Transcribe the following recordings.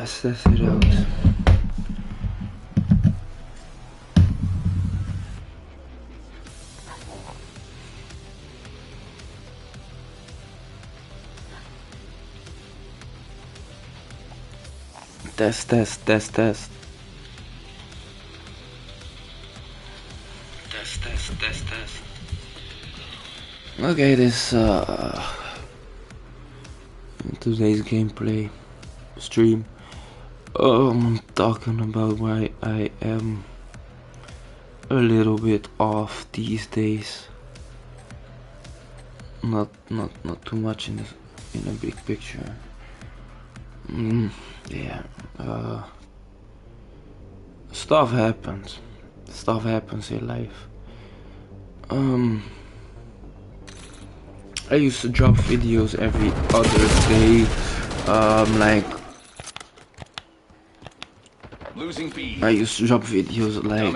Let's test it out. Test, test, test, test. Test, test, test, test. Okay, this today's gameplay stream. I'm talking about why I am a little bit off these days. Not too much in a big picture. Yeah. Stuff happens. Stuff happens in life. I used to drop videos every other day. Like I used to drop videos like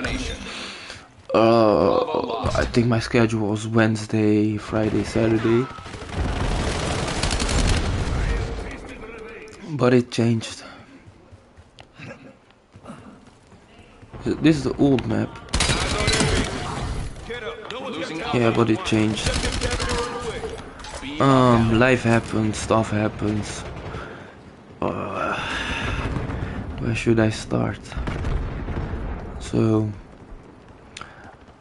I think my schedule was Wednesday, Friday, Saturday. But it changed. This is the old map. Yeah, but it changed. Life happens, stuff happens. Where should I start? So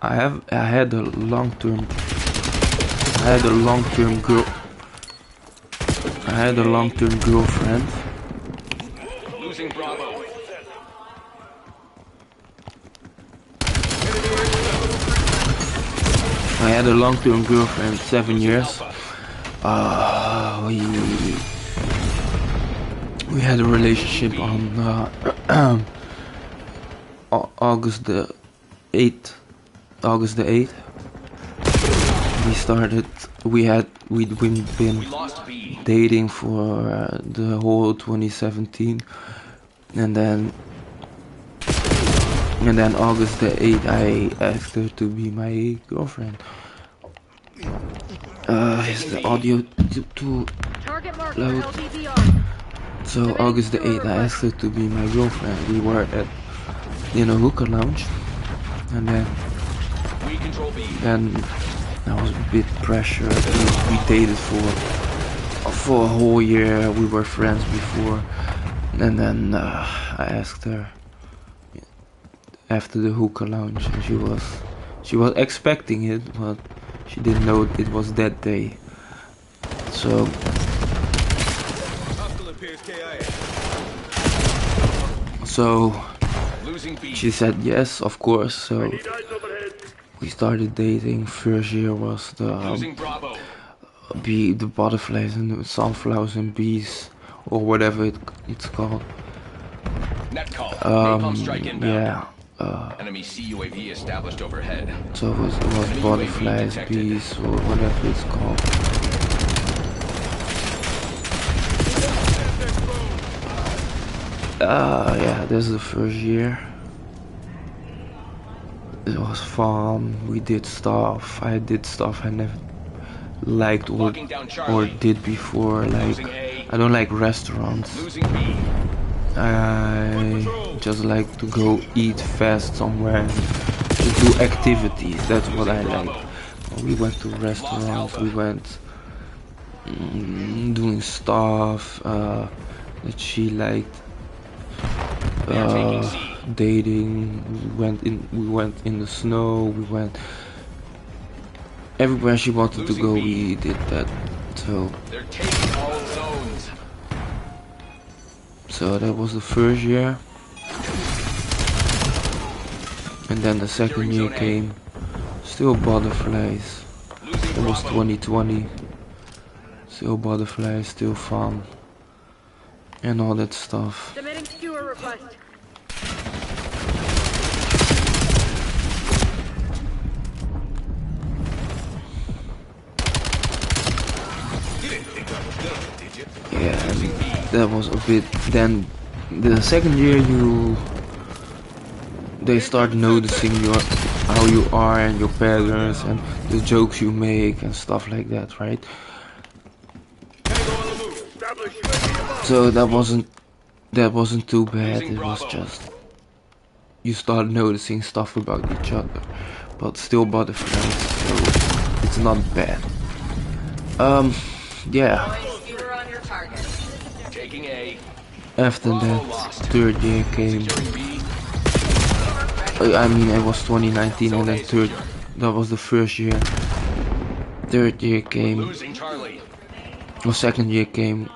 I had a long-term girlfriend. Losing Bravo. I had a long-term girlfriend, 7 years. We had a relationship on August the 8th. We'd been dating for the whole 2017, and then August the 8th I asked her to be my girlfriend. Is the audio too loud? So August the 8th I asked her to be my girlfriend. We were in a hookah lounge, and then I was a bit pressured. We dated for a whole year. We were friends before, and then I asked her after the hookah lounge, and she was expecting it, but she didn't know it was that day. So she said yes, of course. So we started dating. First year was the butterflies and the sunflowers and bees, or whatever it's called. Yeah. Enemy CUAV established overhead. So it was butterflies, bees, or whatever it's called. Yeah, this is the first year. It was fun. We did stuff. I did stuff I never liked or did before. Like, I don't like restaurants. I just like to go eat fast somewhere and do activities. That's what I like. We went to restaurants. We went doing stuff that she liked. Dating. We went in the snow. We went everywhere she wanted to go. We did that. So that was the first year, and then the second year came. Still butterflies. It was 2020. Still butterflies, still fun, and all that stuff. Yeah, and that was a bit. Then the second year they start noticing how you are and your patterns and the jokes you make and stuff like that, right? So that wasn't that wasn't too bad. It was just you start noticing stuff about each other, but still butterflies, so it's not bad. Yeah. Taking A. After that, third year came. I mean, it was 2019, and then that was the first year. Third year came. Losing Charlie. Or second year came.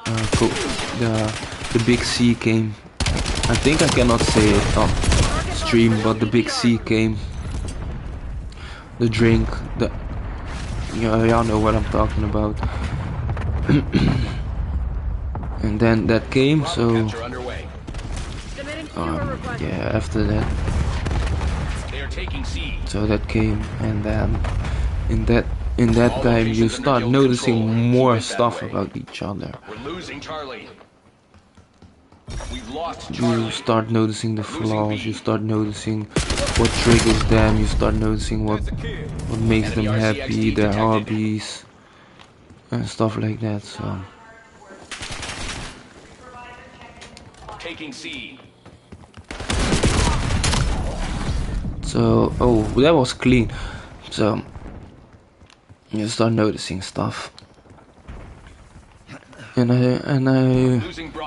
The big C came. I think I cannot say it on stream, but the big C came. The drink, y'all know what I'm talking about. And then that came, so yeah, after that, so that came, and then in that time you start noticing more stuff about each other. You start noticing the flaws, you start noticing what triggers them, you start noticing what makes them happy, their hobbies and stuff like that. So oh, that was clean. So you start noticing stuff, and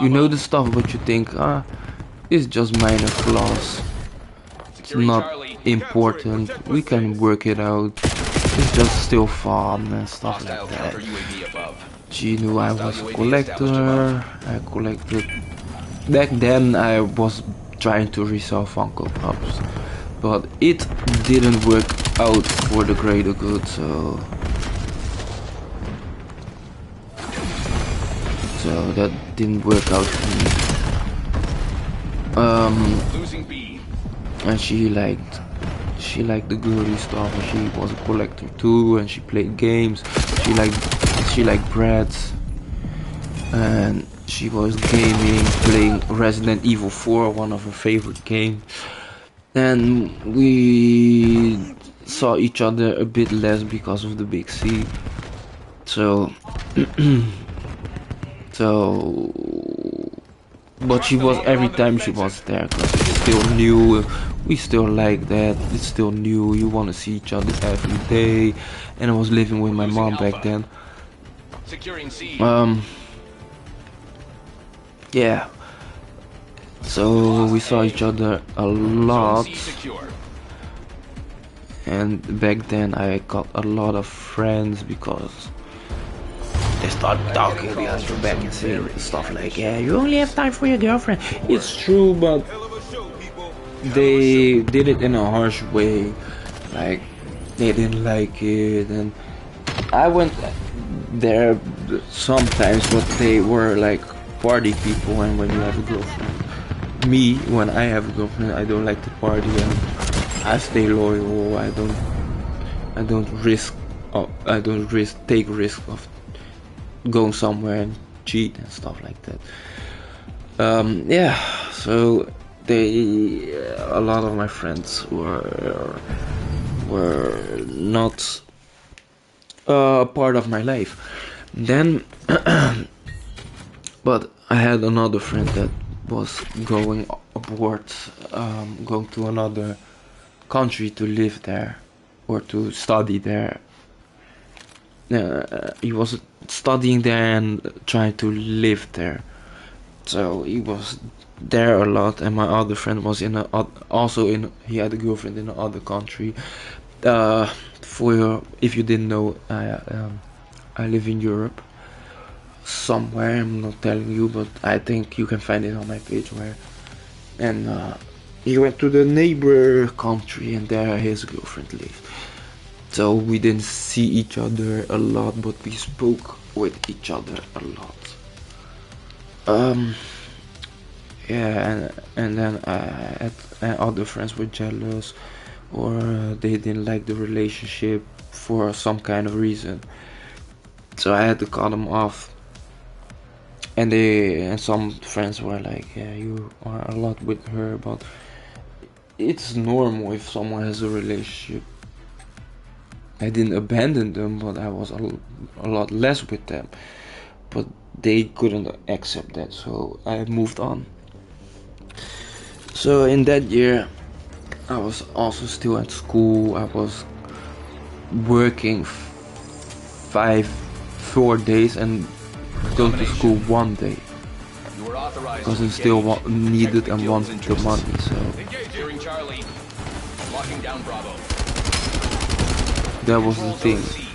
you notice stuff, but you think, it's just minor flaws. It's not important. We can work it out. It's just still fun and stuff like that. She knew I was a collector. I collected. Back then I was trying to resell Funko Pops, but it didn't work out for the greater good, so that didn't work out for me. And she liked the girly stuff, and she was a collector too, and she played games. She liked Bratz, and she was gaming, playing Resident Evil 4, one of her favorite games. And we saw each other a bit less because of the big C. So but she was, every time she was there, because it's still new. We still like that. It's still new. You want to see each other every day. And I was living with my mom back then. Yeah. So we saw each other a lot. And back then I got a lot of friends because they start talking behind your back and saying stuff like, yeah, you only have time for your girlfriend. It's true, but they did it in a harsh way. Like, they didn't like it, and I went there sometimes, but they were like party people. And when you have a girlfriend, me, when I have a girlfriend, I don't like to party, and I stay loyal. I don't take risk of going somewhere and cheat and stuff like that. Yeah, so a lot of my friends were not part of my life. Then, but I had another friend that was going abroad, going to another country to live there or to study there. He was studying there and trying to live there, so he was there a lot. And my other friend was he had a girlfriend in another country. If you didn't know, I live in Europe somewhere. I'm not telling you, but I think you can find it on my page where. And he went to the neighbor country, and there his girlfriend lived. So we didn't see each other a lot, but we spoke with each other a lot. Yeah, and then other friends were jealous, or they didn't like the relationship for some kind of reason. So I had to cut them off. And some friends were like, yeah, you are a lot with her, but it's normal if someone has a relationship. I didn't abandon them, but I was a lot less with them. But they couldn't accept that, so I moved on. So in that year, I was also still at school. I was working 4 days and go to school 1 day You were authorized because to I still engage. needed Protect and the guild's wanted the interests. money. So Securing Charlie. Locking down Bravo. that was the Control thing. zone C.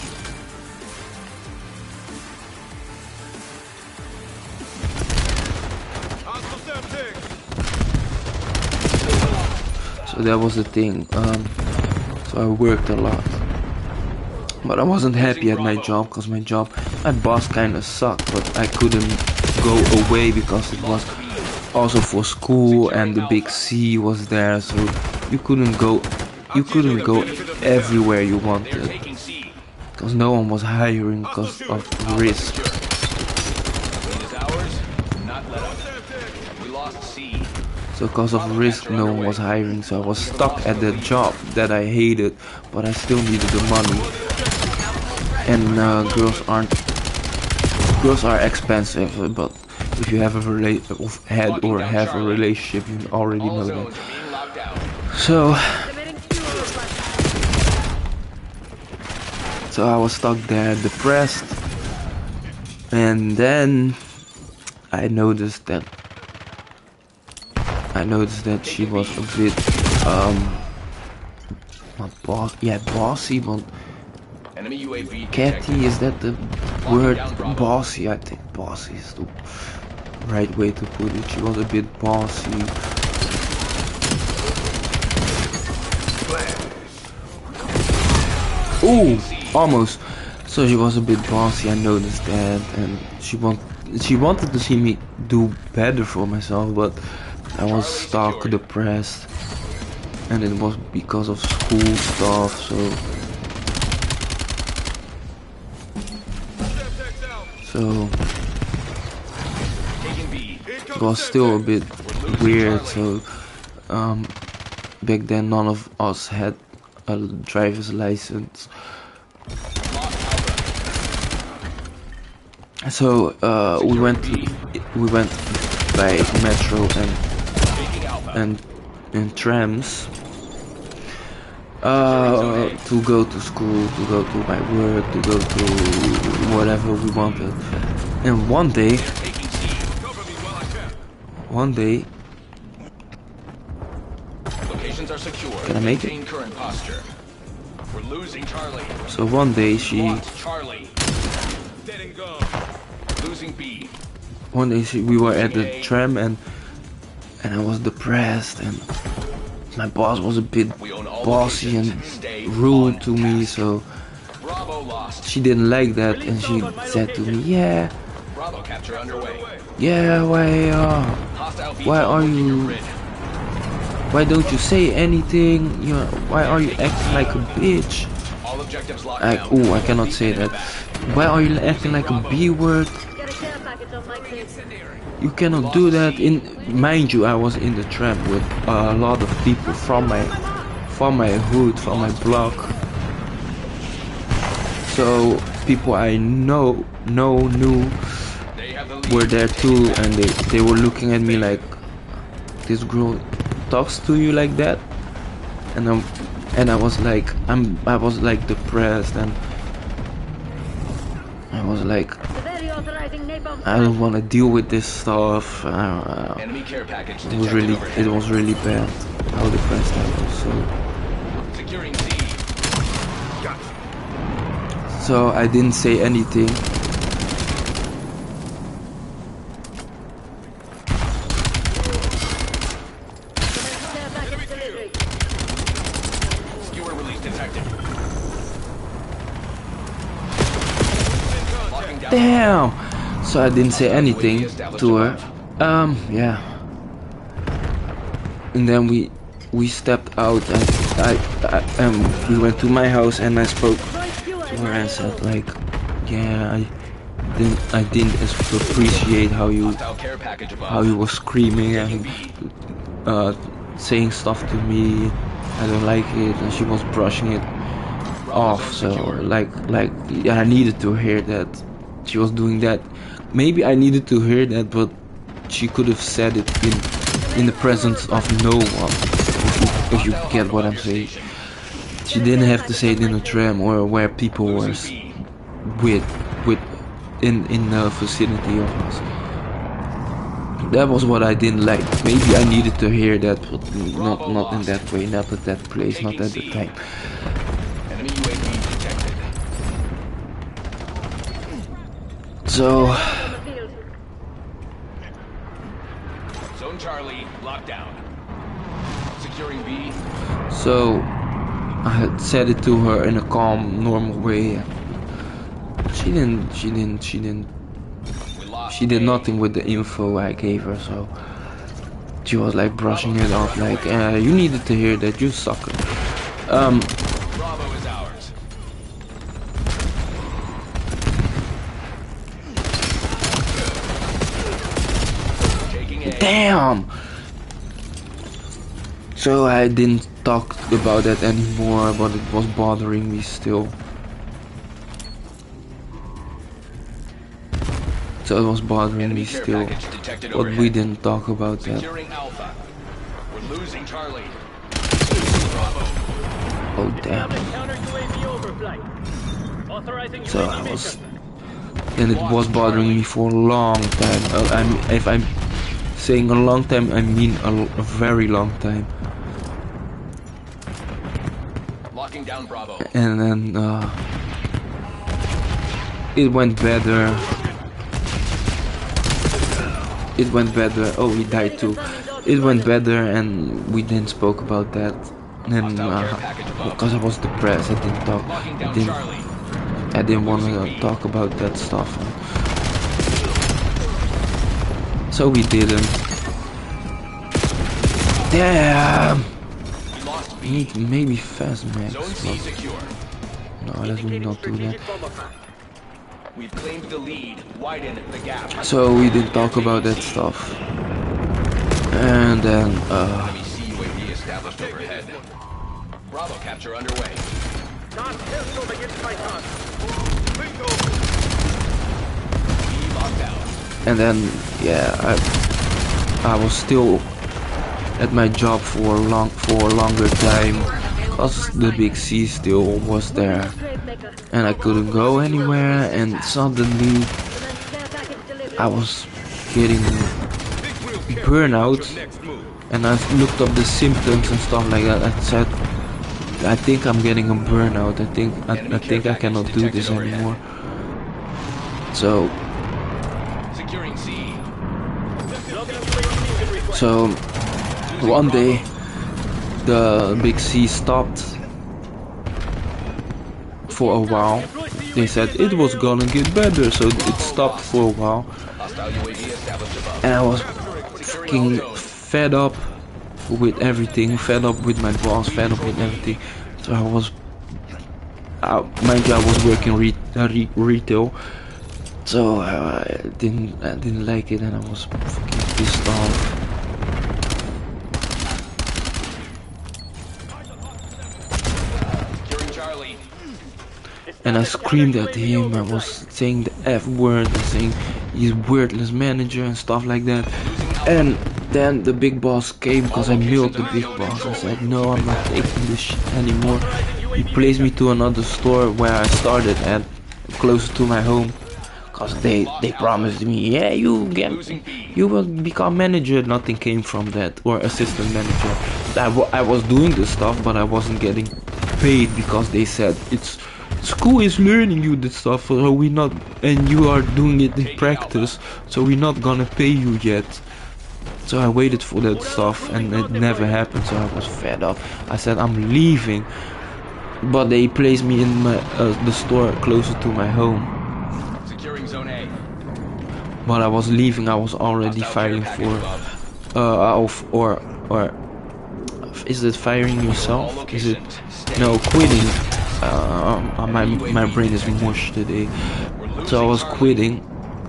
So that was the thing. So I worked a lot, but I wasn't happy at my job because my boss kind of sucked. But I couldn't go away because it was also for school and the big C was there, so you couldn't go everywhere you They're wanted taking C. because no one was hiring because of risk. It is ours, not let up. We lost C. So because of risk, no one was hiring, so I was stuck at that job that I hated, but I still needed the money. And girls are expensive, but if you have a relationship, you already All know zones that. are being locked down. So I was stuck there, depressed, and then I noticed that she was a bit not bossy, but Enemy UAV detected. catty, is that the word? Bossy, I think bossy is the right way to put it. She was a bit bossy. Ooh, almost. So she was a bit bossy, I noticed that, and she wanted to see me do better for myself, but I was stuck, depressed, and it was because of school stuff, so Taking B. it was still a bit weird. So back then none of us had a driver's license, so we went by metro and trams to go to school, to go to my work, to go to whatever we wanted. And one day Locations are secure. Can I make it? Maintain current posture. We're losing Charlie. so one day Lost Charlie. Dead and go. Losing B. we were at the tram, and I was depressed, and my boss was a bit We own all bossy and locations. Stay rude on to me, task. so Bravo lost. she didn't like that, and she said to me, Bravo capture underway. Hostile why VTOL are moving your you grid. why don't you say anything? Why are you acting like a bitch? All objectives locked I down. cannot say that. Why are you acting like a B word? You cannot do that. Mind you, I was in the tram with a lot of people from my hood, from my block. So people I knew They have the lead. were there too, and they were looking at me like, this girl talks to you like that, and I was like depressed, and I was like, I don't want to deal with this stuff. Enemy care package It detected was overhead. really bad how depressed I was. Securing C. So I didn't say anything. Skewer release detected. Locking down. Damn. So I didn't say anything to her. Yeah. And then we stepped out, and we went to my house, and I spoke to her and said like, yeah, I didn't appreciate how you Hostile care package above. were screaming and saying stuff to me. I don't like it, and she was brushing it off. So like I needed to hear that she was doing that. Maybe I needed to hear that, but she could have said it in the presence of no one. If you get what I'm saying. She didn't have to say it in a tram or where people were with in the vicinity of us. That was what I didn't like. Maybe I needed to hear that, but not in that way, not at that place, not at the time. Enemy UAV detected. So Zone Charlie locked down. Securing B. so I had said it to her in a calm, normal way. She did nothing with the info I gave her, so she was like brushing it off, like, you needed to hear that, you sucker. Bravo is ours. Taking A. Damn! So I didn't talk about that anymore, but it was bothering me still. So it was bothering me still, but we didn't talk about that. Securing Alpha. We're losing Charlie. Oh damn. So I was, and it was bothering me for a long time. If I'm saying a long time, I mean a very long time. Locking down Bravo. And then it went better. It went better. Oh, he died too. It went better, and we didn't spoke about that. And because I was depressed, I didn't talk. I didn't want to talk about that stuff. So we didn't. Damn. Need maybe fast max. No, let me not do that. We've claimed the lead. Widen the gap. So we didn't talk about that stuff. And then Enemy CUAV established overhead. Bravo capture underway. B locked down. and then yeah, I was still at my job for a longer time because the big C still was there and I couldn't go anywhere, and suddenly I was getting burnout, and I looked up the symptoms and stuff like that. I said, I think I'm getting a burnout. I think I cannot do this anymore. So Securing C. So one day the big C stopped for a while. They said it was gonna get better, so it stopped for a while. Hostile UAV established above. And I was fucking fed up with everything, fed up with my boss, fed up with everything. So I was, mind you, I was working retail, so I didn't like it, and I was fucking pissed off. Securing Charlie. And I screamed at him. I was saying the F word and saying he's worthless manager and stuff like that. And then the big boss came because I milked the big boss. I said, no, I'm not taking this shit anymore. He placed me to another store where I started at, closer to my home. Because they promised me, yeah, you will become manager. Nothing came from that, or assistant manager. I was doing this stuff, but I wasn't getting paid because they said school is learning you this stuff, so we not, and you are doing it in practice, so we're not gonna pay you yet. So I waited for that stuff, and it never happened. So I was fed up. I said I'm leaving, but they placed me in my the store closer to my home. Securing Zone A. But I was leaving. I was already filing for or is it firing yourself? Is it no quitting? My brain is mush today. So I was quitting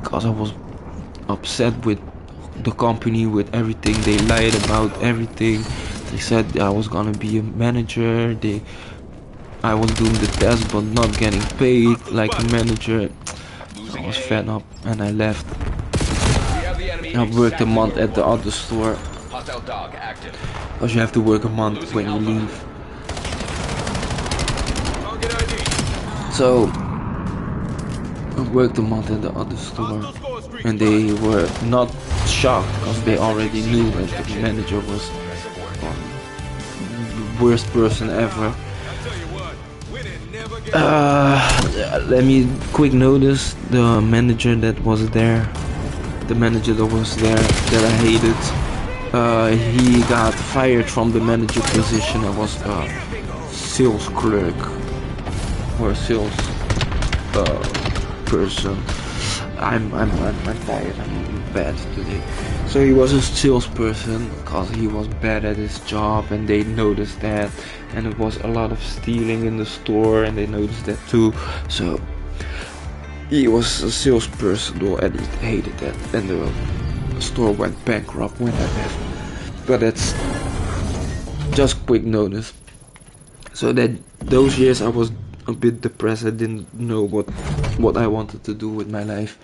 because I was upset with the company, with everything. They lied about everything. They said I was gonna be a manager. I was doing the test but not getting paid like a manager. I was fed up and I left. I worked a month at the other store Hostile dog active. because you have to work a month when you leave. Target ID. So I worked a month at the other store, and they were not shocked because they already knew that the manager was the worst person ever. Let me quick notice the manager that was there, that I hated. He got fired from the manager position. I was a sales clerk or a sales person. I'm tired. I'm bad today. So he was a salesperson because he was bad at his job, and they noticed that. And it was a lot of stealing in the store, and they noticed that too. So he was a salesperson, though, and he hated that. And the store went bankrupt when I left. But that's just quick notice. So that those years I was a bit depressed. I didn't know what I wanted to do with my life.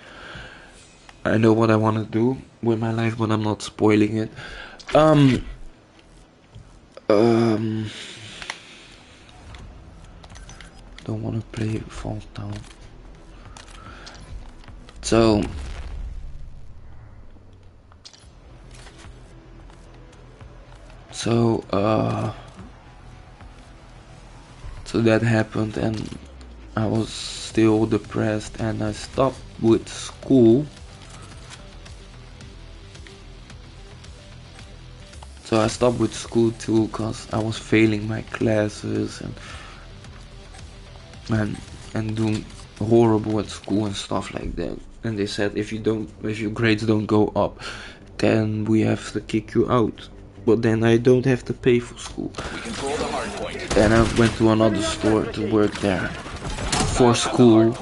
I know what I want to do with my life, but I'm not spoiling it. Don't want to play Fall Town. So that happened, and I was still depressed, and I stopped with school. So I stopped with school too because I was failing my classes and doing horrible at school and stuff like that. And they said if your grades don't go up, then we have to kick you out. But then I don't have to pay for school. We control the hard point. And I went to another store to work there for school.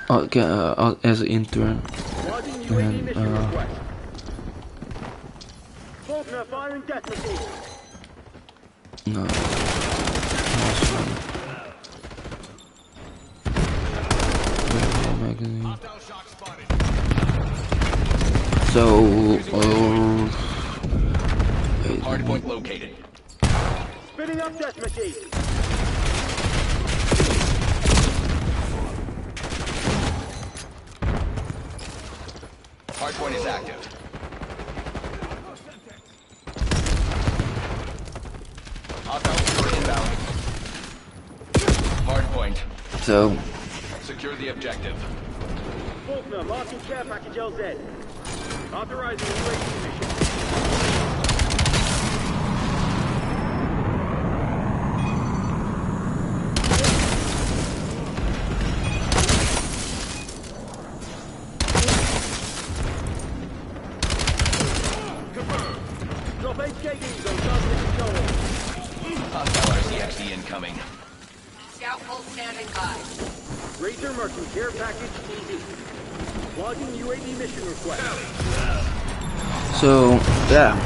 As an intern. And no. Magazine. So, Hardpoint located. Spinning up death machine. Hardpoint is active. Hostile secure inbound. Hardpoint. so Secure the objective. Faulkner, marking care package LZ. Authorizing UAV mission. Drop HKDs on target control. Hostile RCXD incoming. Scout pulse standing by. Razor marking care package ED. Logging UAV mission request. So yeah.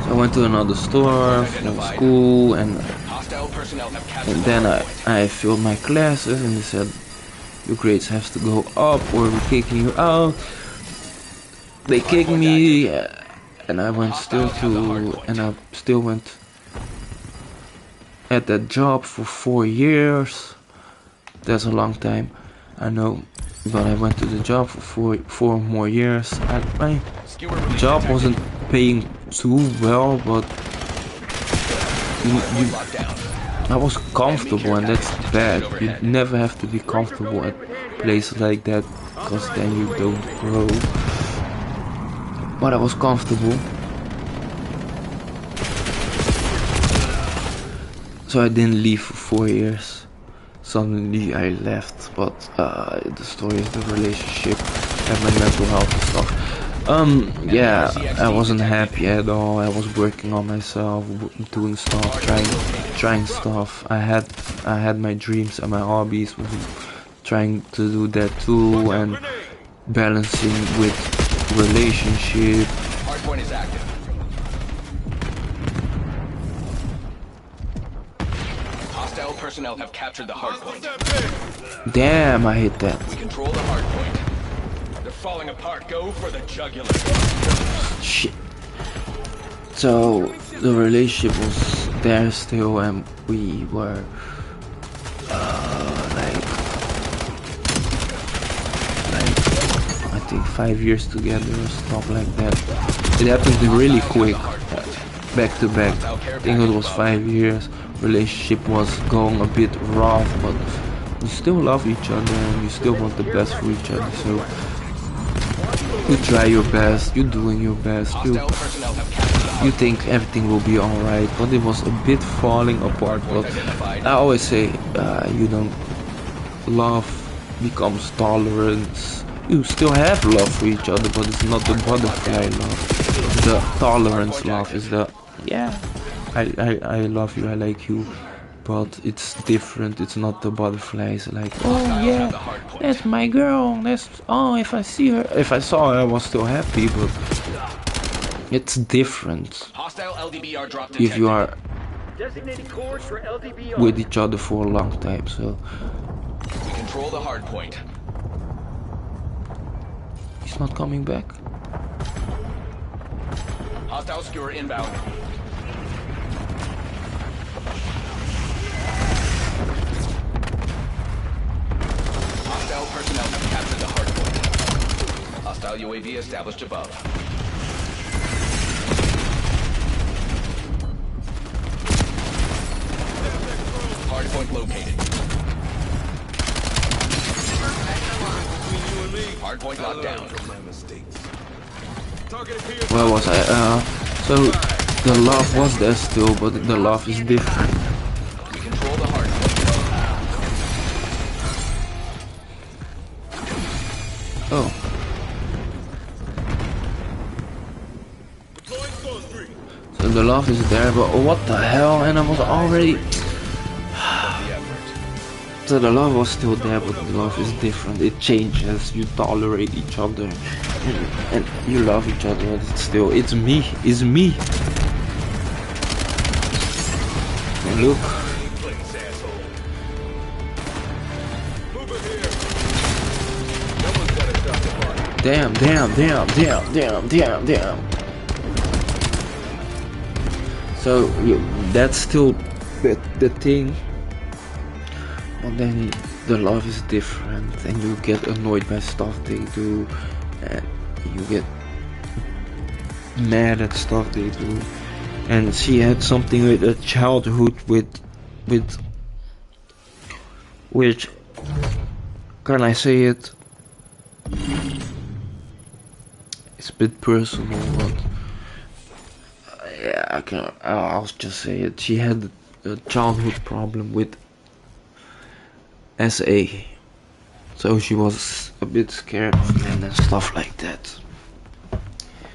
So I went to another store from school, and Hostile personnel have captured then the hardpoint. I filled my classes, and they said your grades have to go up or we're kicking you out. They kicked me, and I went at that job for 4 years. That's a long time, I know, but I went to the job for four more years. My Skewer release job detected. wasn't paying too well, but Hardpoint locked down. I was comfortable, and that's bad. You never have to be comfortable at places like that, because then you don't grow. But I was comfortable, so I didn't leave for 4 years. Suddenly I left, but the story is the relationship and my mental health and stuff. Yeah, I wasn't happy at all. I was working on myself, doing stuff, trying stuff. I had my dreams and my hobbies, was trying to do that too, and balancing with relationship. Hardpoint is active. Hostile personnel have captured the hardpoint. Damn, I hit that. We control the hardpoint. They're falling apart. Go for the jugular. Shit. So the relationship was there still, and we were like I think 5 years together or stuff like that. It happened really quick, back to back. I think it was 5 years. Relationship was going a bit rough, but you still love each other and you still want the best for each other. So you try your best, you're doing your best, you think everything will be alright, but it was a bit falling apart. But I always say, you don't love becomes tolerance. You still have love for each other, but it's not the butterfly love. The tolerance love is the, yeah, I love you, I like you, but it's different. It's not the butterflies like, oh yeah, that's my girl, that's, oh, if I saw her I was still happy, but it's different Hostile LDBR drop if you are Designated course for LDBR. with each other for a long time. So We control the hard point. he's not coming back. Hostile skewer inbound. Hostile personnel have captured the hard point. Hostile UAV established above. Hard point located. Hard point locked down. Where was I? So the love was there still, but the love is different. We control the hard point. Oh. So the love is there, but what the hell? And I was already. So the love was still there, but the love is different. It changes. You tolerate each other, and you love each other. But it's still, it's me. It's me. And look. Damn, damn, damn, damn, damn, damn, damn. So that's still the thing. But then the love is different, and you get annoyed by stuff they do, and you get mad at stuff they do. And she had something with a childhood with which, can I say it? It's a bit personal, but yeah, I'll just say it. She had a childhood problem with SA, so she was a bit scared of men and stuff like that.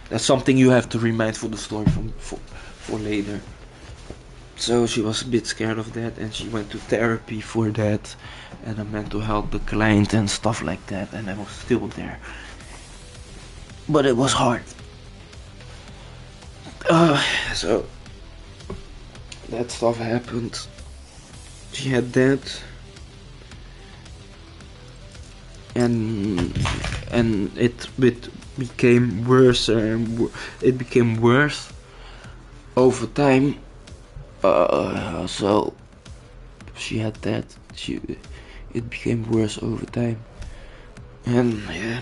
That's something you have to remind for the story for later. So she was a bit scared of that, and she went to therapy for that, and a mental health decline and stuff like that, and I was still there. But it was hard. So that stuff happened. She had that. And it became worse, and it became worse over time. So she had that. It became worse over time, and yeah,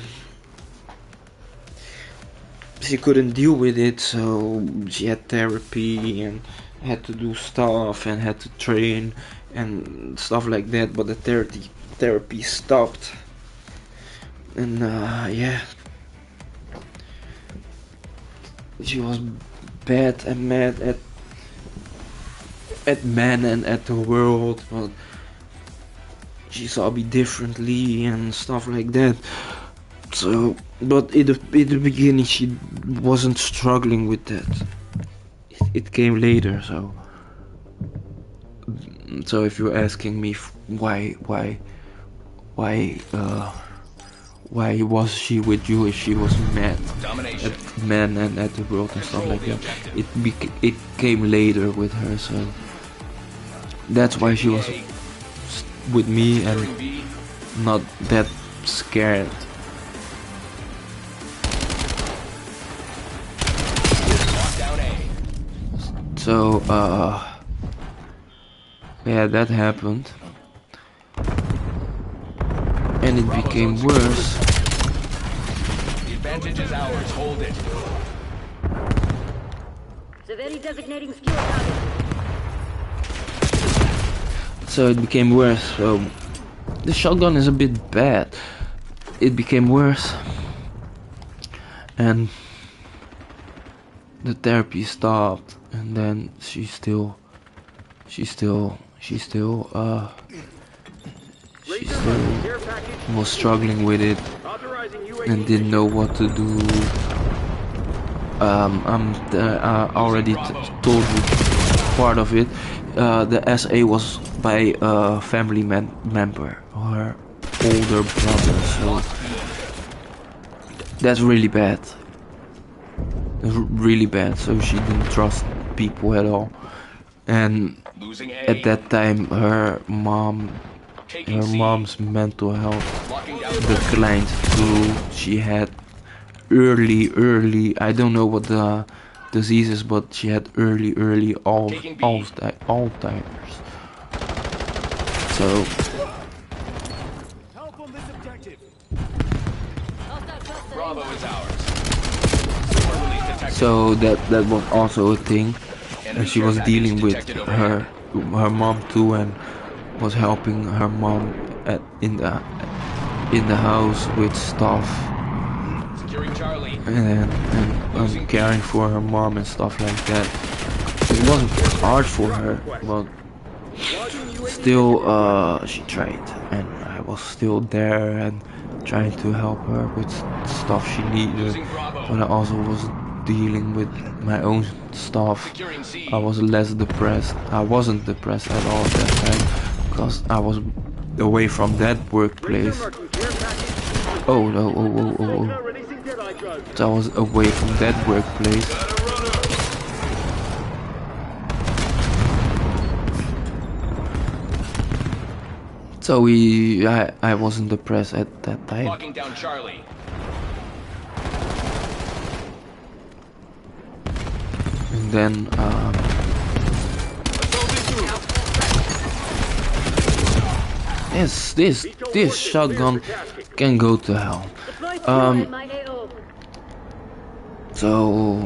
she couldn't deal with it. So she had therapy and had to do stuff and had to train and stuff like that. But the therapy stopped. And yeah, she was bad and mad at men and at the world, but she saw me differently and stuff like that. So, but in the beginning she wasn't struggling with that. It came later. So if you're asking me why was she with you if she was mad at men and at the world and stuff like that? It came later with her, so that's why she was with me and not that scared. So yeah, that happened, and it became worse. The advantage is ours. Hold it. Severity designating skill target. So it became worse. So the shotgun is a bit bad. It became worse, and the therapy stopped, and then she still was struggling with it and didn't know what to do. I already told you part of it. The SA was by a family member, her older brother, so that's really bad. Really bad. So she didn't trust people at all, and Losing A. at that time her mom's mental health declined too. She had early, I don't know what the disease is, but she had early Alzheimer's. So Help on this objective. Bravo is ours. Super release detected. so that was also a thing, and she was dealing with her mom too, and was helping her mom in the house with stuff, Securing Charlie. and caring for her mom and stuff like that. It wasn't hard for her, but still she tried, and I was still there and trying to help her with stuff she needed, Losing Bravo. but I also was dealing with my own stuff. Securing C. I was less depressed. I wasn't depressed at all at that time, because I was away from that workplace. Marking care package. Oh no, Now releasing Deadeye drugs. So I was away from that workplace. So I wasn't depressed at that time. Locking down Charlie. And then this shotgun can go to hell. My AO. So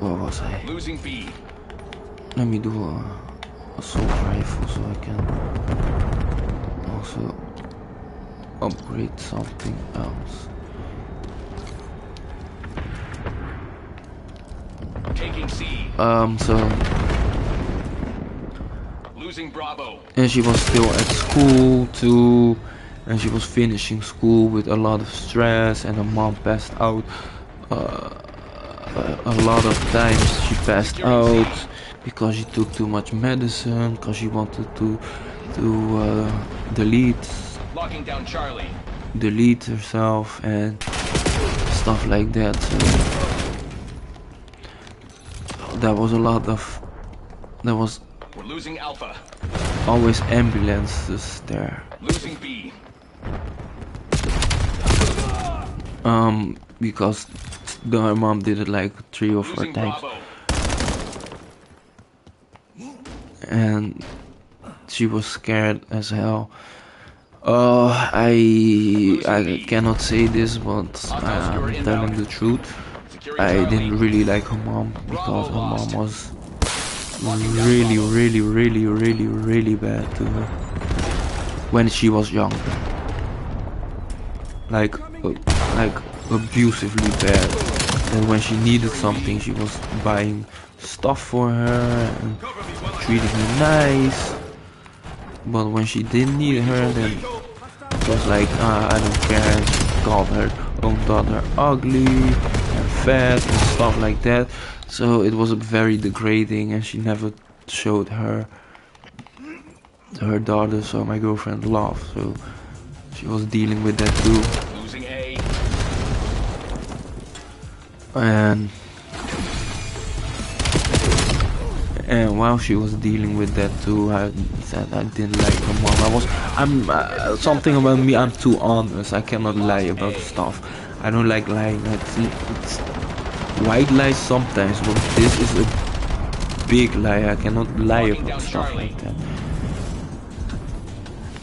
what was I? Losing B. Let me do a assault rifle so I can also upgrade something else. Taking C. So Losing Bravo. and she was still at school too, and she was finishing school with a lot of stress, and her mom passed out a lot of times. She passed out because she took too much medicine, because she wanted to Locking down Charlie. delete herself and stuff like that. So there was a lot of, there was We're losing Alpha. always ambulances there. Losing B. Because her mom did it like 3 or 4 Losing times, Bravo. and she was scared as hell. I cannot say this, but I'm telling the truth. Securing I Charlie. didn't really like her mom, because her mom was really bad to her when she was younger. Like abusively bad. And when she needed something, she was buying stuff for her and treating her nice. But when she didn't need her, then it was like, I don't care. She called her own daughter ugly and fat and stuff like that. So it was very degrading, and she never showed her daughter, so my girlfriend, love. So she was dealing with that too. Losing A. And while she was dealing with that too, I said I didn't like her mom. Something about me, I'm too honest. I cannot lie about stuff. I don't like lying. It's white lies sometimes, but this is big lie. I cannot lie about stuff like that.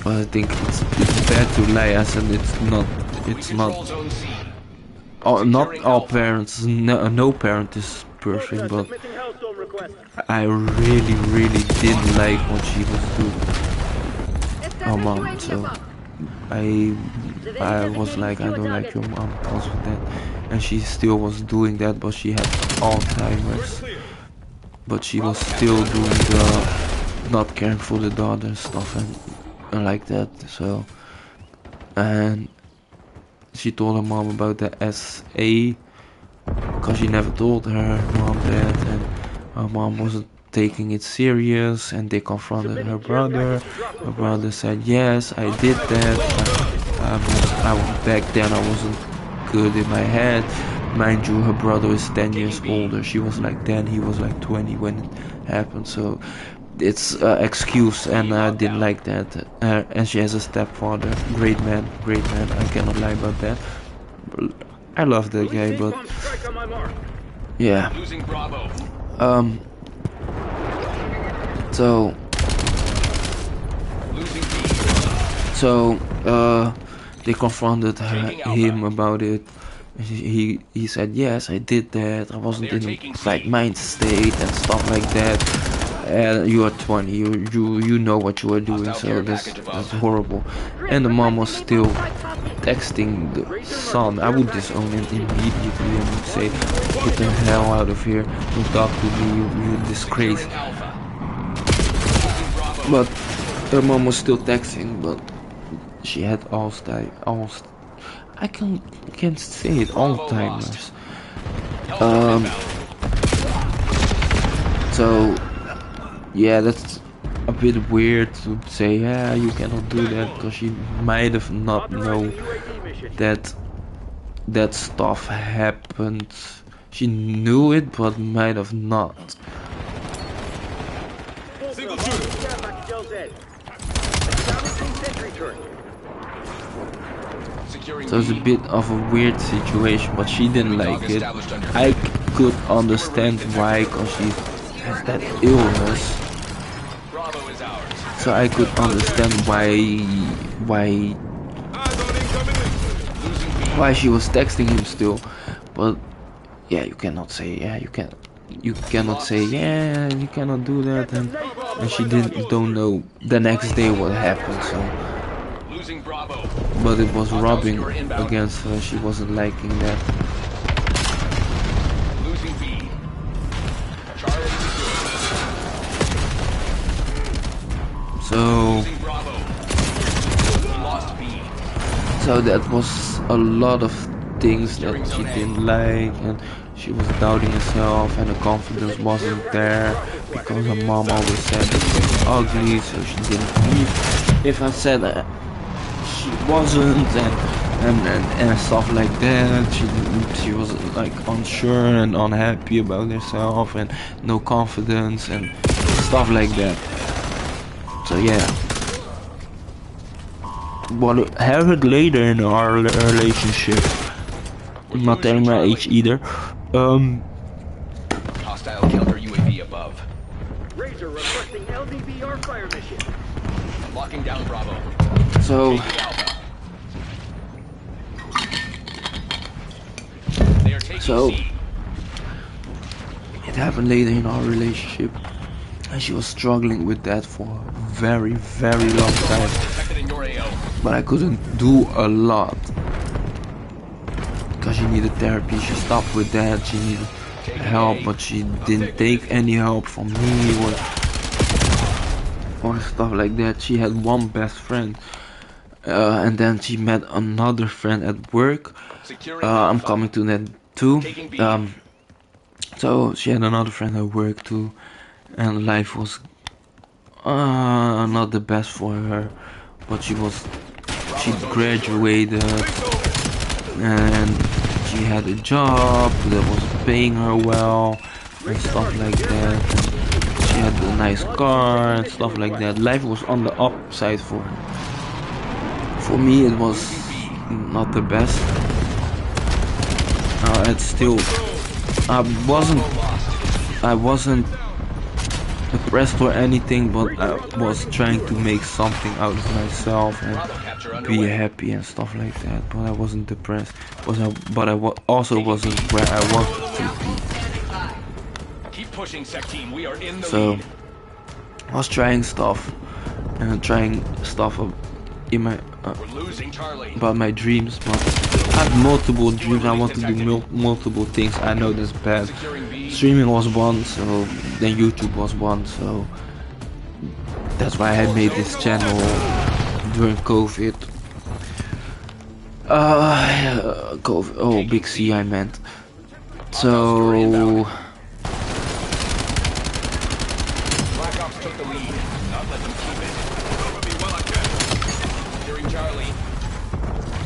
But I think it's bad to lie. I said it's not. Control zone C. Oh, not all parents. No parent is perfect, but Submitting Hellstorm request. I really didn't like what she was doing. Oh, mom. So I was like, I don't like your mom because of that, and she still was doing that, but she had Alzheimer's. But she was still doing the not caring for the daughter and stuff and like that. So, and she told her mom about the SA because she never told her mom that, and her mom wasn't taking it serious, and they confronted her brother. Her brother said, yes, I did that. Back then I wasn't good in my head. Mind you, her brother is 10 years older. She was like 10, he was like 20 when it happened. So it's an excuse, and I didn't like that. And she has a stepfather. Great man. I cannot lie about that. I love that guy, but Strike on my mark. yeah. Losing Bravo. So Losing B. they confronted him about it. He said, yes, I did that. I wasn't in the right mind state and stuff like that. And you are 20. You know what you are doing. So that's horrible. And the mom was still texting the son. I would disown him immediately and would say, get the hell out of here. Don't talk to me. You disgrace. But her mom was still texting, but she had Alzheimer's. I can't say it, Alzheimer's. So yeah, that's a bit weird to say. Yeah, you cannot do that, because she might have not known that stuff happened. She knew it, but might have not. Single shooter. Establishing sentry turret. So it's a bit of a weird situation, but she didn't like it. I could understand why, because she has that illness. So I could understand why she was texting him still. But yeah, you cannot say you cannot say yeah, you cannot do that, and she don't know the next day what happened. So, but it was rubbing against her. She wasn't liking that. So that was a lot of things that she didn't like, and she was doubting herself, and the confidence wasn't there because her mom always said that she was ugly, so she didn't believe if I said that she wasn't, and stuff like that. She was like unsure and unhappy about herself, and no confidence and stuff like that. So yeah, what happened later in our relationship, I'm not telling my age either. Hostile counter UAV above. Razor requesting LDBR fire mission. Locking down Bravo. So They are taking C. it happened later in our relationship, and she was struggling with that for a very, very long time. But I couldn't do a lot because she needed therapy. She stopped with that. She needed help, but she didn't take any help from me or stuff like that. She had one best friend, and then she met another friend at work. I'm coming to that too. So she had another friend at work too, and life was not the best for her, but she graduated and she had a job that was paying her well and stuff like that, and she had a nice car and stuff like that. Life was on the upside for her. For me it was not the best. It's still I wasn't depressed or anything, but I was trying to make something out of myself and Bravo capture be underway. happy and stuff like that. But I wasn't depressed. But I also wasn't where I wanted to be. Standing by. Keep pushing, Sec Team. We are in the So lead. I was trying stuff and trying stuff in my We're losing Charlie. about my dreams, but I have multiple dreams. I want to do multiple things. I know that's bad. Securing B. Streaming was one, so then YouTube was one, so that's why I made this channel during COVID. COVID. Oh, Big C, I meant. So Black Ops took the lead. Not let them keep it. Securing Charlie.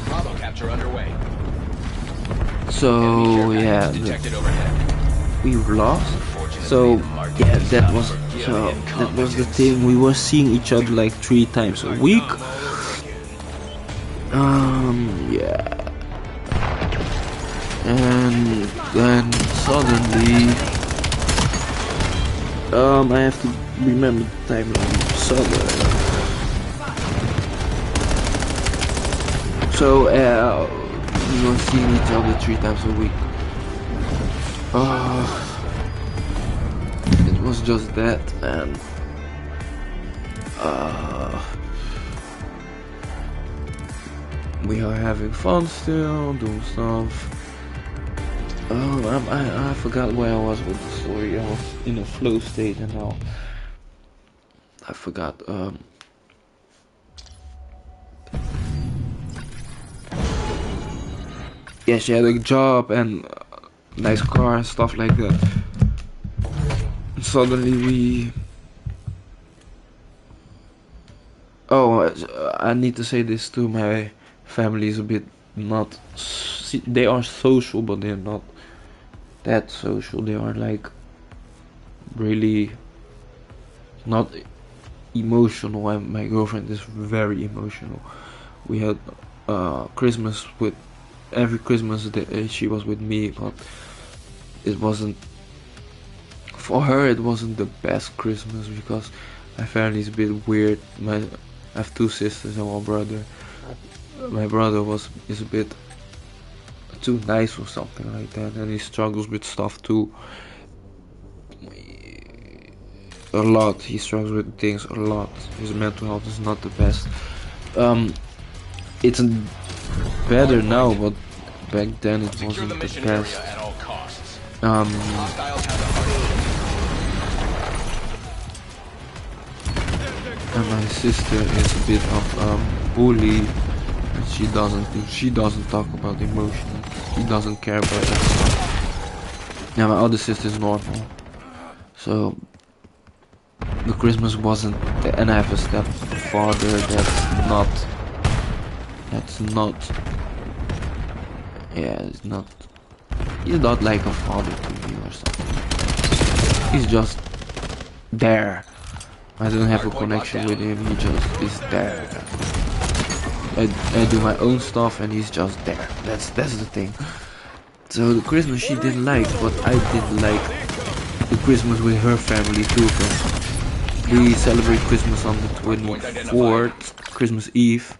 Bravo capture underway. so Enemy care yeah, package detected overhead. we lost. So yeah, that was the thing. We were seeing each other like 3 times a week. Yeah. And then suddenly, I have to remember the timeline. Suddenly. So we were seeing each other 3 times a week. It was just that, and we are having fun still, doing stuff. I forgot where I was with the story. I was in a flow state, and now I forgot. Yeah, she had a job and nice car and stuff like that. And suddenly we. Oh, I need to say this too. My family is a bit not. They are social, but they're not that social. They are like really not emotional, and my girlfriend is very emotional. We had Christmas with every Christmas she was with me, but it wasn't for her. It wasn't the best Christmas because my family is a bit weird. I have 2 sisters and 1 brother. My brother is a bit too nice or something like that, and he struggles with stuff too. A lot. He struggles with things a lot. His mental health is not the best. It's better now, but back then it Secure wasn't the the mission best. area at all costs. Um, Hostiles have the hard and my sister is a bit of bully, and she doesn't talk about emotion. She doesn't care about that stuff. Yeah, my other sister is normal. So the Christmas wasn't, and I have a stepfather that's not. Yeah, he's not like a father to me or something. He's just there. I don't have a connection with him, he just is there. I do my own stuff and he's just there. That's the thing. So the Christmas she didn't like, but I did like the Christmas with her family too, because we celebrate Christmas on the 24th, Christmas Eve,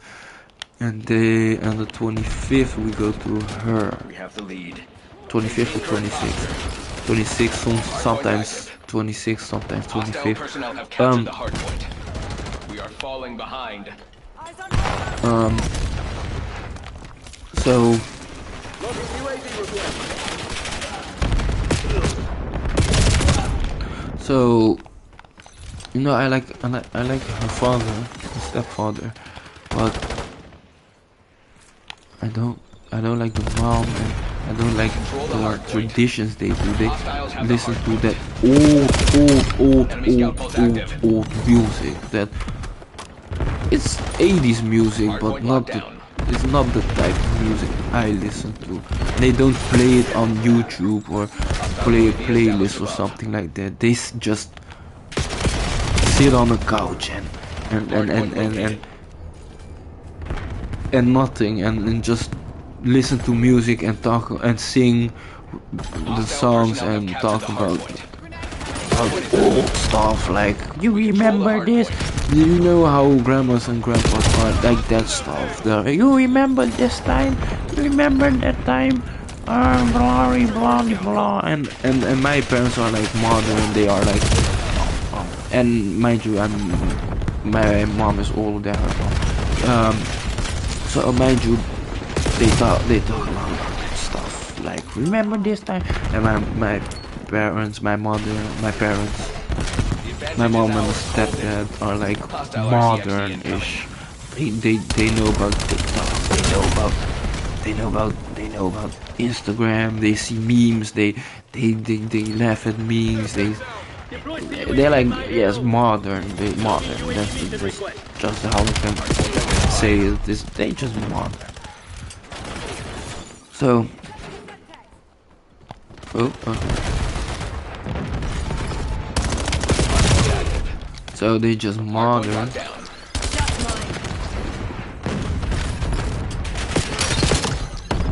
and the 25th we go to her. We have the lead. 25th or 26th. 26th, sometimes 26th, sometimes Hostile 25th. personnel have captured the hard point. We are falling behind. So Loading UAV request. So, you know, I like her father, her stepfather, but I don't like the mom, and I don't like the traditions they do. They listen to that old music. That it's 80s music, but it's not the type of music I listen to. They don't play it on YouTube or play a playlist or something like that. They just sit on a couch and nothing and just listen to music and talk and sing the songs and talk about about old stuff, like, you remember this? You know how grandmas and grandpas are, like that stuff. You remember this time? You remember that time? Blah blah blah. And my parents are like modern. They are like, and mind you, my mom is older. So mind you, they talk about stuff like, remember this time? And my parents, my mother, my parents, my mom and stepdad are like modern-ish. They know about TikTok. They know about Instagram. They see memes. They laugh at memes. They're like, yes, modern. Modern. That's just how we can say it. They just modern. So. Oh. Okay. So they just modern.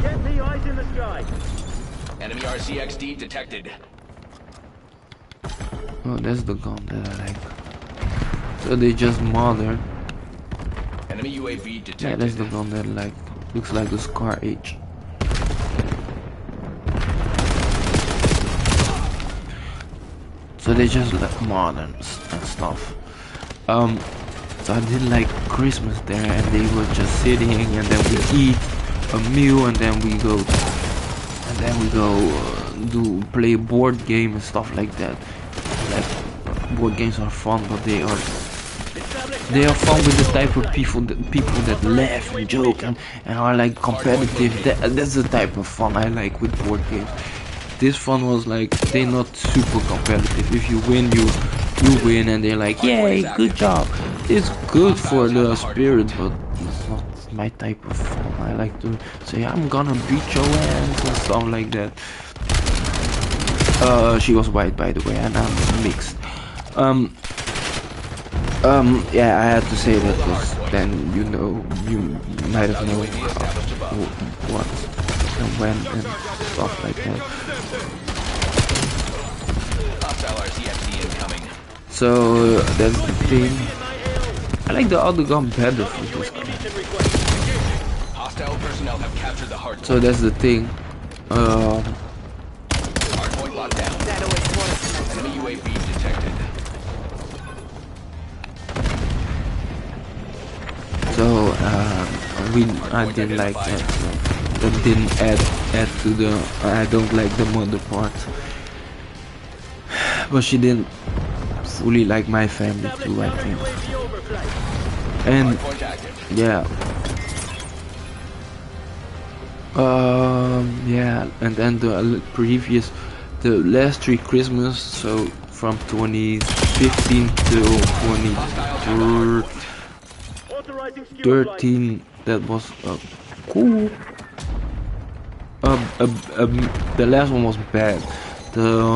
Get me eyes in the sky. Enemy RCXD detected. Oh, that's the gun that I like. So they just modern. Enemy UAV detected. Yeah, that's the gun that I like. Looks like a Scar H. So they just like modern and stuff. So I did like Christmas there, and they were just sitting, and then we eat a meal, and then we go play board game and stuff like that. Like, board games are fun, but they are fun with the type of people that laugh and joke and are like competitive. That's the type of fun I like with board games. This fun was like, they're not super competitive. If you win, you win, and they're like, yay, good job. It's good for the spirit, but it's not my type of fun. I like to say, I'm gonna beat your ass and stuff like that. She was white, by the way, and I'm mixed. Yeah, I had to say that because then you might have known what and when and stuff like that. So that's the thing. I like the other gun better for this gun. Hostile personnel have captured the hard. So that's the thing. Hardpoint locked down. Enemy UAV detected. So I didn't like that. That didn't add to the. I don't like the mother part. But she didn't fully like my family too, I think. And yeah. Yeah, and then the last 3 Christmas, so from 2015 to 2013, that was cool. The last one was bad. The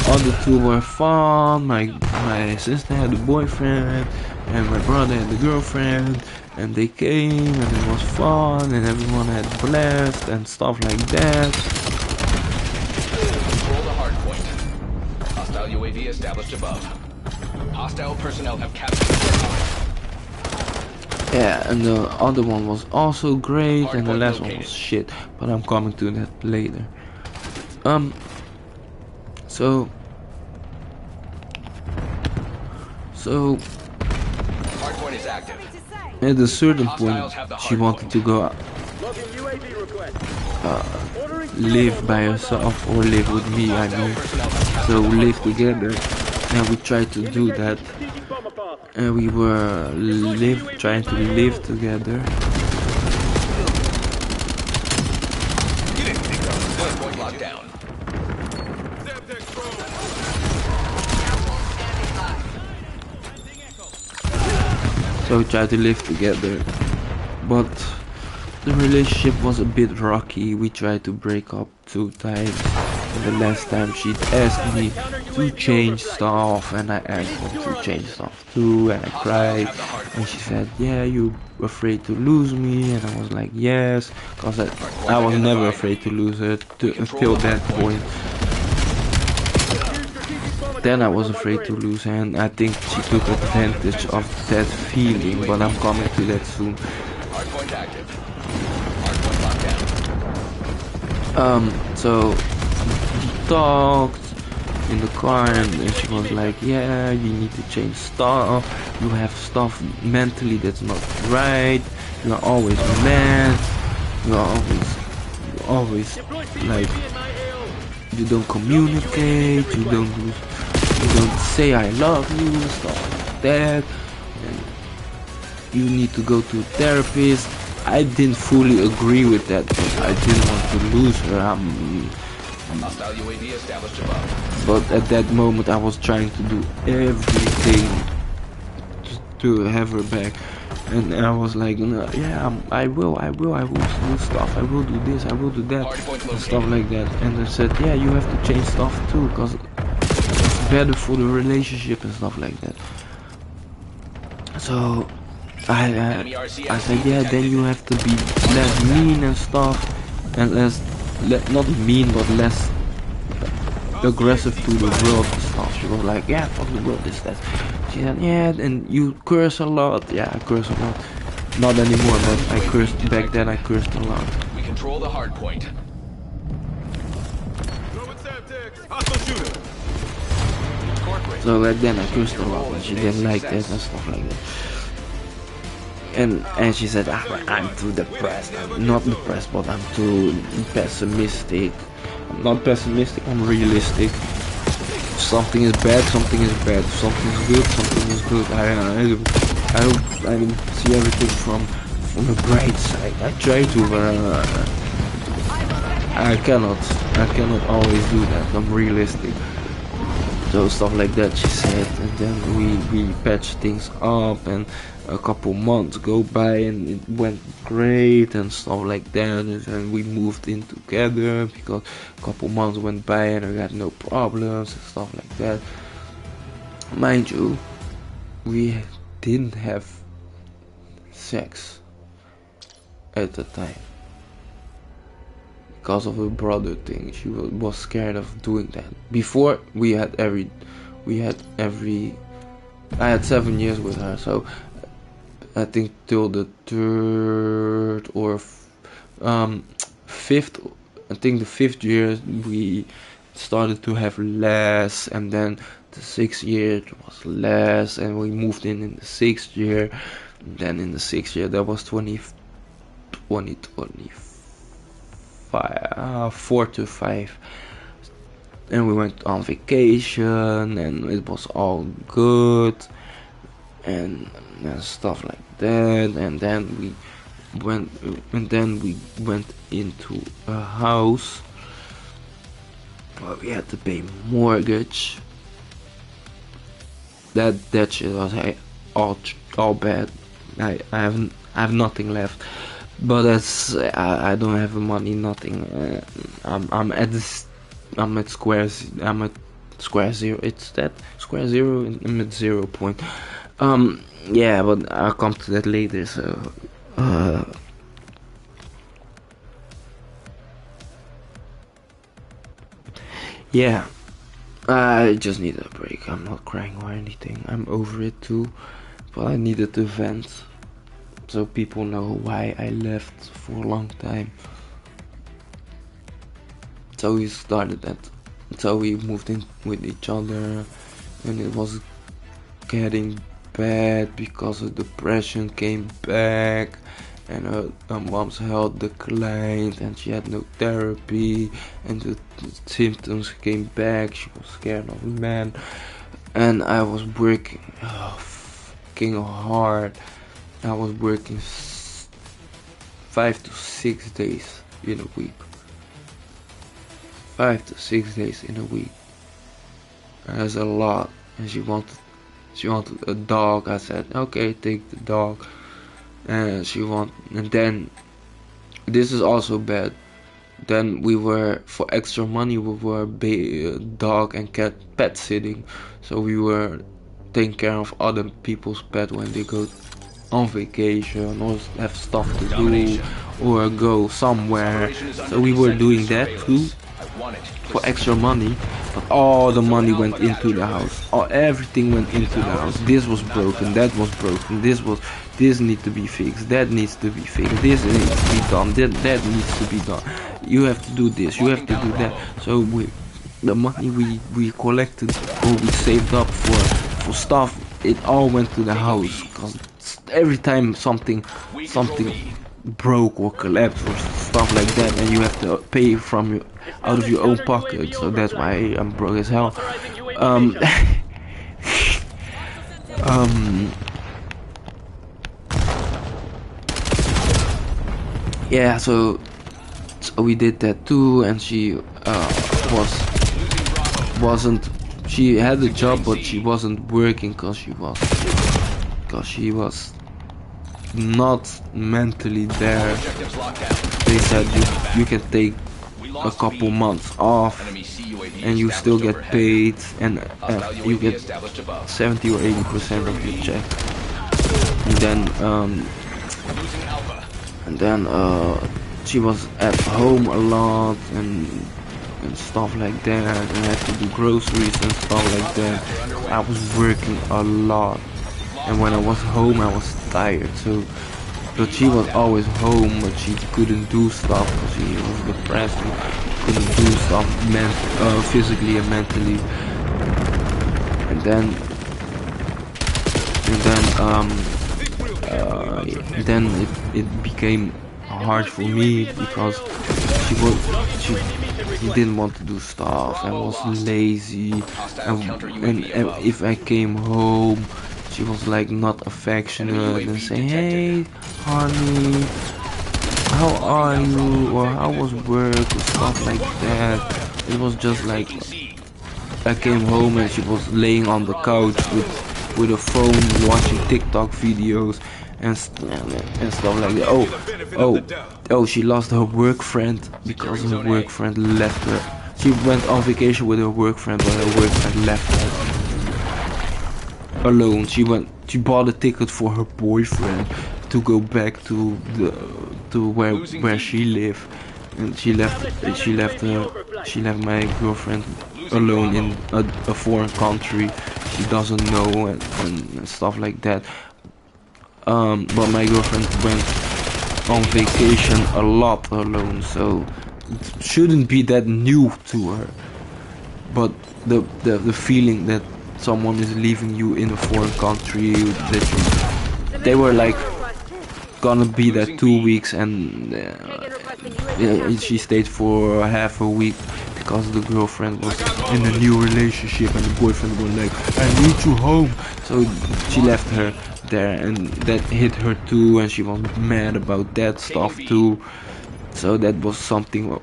other 2 were fun. My sister had a boyfriend, and my brother had a girlfriend, and they came, and it was fun, and everyone had blast and stuff like that. Control the hard point. Hostile UAV established above. Hostile personnel have captured the hard. Yeah, and the other one was also great, and the last one was shit, but I'm coming to that later. So Hardpoint is active. at a certain point, she wanted to go out, live by herself or live with me, I mean. So we live together, and we tried to do that, and we were trying to live together. Hardpoint locked down. So we tried to live together, but the relationship was a bit rocky. We tried to break up 2 times, and the last time she asked me to change stuff, and I asked her to change stuff too, and I cried, and she said, yeah, you afraid to lose me, and I was like, yes, because I was never afraid to lose her until that point. then I was afraid to lose her, and I think she took advantage of that feeling, but I'm coming to that soon. Hardpoint active. Hardpoint locked down. So we talked in the car, and she was like, yeah, you need to change stuff, you have stuff mentally that's not right, you are always mad, you are always like, you don't communicate, you don't say I love you, stuff like that, and you need to go to a therapist. I didn't fully agree with that, but I didn't want to lose her. Hostile UAV established above. But at that moment I was trying to do everything to have her back, and I was like, no, yeah, I will do stuff, I will do this, I will do that, and stuff like that. And I said, yeah, you have to change stuff too, because it's better for the relationship and stuff like that. So I said, yeah, then you have to be less mean and stuff, and not mean, but less aggressive to the world and stuff. She was like, yeah, fuck the world, this, that. She said, yeah, and you curse a lot. Yeah, I curse a lot. Not anymore, but I cursed back then. I cursed a lot. We control the hard point. So back then I cursed a lot, and she didn't like that and stuff like that. And she said, I'm too depressed. I'm not depressed, but I'm too pessimistic. I'm not pessimistic, I'm realistic. If something is bad, something is bad. If something is good, something is good. I don't see everything from the bright side. I try to, but I cannot always do that. I'm realistic. So stuff like that she said, and then we patched things up, and a couple months go by and it went great and stuff like that, and we moved in together because a couple months went by and I got no problems and stuff like that. Mind you, we didn't have sex at the time because of her brother thing. She was scared of doing that. Before I had 7 years with her, so I think till the third or fifth, I think the 5th year we started to have less, and then the 6th year it was less, and we moved in the 6th year. And then in the 6th year that was 4 to 5, and we went on vacation, and it was all good, and stuff like that. And then we went into a house, but we had to pay mortgage. That shit was all bad. I have nothing left, but that's I don't have money, nothing. I'm at square zero. It's that square zero. I'm at 0 point. Yeah, but I'll come to that later. So yeah, I just need a break. I'm not crying or anything. I'm over it too, but I needed to vent so people know why I left for a long time. So we started that. So we moved in with each other, and it was getting bad because of depression came back, and her mom's health declined, and she had no therapy, and the symptoms came back. She was scared of men, and I was working fucking hard. I was working 5 to 6 days in a week. 5 to 6 days in a week. That's a lot. And she wanted a dog. I said, okay, take the dog. And then this is also bad. Then we were, for extra money, we were dog and cat pet sitting. So we were taking care of other people's pet when they go on vacation or have stuff to do or go somewhere. So we were doing that too for extra money, but all the money went into the house. Everything went into the house. This was broken, that was broken, this needs to be fixed, that needs to be fixed, this needs to be done, that needs to be done. You have to do this, you have to do that. So the money we collected or we saved up for stuff, it all went to the house. Cause every time something broke or collapsed or stuff like that, and you have to pay from out of your own pocket. So that's why I'm broke as hell. Yeah, so we did that too, and she wasn't. She had a job, but she wasn't working because she was not mentally there. Objectives locked down. They said you can take a couple months off Enemy CUAV and you still get established paid, and overhead. you UAV get established above. 70 or 80% of your check. And then Losing Alpha. she was at home a lot and stuff like that, and had to do groceries and stuff like that. I was working a lot, and when I was home I was tired. So, but she was always home, but she couldn't do stuff because she was depressed and couldn't do stuff physically and mentally. And then it became hard for me because she didn't want to do stuff and was lazy, and if I came home she was like not affectionate and saying, "Hey honey, how are you?" or "How was work?" or stuff like that. It was just like I came home and she was laying on the couch with a phone watching TikTok videos and stuff like that. Oh, she lost her work friend because her work friend left her. She went on vacation with her work friend, but her work friend left her alone. She bought a ticket for her boyfriend to go back to where she lived, and she left my girlfriend alone in a foreign country she doesn't know and stuff like that. But my girlfriend went on vacation a lot alone, so it shouldn't be that new to her. But the feeling that someone is leaving you in a foreign country, they were like gonna be there 2 weeks, and she stayed for half a week because the girlfriend was in a new relationship and the boyfriend was like, "I need you home." So she left her there, and that hit her too, and she was mad about that stuff too. So that was something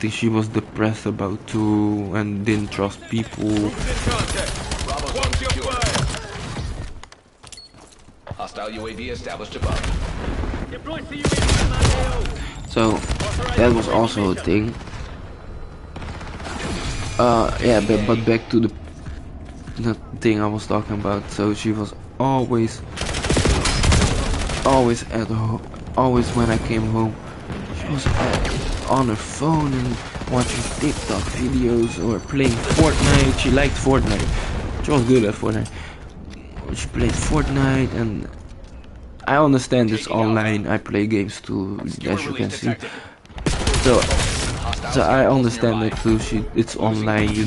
she was depressed about too, and didn't trust people. Hostile UAV established above. So that was also a thing. Yeah, but back to the thing I was talking about. So she was always at home. Always when I came home, she was on her phone and watching TikTok videos or playing Fortnite. She liked Fortnite. She was good at Fortnite. She played Fortnite, and I understand it's online. I play games too, as you can see. So I understand that too. It's online. You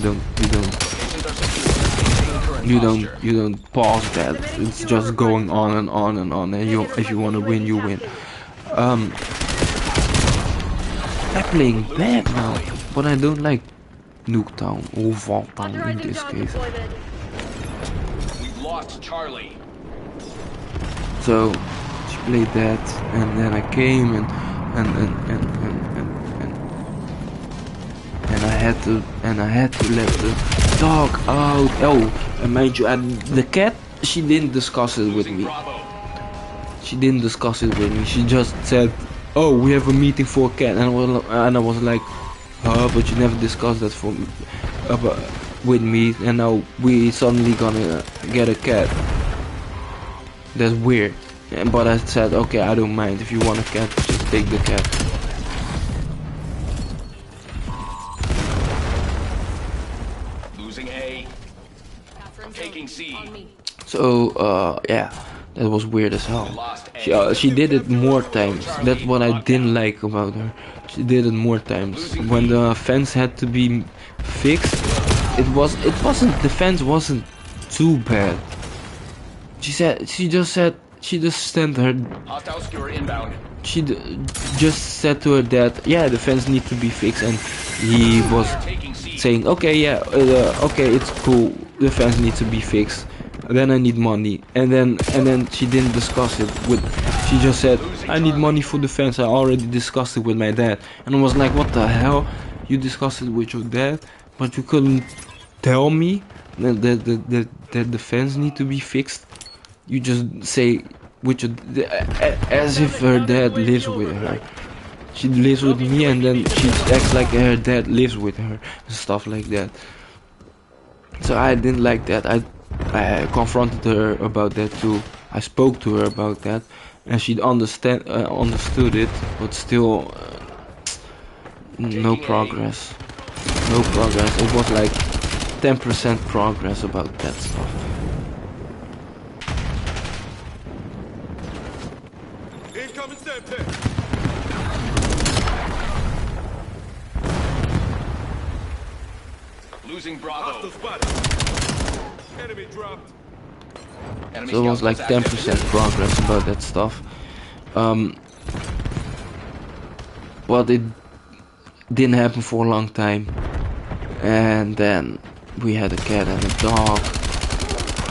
don't pause that. It's just going on and on and on. And if you want to win, you win. I'm playing bad now, but I don't like Nuketown or Vaulttown in this case. We've lost Charlie. So she played that, and then I came and I had to let the dog out. Oh, and mind you, the cat, she didn't discuss it with me. She didn't discuss it with me. She just said, "Oh, we have a meeting for a cat," and I was like, "Huh? But you never discussed that with me, and now we suddenly gonna get a cat. That's weird." But I said, "Okay, I don't mind. If you want a cat, just take the cat." Losing A. Taking C. So yeah, that was weird as hell. Lost A. She did it more times. That's what I didn't like about her. She did it more times. When the fence had to be fixed, it wasn't the fence wasn't too bad. She just sent her. Hostile skewer inbound. Just said to her that yeah, the fence needs to be fixed, and he was Taking C. saying okay, yeah, okay, it's cool, the fence needs to be fixed, then I need money, and then she didn't discuss it with, she just said I need money for the fence, I already discussed it with my dad. And I was like, what the hell, you discussed it with your dad but you couldn't tell me that the fence need to be fixed? You just say with your, as if her dad lives with her. She lives with me and then she acts like her dad lives with her and stuff like that. So I didn't like that. I confronted her about that too. I spoke to her about that, and she understood it, but still no progress. No progress. It was like 10% progress about that stuff. Incoming Semtex. Losing Bravo. Hostile spotted. Enemy dropped. Enemy So it was scout like close active. 10% progress about that stuff. But it didn't happen for a long time. And then we had a cat and a dog.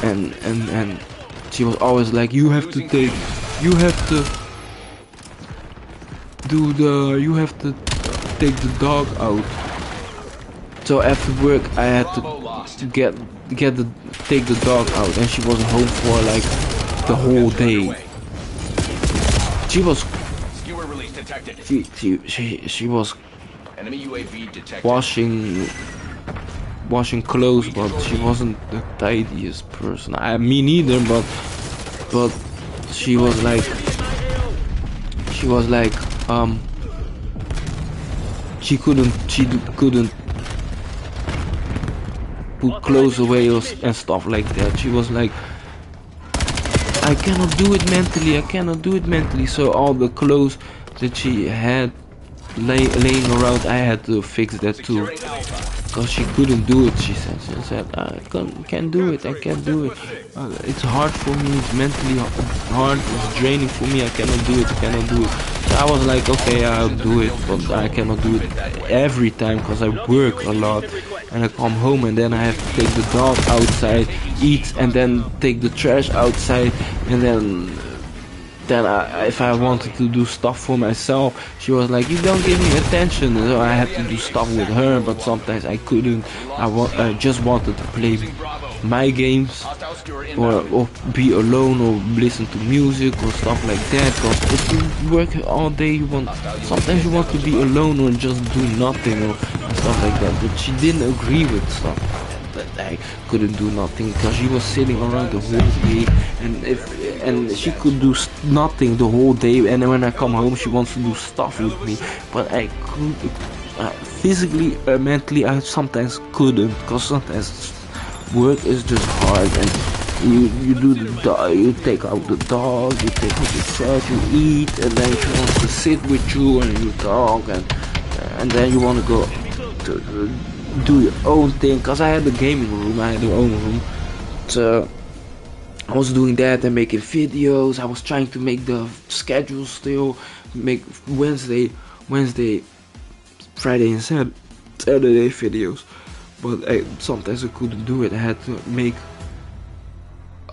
And she was always like, you have to take the dog out. So after work I had Bravo to lost. take the dog out, and she wasn't home for like the whole day. She was Skewer release detected. she was Enemy UAV detected. washing clothes, but she wasn't the tidiest person. Me neither, but she was like she couldn't put clothes away and stuff like that. She was like, I cannot do it mentally. So all the clothes that she had laying around, I had to fix that too, Securing Alpha. because she couldn't do it. She said I can't do it. It's hard for me, it's mentally hard, it's draining for me, I cannot do it. So I was like, okay, I'll do it, but I cannot do it every time because I work a lot and I come home and then I have to take the dog outside, eat, and then take the trash outside, and then if I wanted to do stuff for myself, she was like, you don't give me attention. So I had to do stuff with her, but sometimes I couldn't. I just wanted to play my games, Hostile skewer inbound. or be alone, or listen to music or stuff like that. Because if you work all day, sometimes you want to be alone or just do nothing or stuff like that. But she didn't agree with stuff that I couldn't do nothing, because she was sitting around the whole day, and she could do nothing the whole day, and then when I come home she wants to do stuff with me, but I could physically, mentally I sometimes couldn't, because sometimes work is just hard, and you do you take out the dog, you take out the trash, you eat, and then she wants to sit with you and you talk, and then you want to go to do your own thing, because I had the gaming room, I had the own room. So I was doing that and making videos. I was trying to make the schedule still, make Wednesday, Friday and Saturday videos, but sometimes I couldn't do it. I had to make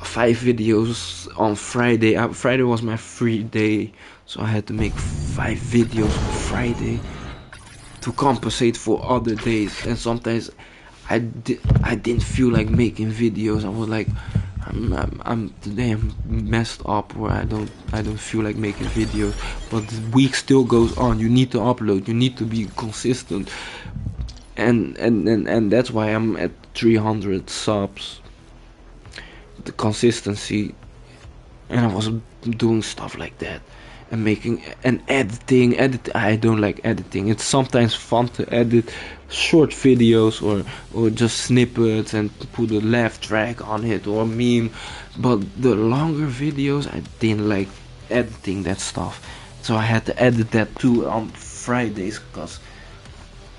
5 videos on Friday. Friday was my free day, so I had to make 5 videos on Friday to compensate for other days. And sometimes I didn't feel like making videos. I was like, today I'm messed up, or I don't feel like making videos. But the week still goes on. You need to upload, you need to be consistent, and that's why I'm at 300 subs, the consistency. And I was doing stuff like that, and making and editing. I don't like editing. It's sometimes fun to edit short videos or just snippets and put a laugh track on it or a meme, but the longer videos I didn't like editing that stuff, so I had to edit that too on Fridays because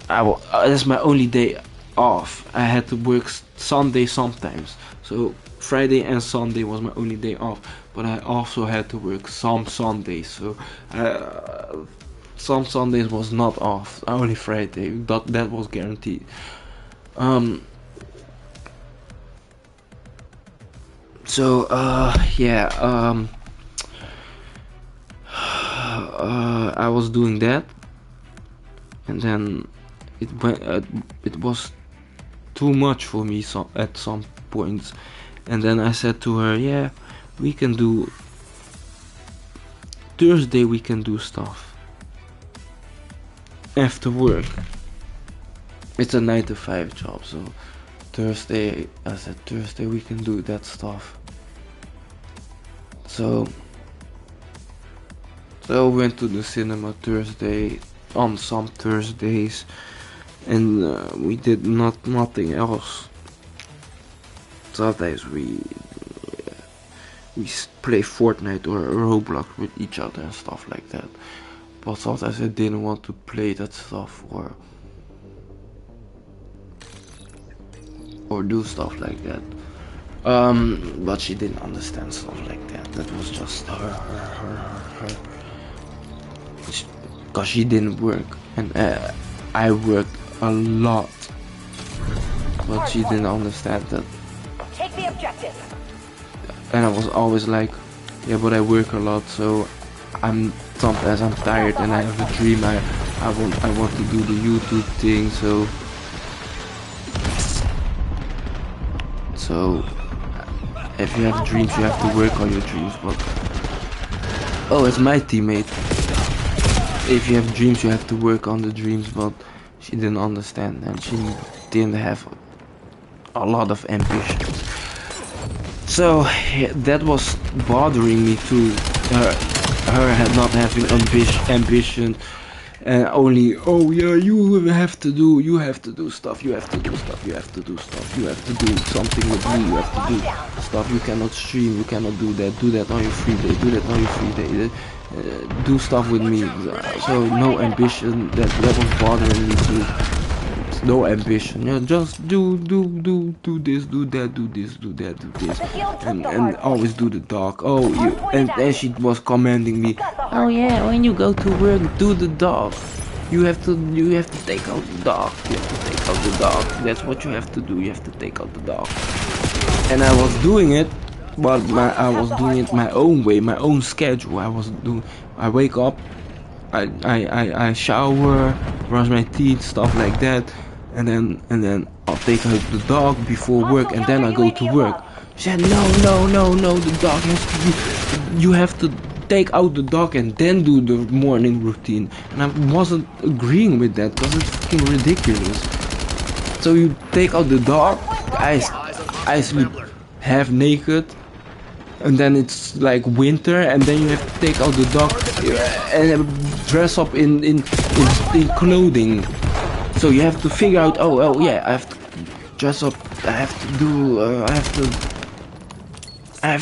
that's my only day off. I had to work Sunday sometimes, so Friday and Sunday was my only day off, but I also had to work some Sundays, so some Sundays was not off, only Friday, but that was guaranteed. I was doing that, and then it was too much for me at some points, and then I said to her, yeah, we can do Thursday, we can do stuff after work. It's a 9 to 5 job, so Thursday, I said Thursday we can do that stuff. So we went to the cinema Thursday, on some Thursdays, and we did nothing else. Sometimes we play Fortnite or Roblox with each other and stuff like that. But sometimes I didn't want to play that stuff or do stuff like that. But she didn't understand stuff like that. That was just her. Because she didn't work, and I worked a lot. But she didn't understand that. Take the objective. And I was always like, yeah, but I work a lot, so sometimes I'm tired and I have a dream. I want to do the YouTube thing, so if you have dreams, you have to work on your dreams. But oh, it's my teammate. If you have dreams, you have to work on the dreams. But she didn't understand, and she didn't have a lot of ambition. So yeah, that was bothering me too. Her not having ambition, and only, oh yeah, you have to do stuff, you have to do something with me, you have to do stuff, you cannot stream, you cannot do that on your free day, do stuff with me. So no ambition, that was bothering me too. No ambition, yeah, just do this, do that, and always do the dog. Oh, and then she was commanding me, oh yeah, when you go to work, do the dog. You have to take out the dog. You have to take out the dog. That's what you have to do. You have to take out the dog. And I was doing it, but I was doing it my own way, my own schedule. I wake up, I shower, brush my teeth, stuff like that. And then I'll take out the dog before work, and then I go to work. She said, no, the dog has to be, you have to take out the dog and then do the morning routine. And I wasn't agreeing with that, because it's fucking ridiculous. So you take out the dog, I sleep half naked, and then it's like winter, and then you have to take out the dog and dress up in clothing. So you have to figure out, oh yeah, I have to dress up, I have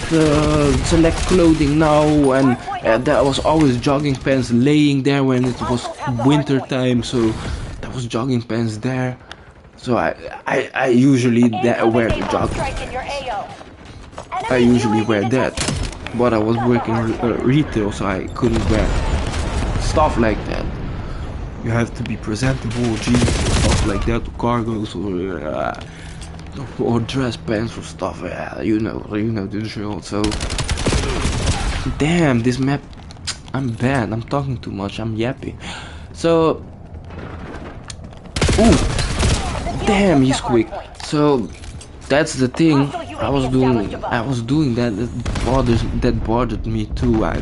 to select clothing now, and there was always jogging pants laying there when it was winter time, so there was jogging pants there. So I usually wear the jogging pants. I usually wear that, but I was working retail, so I couldn't wear stuff like that. You have to be presentable, jeans or stuff like that, cargos or dress pants or stuff. You know the drill. So damn, this map, I'm bad. I'm talking too much. I'm yapping. So ooh, damn, he's quick. So that's the thing. I was doing that. That bothered me too. I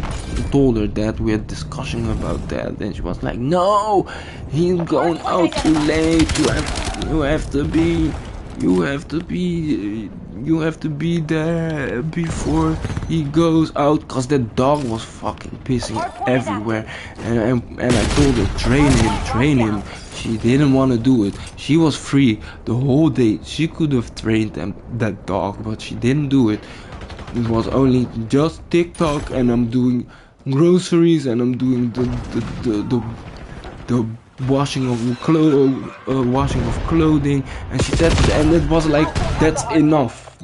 told her that, we had discussion about that, and she was like, no, he's going out too late, you have to be You have to be there before he goes out, cause that dog was fucking pissing everywhere. And I told her, train him. She didn't want to do it. She was free the whole day. She could have trained that dog, but she didn't do it. It was only just TikTok, and I'm doing groceries, and I'm doing the washing of clothing, and she said, and it was like, that's enough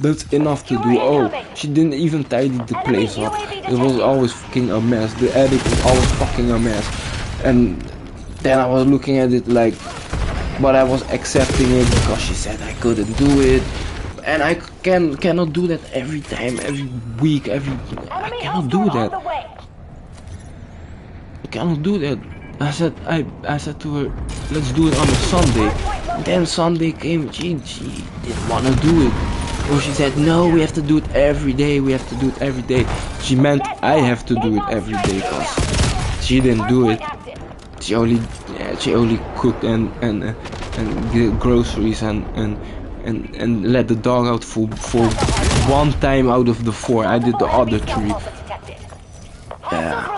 to do. Oh, she didn't even tidy the place up. It was always fucking a mess. The attic was always fucking a mess. And then I was looking at it like, but I was accepting it because she said I couldn't do it, and I cannot do that every time, every week, I cannot do that. I cannot do that. I said to her, let's do it on a Sunday. And then Sunday came, she didn't want to do it. Or she said, no, we have to do it every day, She meant I have to do it every day, because she didn't do it. She only cooked and did groceries and let the dog out for 1 time out of the 4. I did the other 3. Yeah.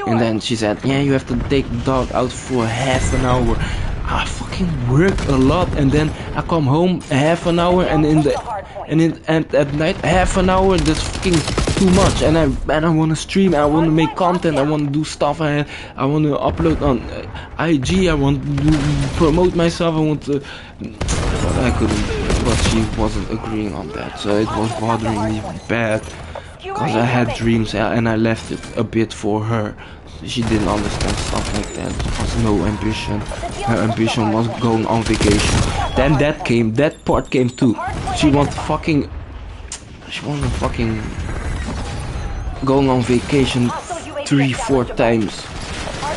And then she said, yeah, you have to take the dog out for half an hour. I fucking work a lot, and then I come home half an hour, and at night half an hour. That's fucking too much. And I want to stream. I want to make content. I want to do stuff. I want to upload on IG. I want to promote myself. I want to. But I couldn't. But she wasn't agreeing on that, so it was bothering me bad. Because I had dreams, and I left it a bit for her. She didn't understand stuff like that. There was no ambition. Her ambition was going on vacation. Then that part came too. She wanted fucking going on vacation 3-4 times.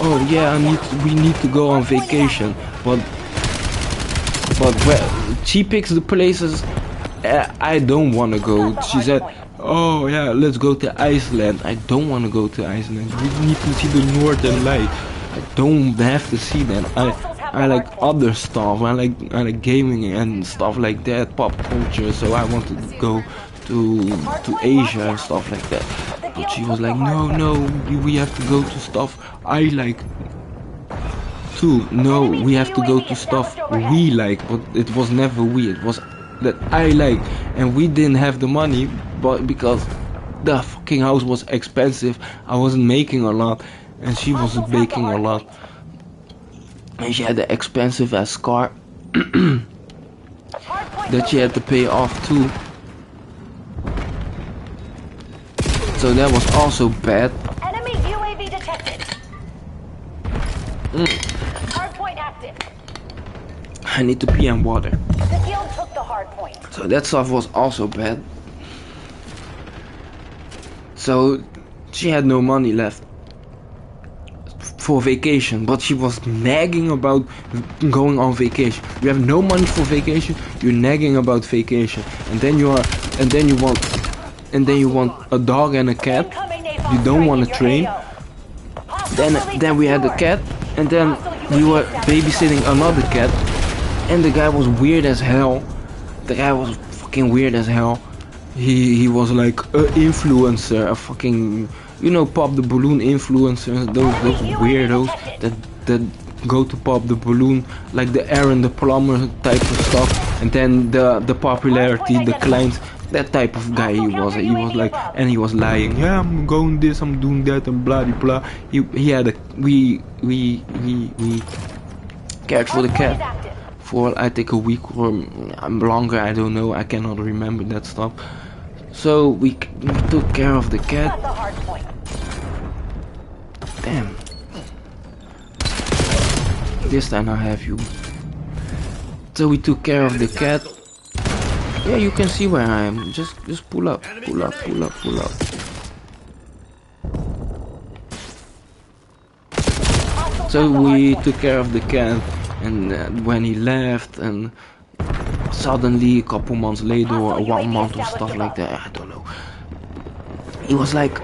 Oh yeah, we need to go on vacation. But where she picks the places I don't want to go. She said, oh yeah, let's go to Iceland. I don't want to go to Iceland. We need to see the Northern Light. I don't have to see that. I like other stuff. I like gaming and stuff like that, pop culture. So I want to go to Asia and stuff like that. But she was like, no, we have to go to stuff I like too. No, we have to go to stuff we like. But it was never we. It was that I like, and we didn't have the money, but because the fucking house was expensive, I wasn't making a lot, and she wasn't making a lot, and she had the expensive ass car that she had to pay off too. So that was also bad. Enemy UAV detected. Hardpoint active. I need to pee and water. The field took the hardpoint. So that stuff was also bad. So she had no money left for vacation, but she was nagging about going on vacation. You have no money for vacation, you're nagging about vacation, and then you want a dog and a cat. You don't want to train. Then we had a cat, and then we were babysitting another cat, and the guy was weird as hell. The guy was fucking weird as hell. He was like a influencer, a fucking, you know, Pop the Balloon influencers, those weirdos that go to pop the balloon, like the Aaron the Plumber type of stuff, and then the popularity declines. That type of guy he was. He was like, and he was lying. Yeah, I'm going this, I'm doing that, and blah blah blah. He had a we cared for the cat for I think a week or longer. I don't know. I cannot remember that stuff. So we took care of the cat. Damn. This time I have you. So we took care of the cat. Yeah, you can see where I am. Just pull up. So we took care of the cat, and when he left, and suddenly a couple months later, or 1 month or stuff like that, I don't know. He was like,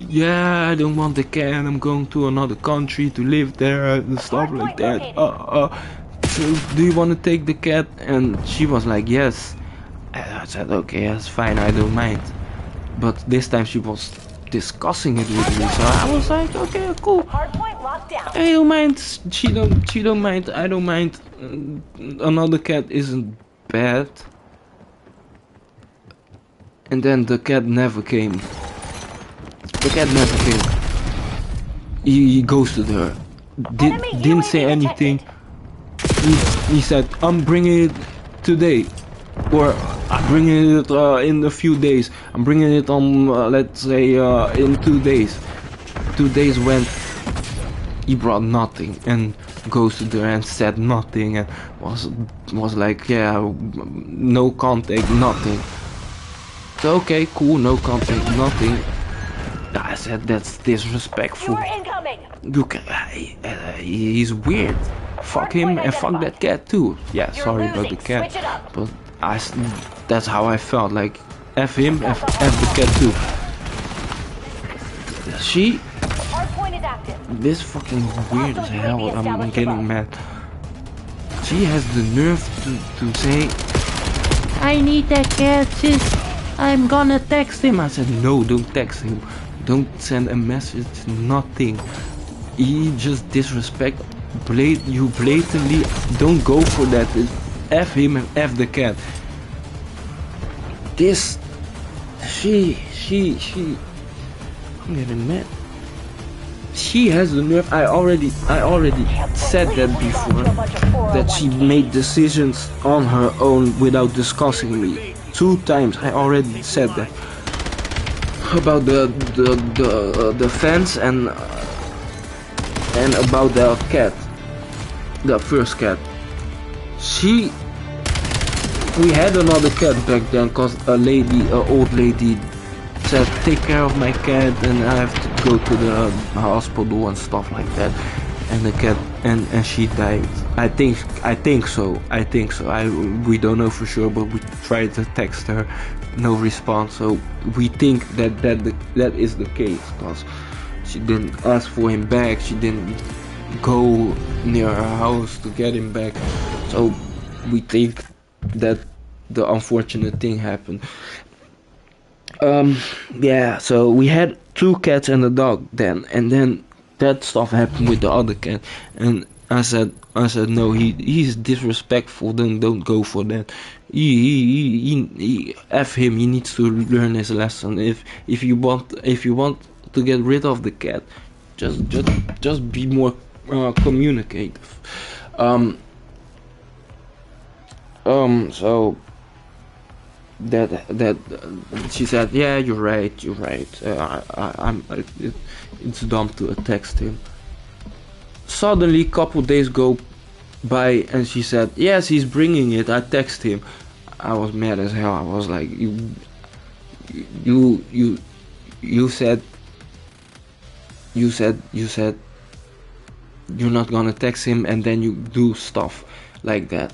yeah, I don't want the cat, I'm going to another country to live there and stuff like that. So do you want to take the cat? And she was like, yes. And I said, okay, that's fine, I don't mind. But this time she was discussing it with me, so I was like, okay, cool. Hardpoint locked down. I don't mind. She don't mind. I don't mind. Another cat isn't bad. And then the cat never came. The cat never came. He ghosted her. Didn't say anything. He said, I'm bringing it today. Or I'm bringing it in a few days. I'm bringing it on, let's say, in 2 days. 2 days went. He brought nothing and ghosted her and said nothing and was like, yeah, no contact, nothing. So okay, cool, no contact, nothing. I said that's disrespectful. You're incoming. You can, he's weird. Fuck him and fuck that cat too. Yeah, You're sorry about the losing. cat, Switch it up. but that's how I felt. Like F him, F the cat too. She. Hardpoint is active. This fucking weird as hell. I'm getting mad. She has the nerve to say, I need that cat, sis. I'm gonna text him. I said, no, don't text him. Don't send a message, nothing. He just disrespect. You blatantly don't go for that. It's F him and F the cat. This, she. I'm getting mad. She has the nerve. I already said that before, that she made decisions on her own without discussing me. 2 times I already said that about the fence and about the cat, the first cat. We had another cat back then, cause an old lady said, take care of my cat and I have to go to the hospital and stuff like that. And the cat and she died. I think so. We don't know for sure, but we tried to text her, no response. So we think that is the case, cause she didn't ask for him back. She didn't go near her house to get him back. So we think that the unfortunate thing happened. Yeah, so we had 2 cats and a dog then, and then that stuff happened with the other cat, and I said no, he's disrespectful, then don't go for that. He F him, he needs to learn his lesson. If you want to get rid of the cat, just be more communicative. So that she said, yeah, you're right. It's dumb to text him. Suddenly, a couple days go by, and she said, yes, he's bringing it. I text him. I was mad as hell. I was like, you said you're not gonna text him, and then you do stuff like that.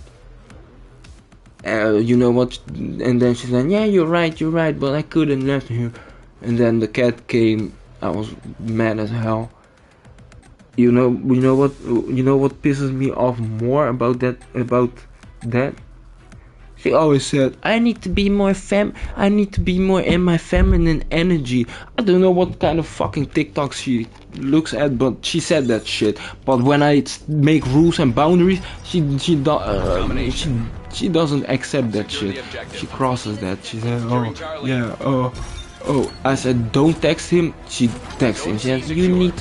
You know what? And then she said, yeah, you're right, but I couldn't let him. And then the cat came. I was mad as hell. You know what pisses me off more about that? She always said, I need to be more in my feminine energy. I don't know what kind of fucking TikTok she looks at, but she said that shit. But when I make rules and boundaries, she doesn't accept that shit. She crosses that. She said, oh yeah, oh. I said, don't text him. She texts him. She said, you need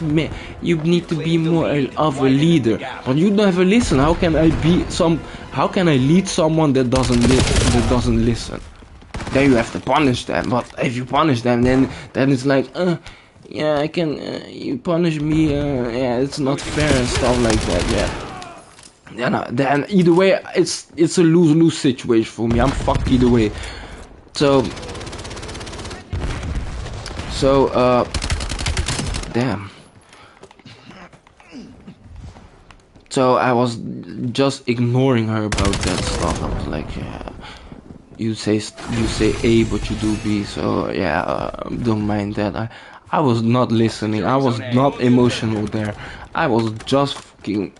to be more of a leader. But you never listen. How can I lead someone that doesn't listen? Then you have to punish them. But if you punish them, then it's like, yeah, I can. You punish me. Yeah, it's not fair and stuff like that. Yeah. Then either way, it's a lose-lose situation for me. I'm fucked either way. So, damn. So I was just ignoring her about that stuff. I was like, yeah, you say A, but you do B. So yeah, don't mind that. I was not listening. I was not emotional there. I was just fucking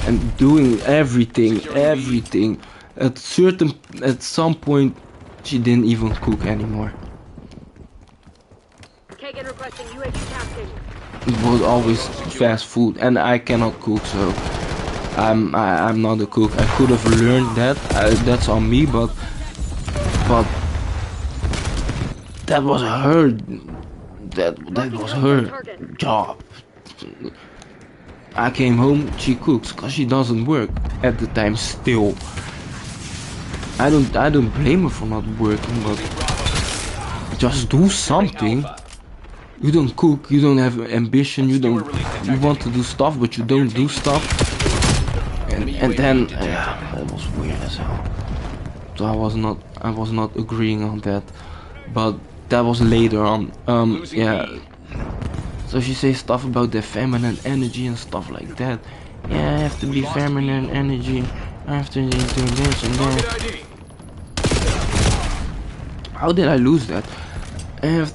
and doing everything. At some point, she didn't even cook anymore. Kagan requesting UAV tasking. It was always fast food, and I cannot cook, so I'm not a cook. I could have learned that. That's on me, but that was her. That was her job. I came home, she cooks, cause she doesn't work at the time still. I don't blame her for not working, but just do something. You don't cook, you don't have ambition, you want to do stuff, but you don't do stuff. And then that was weird as hell. So I was not agreeing on that, but that was later on. Yeah. So she says stuff about the feminine energy and stuff like that. Yeah, I have to be feminine energy. I have to do this and that. How did I lose that? And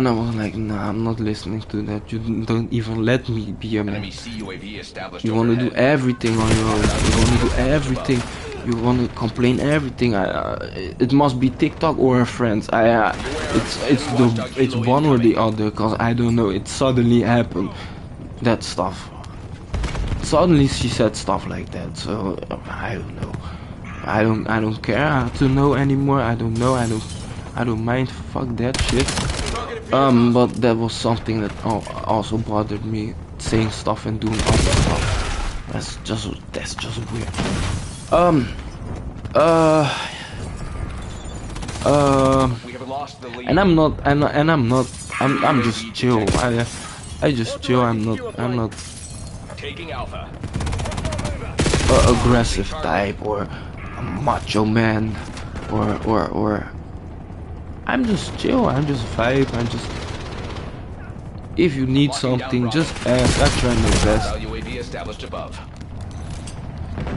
I was like, nah, I'm not listening to that. You don't even let me be a man. Enemy CUAV established You want to do overhead. everything on your own. You want to do everything. You want to complain everything. It must be TikTok or her friends. It's one or the other. Cause I don't know. It suddenly happened. That stuff. Suddenly she said stuff like that. So I don't know. I don't care to know anymore. I don't know. I don't mind. Fuck that shit. But that was something that also bothered me. Saying stuff and doing other stuff. That's just weird. We have lost the lead. And I'm just chill. I just chill. I'm not Taking Alpha. a aggressive type or a macho man or I'm just chill. I'm just vibe. If you need something, just ask. I try my best. Hostile UAV established above.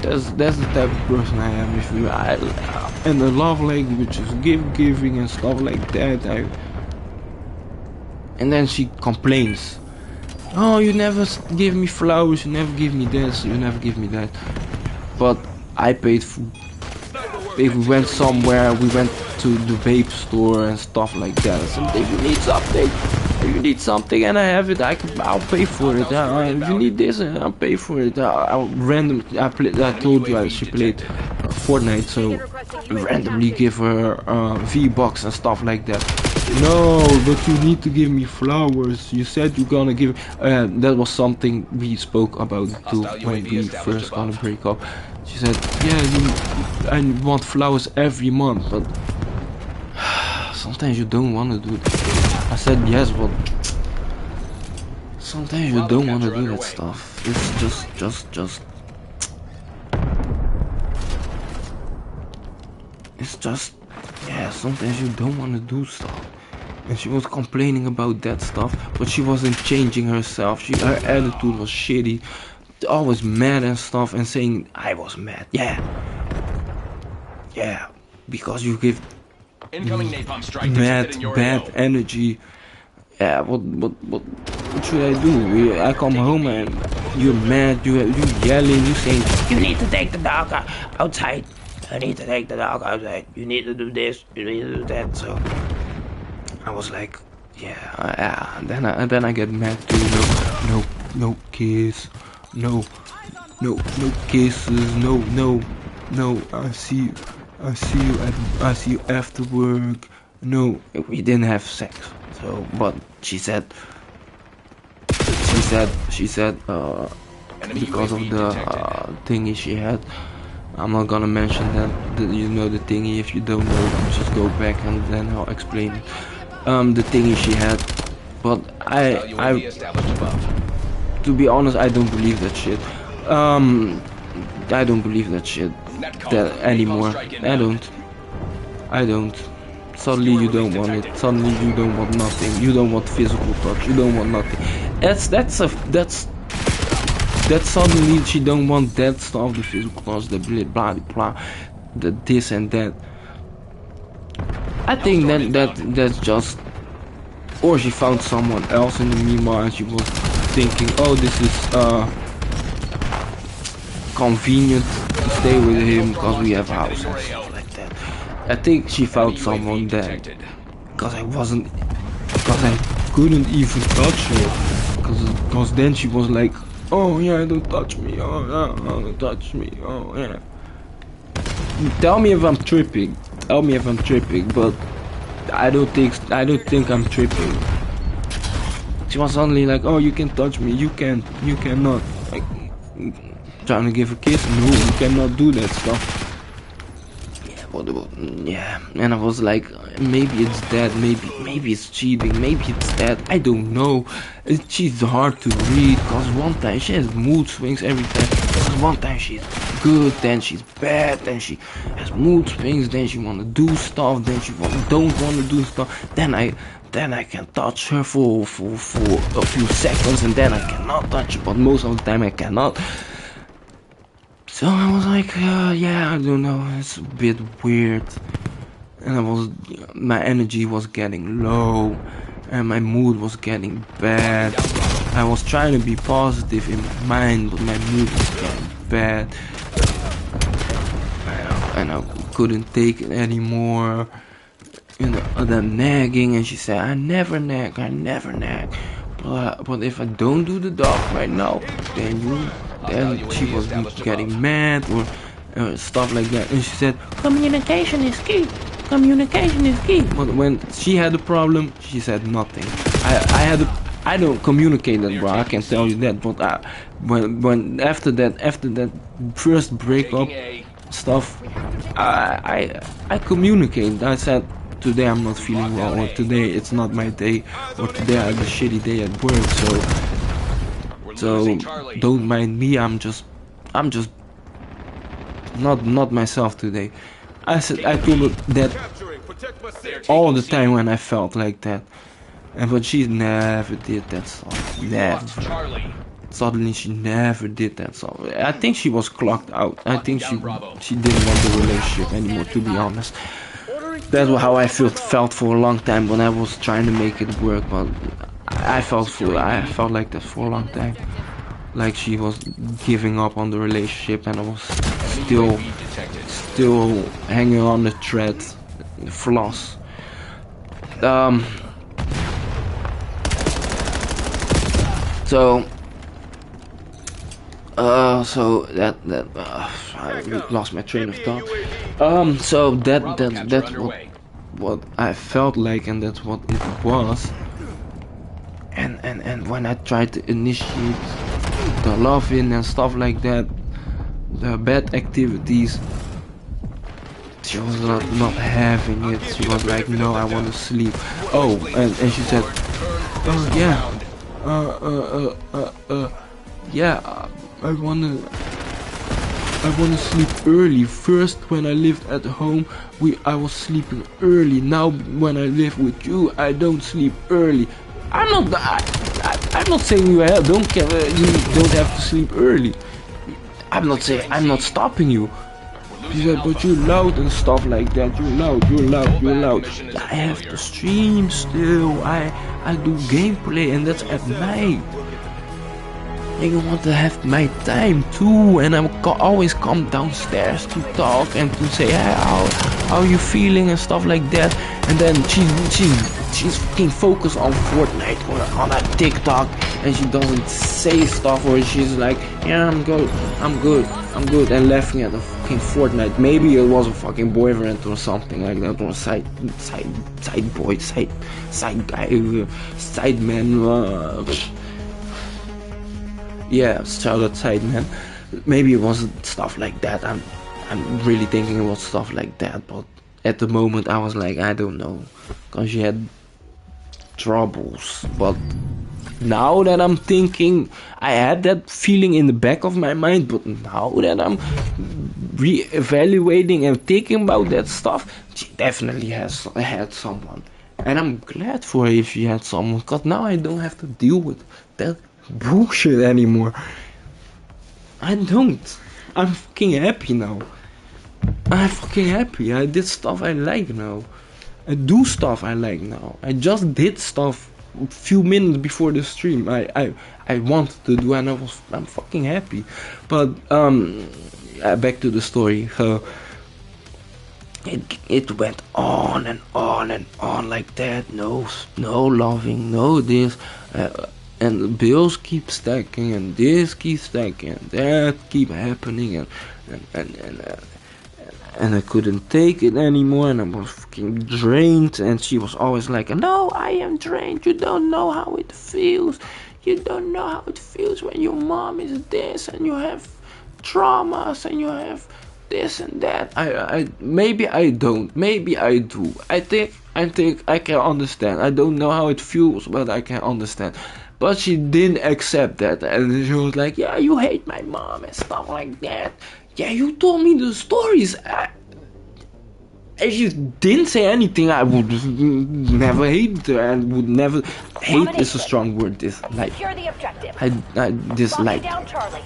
That's the type of person I am. If you, and the love language is giving and stuff like that. And then she complains. Oh, you never give me flowers. You never give me this. You never give me that. But I paid for. If we went somewhere, we went to the vape store and stuff like that. If you need something, and I have it, I'll pay for it. If you need this, I'll pay for it. I told you she played Fortnite, so randomly give her V-Bucks and stuff like that. No, but you need to give me flowers. You said you're gonna give. That was something we spoke about too when we first gonna break up. She said, yeah, I want flowers every month, but sometimes you don't want to do that. I said yes, but sometimes you don't want to do that stuff. It's just, yeah, sometimes you don't want to do stuff. And she was complaining about that stuff, but she wasn't changing herself. Her attitude was shitty. Always mad and stuff, and saying I was mad. Yeah, because you give Incoming napalm strike. bad energy. Yeah, what should I do? I come home and you're mad. You yelling. You saying you need to take the dog outside. I need to take the dog outside. You need to do this. You need to do that. So I was like, yeah. And then I get mad too. No kiss. No kisses. No. I see you after work. No, we didn't have sex. So, but she said because of the thingy she had. I'm not gonna mention that. You know the thingy. If you don't know, just go back and then I'll explain it. The thingy she had, but to be honest, I don't believe that shit. I don't believe that shit anymore. I don't. Suddenly you don't want it. Suddenly you don't want nothing. You don't want physical touch. You don't want nothing. That's suddenly she don't want that stuff. The physical touch, the blah blah, the this and that. I think that's just or she found someone else in the meanwhile and she was thinking, oh, this is convenient to stay with him because we have houses and stuff like that. I think she found someone then because I couldn't even touch her because then she was like, oh yeah, don't touch me, oh yeah, don't touch me, oh yeah. Tell me if I'm tripping, but I don't think I'm tripping. She was suddenly like, oh, you can touch me, you cannot. Like, trying to give a kiss? No, you cannot do that stuff. Yeah, and I was like, maybe it's that, maybe it's cheating, maybe it's that, I don't know. She's hard to read, cause one time she has mood swings every time. Cause one time she's good, then she's bad, then she has mood swings, then she wanna do stuff, then she don't wanna do stuff, then I can touch her for a few seconds, and then I cannot touch her, but most of the time I cannot. So I was like, yeah, I don't know, it's a bit weird. And my energy was getting low, and my mood was getting bad. I was trying to be positive in my mind, but my mood was getting bad. And I couldn't take it anymore. You know, them nagging, and she said, I never nag. But if I don't do the dog right now, then she was getting mad or stuff like that. And she said, communication is key. But when she had a problem, she said nothing. I don't communicate that, bro. I can tell you that. But when after that first breakup stuff, I communicate. I said, today I'm not feeling well, or today it's not my day, or today I had a shitty day at work, so don't mind me. I'm just not myself today. I said, I told her that all the time when I felt like that, but she never did that stuff. Never. Suddenly she never did that stuff. I think she was clocked out. I think she didn't want the relationship anymore, to be honest. That's how I felt for a long time when I was trying to make it work, but I felt like that for a long time. Like she was giving up on the relationship, and I was still hanging on the thread, the floss. So I lost my train of thought. So that's what I felt like, and that's what it was. And when I tried to initiate the loving and stuff like that, the bad activities, she was not having it. She was like, no, I want to sleep. Oh, and she said, oh yeah, I wanna sleep early. First, when I lived at home, I was sleeping early. Now, when I live with you, I don't sleep early. I'm not saying you don't have to sleep early. I'm not stopping you. She said, but you're loud and stuff like that. You're loud. I have to stream still. I do gameplay, and that's at night. I want to have my time too, and I always come downstairs to talk and to say, hey, how are you feeling and stuff like that. And then she's fucking focused on Fortnite or on a TikTok, and she doesn't say stuff, or she's like, yeah, I'm good, and laughing at the fucking Fortnite. Maybe it was a fucking boyfriend or something like that, or a side boy, side guy, side man. Yeah, Charlotte side man. Maybe it was stuff like that. I'm really thinking it was stuff like that, but at the moment I was like, I don't know, because she had troubles. But now that I'm thinking, I had that feeling in the back of my mind, but now that I'm re-evaluating and thinking about that stuff, she definitely had someone, and I'm glad for her if she had someone, because now I don't have to deal with that bullshit anymore. I don't. I'm fucking happy now. I'm fucking happy. I did stuff I like now. I do stuff I like now. I just did stuff a few minutes before the stream. I wanted to do, and I'm fucking happy. But back to the story. So it went on and on and on like that. No loving, no this. And the bills keep stacking, and this keeps stacking, and that keep happening, and I couldn't take it anymore, and I was fucking drained. And she was always like, "No, I am drained. You don't know how it feels. You don't know how it feels when your mom is this, and you have traumas, and you have this and that." Maybe I don't. Maybe I do. I think I can understand. I don't know how it feels, but I can understand. But she didn't accept that, and she was like, "Yeah, you hate my mom and stuff like that. Yeah, you told me the stories." If you didn't say anything, I would never hate her, and would never. Hate is a strong word. Dislike. Secure the objective. I dislike. Lock it down, Charlie.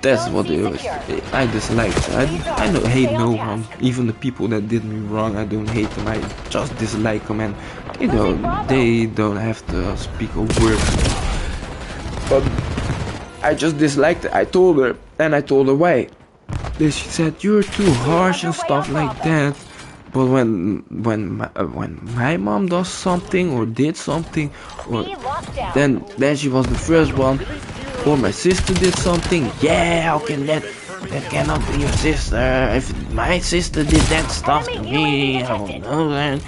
That's what it was. I dislike. I don't hate no one. Even the people that did me wrong, I don't hate them. I just dislike them, and they don't have to speak a word. But I just disliked it. I told her, and I told her why. Then she said, "You're too harsh and stuff like that." But when my mom does something or did something, or then she was the first one. Or my sister did something. Yeah, how can that cannot be your sister? If my sister did that stuff to me, I don't know that.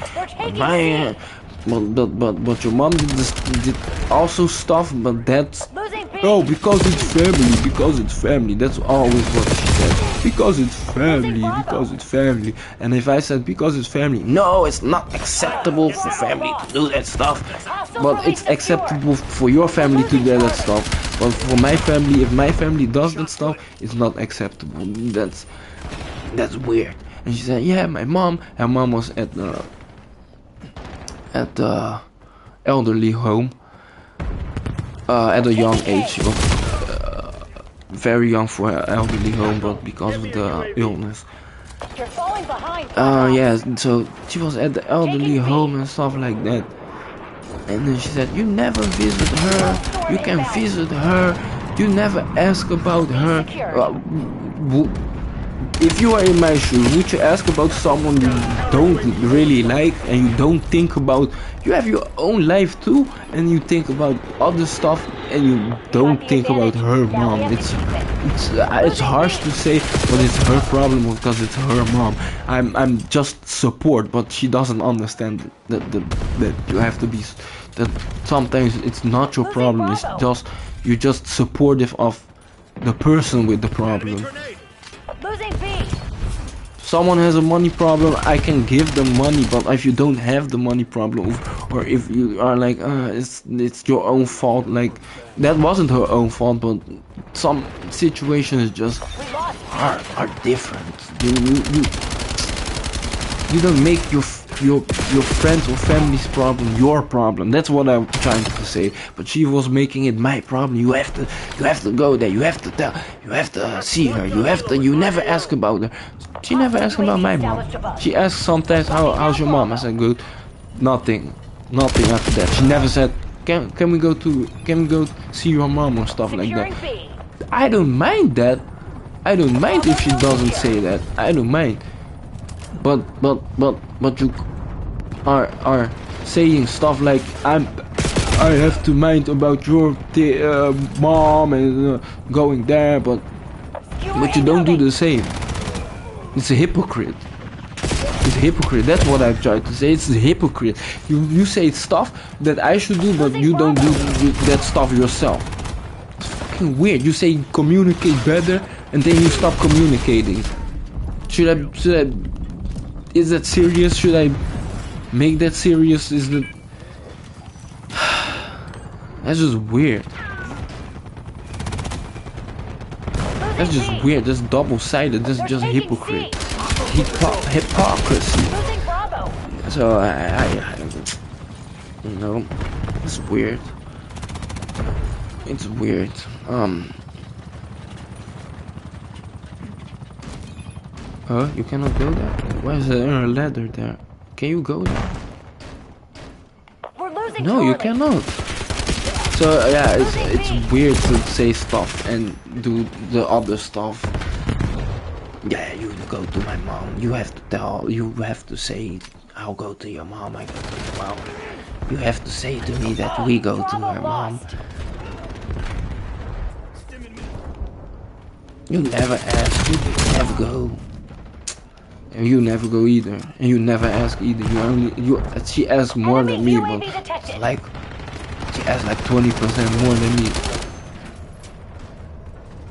But your mom did also stuff, but that's because it's family. Because it's family. That's always what she said. Because it's family. Because it's family. And if I said because it's family, no, it's not acceptable for family to do that stuff. But it's acceptable for your family to do that stuff. But for my family, if my family does that stuff, it's not acceptable. That's weird. And she said, "Yeah, her mom was at the elderly home at a young age. She was very young for an elderly home, but because of the illness." Yeah, so she was at the elderly home and stuff like that. And then she said, "You never visit her. You can visit her. You never ask about her." If you are in my shoes, would you ask about someone you don't really like, and you don't think about? You have your own life too, and you think about other stuff, and you don't think about her mom. It's harsh to say, but it's her problem because it's her mom. I'm just support, but she doesn't understand that you have to be. That sometimes it's not your problem. It's just you're just supportive of the person with the problem. Someone has a money problem, I can give them money, but if you don't have the money problem, or if you are like, it's your own fault, like, that wasn't her own fault, but some situations just are different. You don't make your friends or family's problem your problem. That's what I'm trying to say. But she was making it my problem. You have to go there. You have to tell. You have to see her. You never ask about her. She never asked about my mom. She asked sometimes, how's your mom? I said, good. Nothing after that. She never said, can we go see your mom or stuff like that. I don't mind that. I don't mind if she doesn't say that. I don't mind. But you are saying stuff like I have to mind about your mom and going there, but you don't do the same. It's a hypocrite. It's a hypocrite. That's what I've tried to say. It's a hypocrite. You say stuff that I should do, but you don't do that stuff yourself. It's fucking weird. You say communicate better, and then you stop communicating. Should I? Is that serious? Should I make that serious? Is that? That's just weird. That's just weird. That's double-sided. That's just hypocrite. Hypocrisy. So I you know, it's weird. It's weird. You cannot go there? Why is there a ladder there? Can you go there? We're losing Losing No, you Charlie. cannot. So yeah, it's weird to say stuff and do the other stuff. Yeah, you go to my mom. You have to tell. You have to say, "I'll go to your mom." I go to your mom. You have to say to me that we go to Bravo her mom. lost. You never ask. You never go. And you never go either. And you never ask either. You only She asks more than Enemy me, UAV but detected. like she asks like 20% more than me.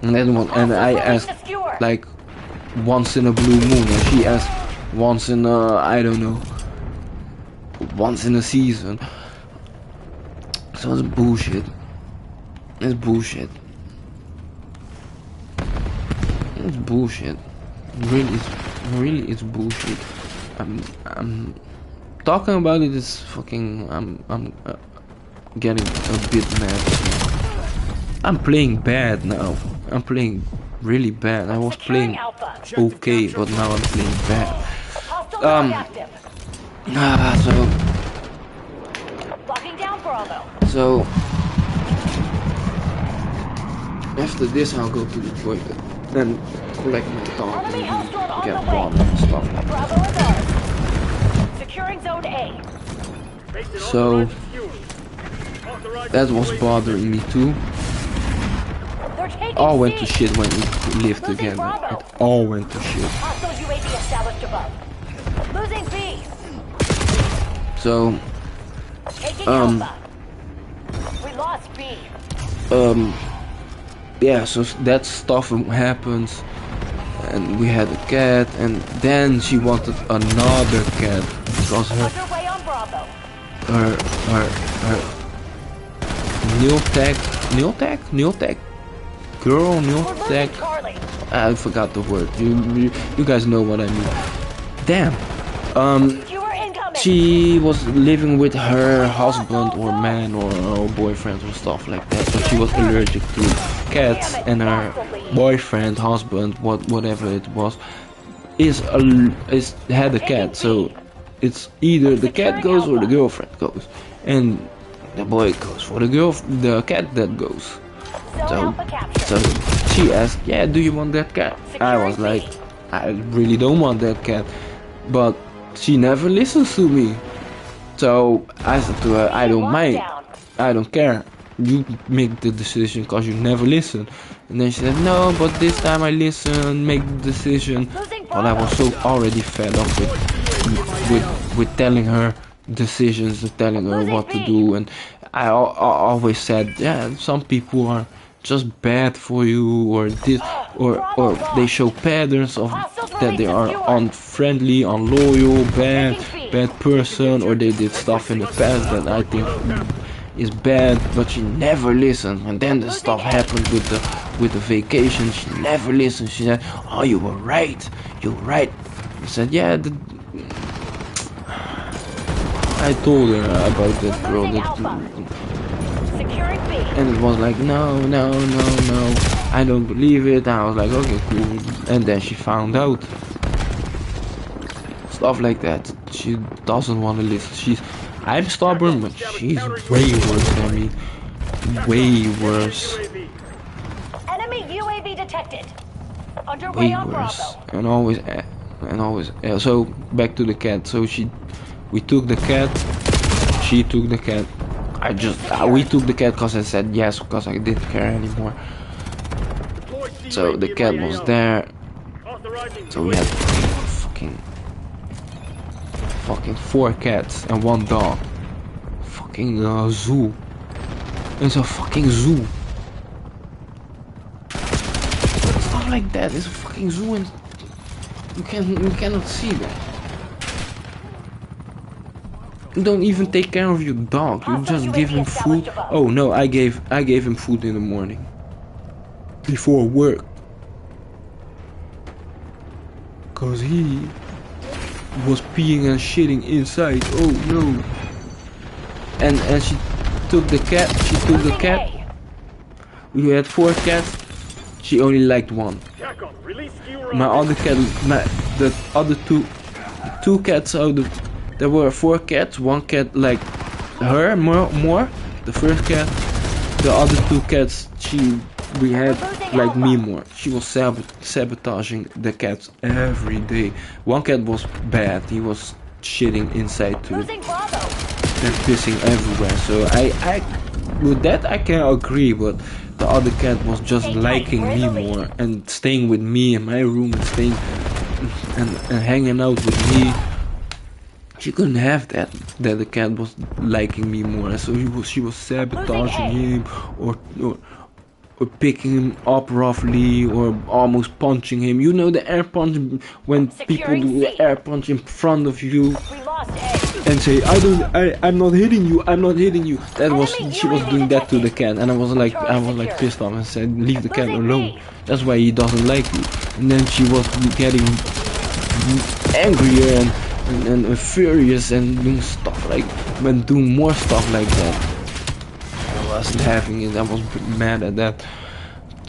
And then and I ask Obscured. like once in a blue moon, and she asks once in a, I don't know, once in a season. So it's bullshit. It's bullshit. It's bullshit. Really, it's bullshit. I'm talking about it is fucking. I'm getting a bit mad. I'm playing bad now. I'm playing really bad. I was Securing playing Alpha. okay, but now I'm playing bad. Hostile dog active. Locking down Bravo. So after this, I'll go to the toilet and collect my dog Enemy and hostile on get the way. bomb and stuff like that. Bravo is ours. Securing Zone A. Base is So, authorized and secured. Authorized That was UAV. bothering me too. They're taking All went to C. shit when we lived Losing together. Bravo. It all went to shit. Hostile UAV established above. Losing B. So, Taking Um, Alpha. We lost B. yeah, so that stuff happens, and we had a cat, and then she wanted another cat because Underway on Bravo. her Neotech girl, We're Neotech, losing Charlie. I forgot the word. You guys know what I mean. Damn. Fewer incoming. She was living with her husband or man or boyfriend or stuff like that. So she was allergic to cats, and her boyfriend, husband, whatever it was, had a cat. So it's either the cat goes or the girlfriend goes, and the boy goes for the cat that goes. Zone So, Alpha captured. so she asked, "Yeah, do you want that cat?" I was like, "I really don't want that cat," but she never listens to me. So I said to her, "I don't mind. I don't care. You make the decision because you never listen." And then she said, "No, but this time I listen, make the decision." But I was so already fed up with telling her decisions and telling her what to do, and I always said, yeah, some people are just bad for you, or this, or they show patterns of that they are unfriendly, unloyal, bad person, or they did stuff in the past that I think is bad, but she never listened. And then the stuff happened with the vacation. She never listened. She said, "Oh, you were right. You're right." I said, "Yeah." I told her about that girl, Securing B. and it was like, no, I don't believe it. I was like, okay, cool. And then she found out. Stuff like that. She doesn't want to listen. I'm stubborn, but she's way worse than me. Way worse. UAV. Enemy UAV detected. Underway Way on worse. Bravo. And always. So back to the cat. So we took the cat. She took the cat. We took the cat because I said yes, because I didn't care anymore. Deploy So CUAV the cat by was AO. there. Authorizing So we had UAV. fucking 4 cats and 1 dog. Fucking zoo. It's a fucking zoo. Stuff like that. It's a fucking zoo, and you cannot see that. You don't even take care of your dog. You just give him food. Oh no, I gave him food in the morning before work, cause he was peeing and shitting inside. Oh no. And she took the cat. We had 4 cats. She only liked 1. Tackle. Release skewer My on. other cat, the other two cats out of, there were 4 cats. 1 cat like her more. The first cat. The other two cats, we had like me more. She was sabotaging the cats every day. One cat was bad. He was shitting inside too Losing Bravo. and pissing everywhere. So I with that I can agree, but the other cat was just liking me more and staying with me in my room and staying and hanging out with me. She couldn't have that the cat was liking me more, so she was sabotaging him or picking him up roughly or almost punching him. You know the air punch when people do the air punch in front of you We lost A. and say I'm not hitting you, I'm not hitting you. That was she was doing that to the cat, and I was like pissed off and said leave the cat alone. That's why he doesn't like you. And then she was getting angrier and furious and doing stuff like doing more stuff like that. I wasn't having it. I was mad at that.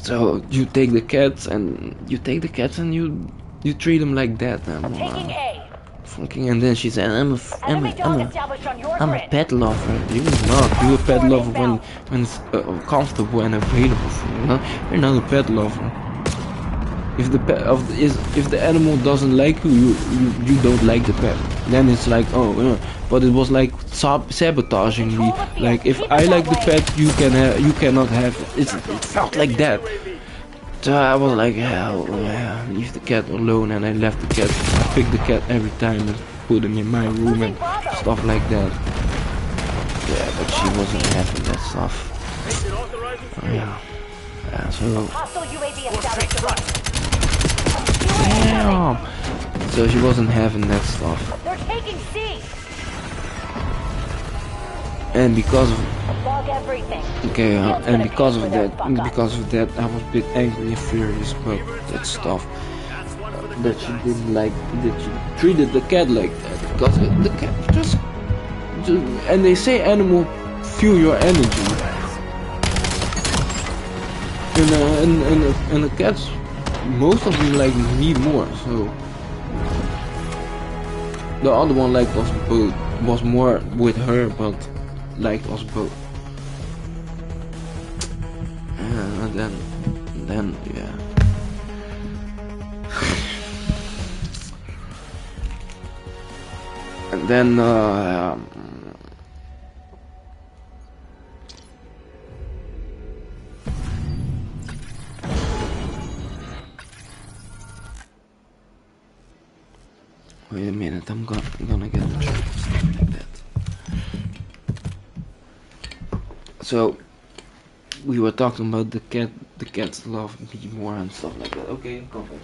So you take the cats and you treat them like that. Taking A. Fucking, and then she said, Enemy dog established on your I'm a grid. pet lover. You're not. You're a pet lover when it's comfortable and available for you. No? You're not a pet lover. If the pet if the animal doesn't like you, you don't like the pet. Then it's like, oh, yeah. But it was like sabotaging me. Like if I like the pet, you cannot have it. It felt like that. So I was like, hell, yeah, leave the cat alone, and I left the cat. I picked the cat every time and put him in my room and stuff like that. Yeah, but she wasn't having that stuff. Yeah. Yeah, so. Hostile UAV established above. Damn. So she wasn't having that stuff. They're taking C. And because of Log everything. okay, and because of that, I was a bit angry and furious about that stuff. That she didn't like, that she treated the cat like that, because the cat just and they say animal feel your energy. And the cats, most of them like me more, so the other one liked us both, was more with her, but liked us both. And then yeah. And then wait a minute, I'm gonna get the truth, stuff like that. So we were talking about the cats love me more and stuff like that. Okay, go ahead.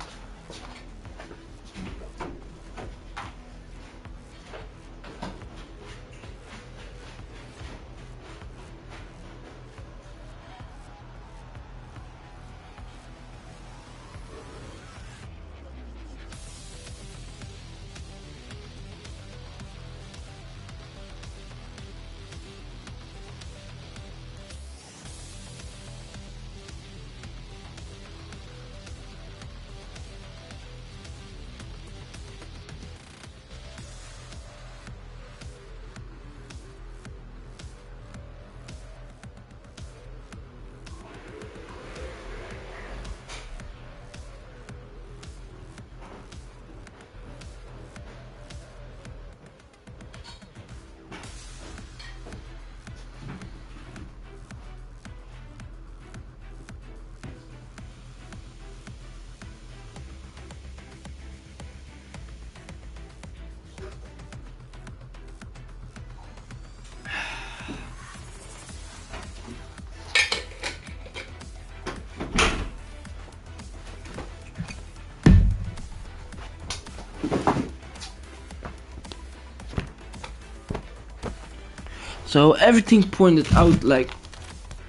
So everything pointed out like,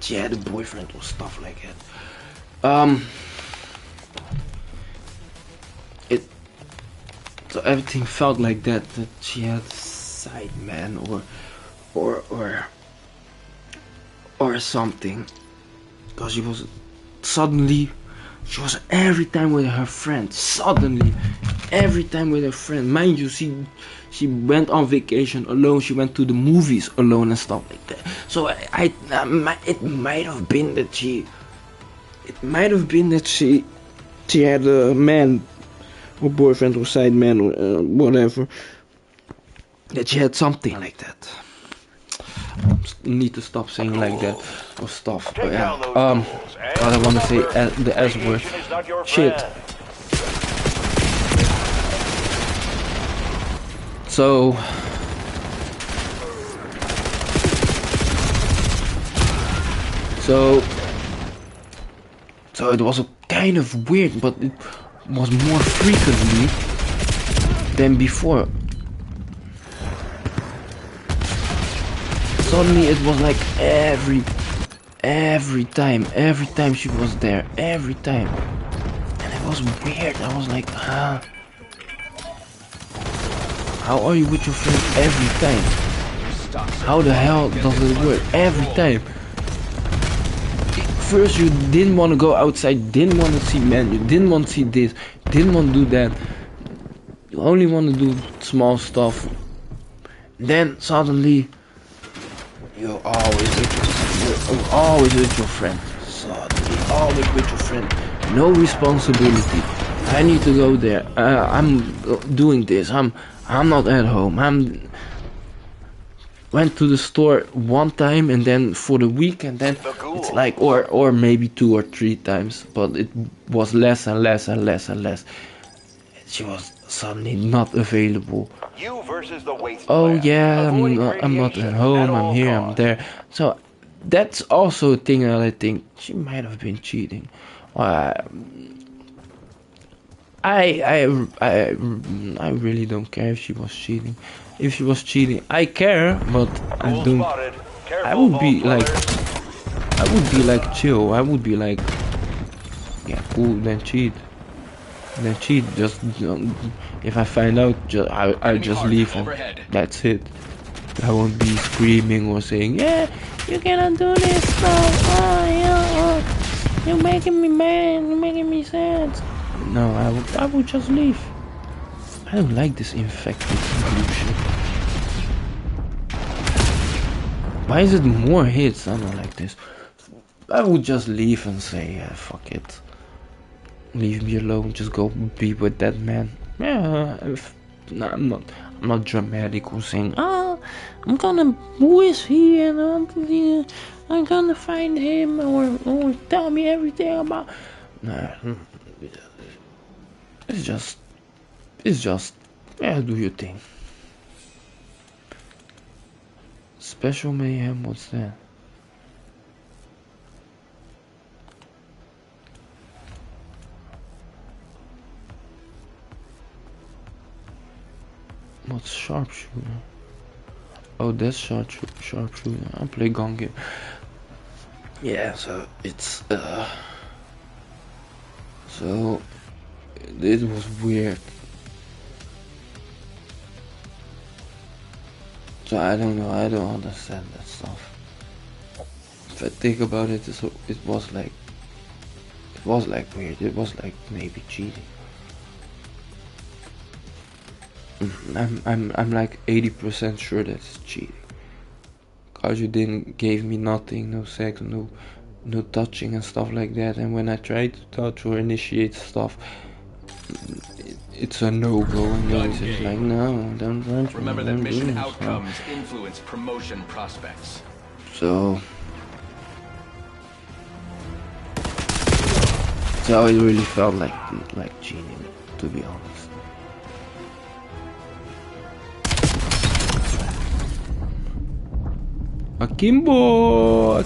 yeah, the boyfriend or stuff like that. So everything felt like that she had a side man or something, because she was every time with her friend. Suddenly every time with her friend. Mind you, she went on vacation alone. She went to the movies alone and stuff like that. So it might have been that she had a man or boyfriend or side man or whatever. That she had something like that. Need to stop saying like that or stuff. But yeah. God, I want to say the S word. Shit. So it was a kind of weird, but it was more frequently than before. Suddenly it was like every time she was there, every time, and it was weird. I was like, huh? How are you with your friend every time? How the hell does it work every time? First you didn't want to go outside, didn't want to see men, you didn't want to see this, didn't want to do that. You only want to do small stuff. Then suddenly you're always with your friend. Suddenly always with your friend. No responsibility. I need to go there. I'm doing this. I'm not at home. Went to the store one time and then for the week, and then it's like or maybe 2 or 3 times, but it was less and less and less and less. She was suddenly not available. You versus the waste Oh plan. yeah, Avoiding I'm not at radiation home. all I'm here. I'm costs. there. So that's also a thing that I think she might have been cheating. I really don't care if she was cheating. If she was cheating, I care, but I Goal don't. spotted. Careful, I would be vault like, dwellers. chill. I would be like, yeah, cool. Then cheat. Just if I find out, I just leave and that's it. I won't be screaming or saying, yeah, you cannot do this stuff. Oh, yeah, oh, you're making me mad. You're making me sad. No, I would just leave. I don't like this infected bullshit. Why is it more hits? I don't like this. I would just leave and say, yeah, fuck it. Leave me alone. Just go be with that man. Yeah, no, I'm not dramatic or saying, oh, who is he? And I'm gonna find him or tell me everything about. Nah, it's just, yeah, do your thing. Special mayhem, what's that? What's sharpshooter? Oh, that's sharpshooter. I play gun game. Yeah, so it's so it was weird. So I don't know. I don't understand that stuff. If I think about it, it was like weird. It was like maybe cheating. I'm like 80% sure that's cheating. Cause you didn't gave me nothing, no sex, no touching and stuff like that. And when I try to touch or initiate stuff, it's a no-go. And then it's just like, no, don't touch me. Remember that don't do mission this. outcomes influence promotion prospects. So it really felt like cheating, to be honest. Akimbo!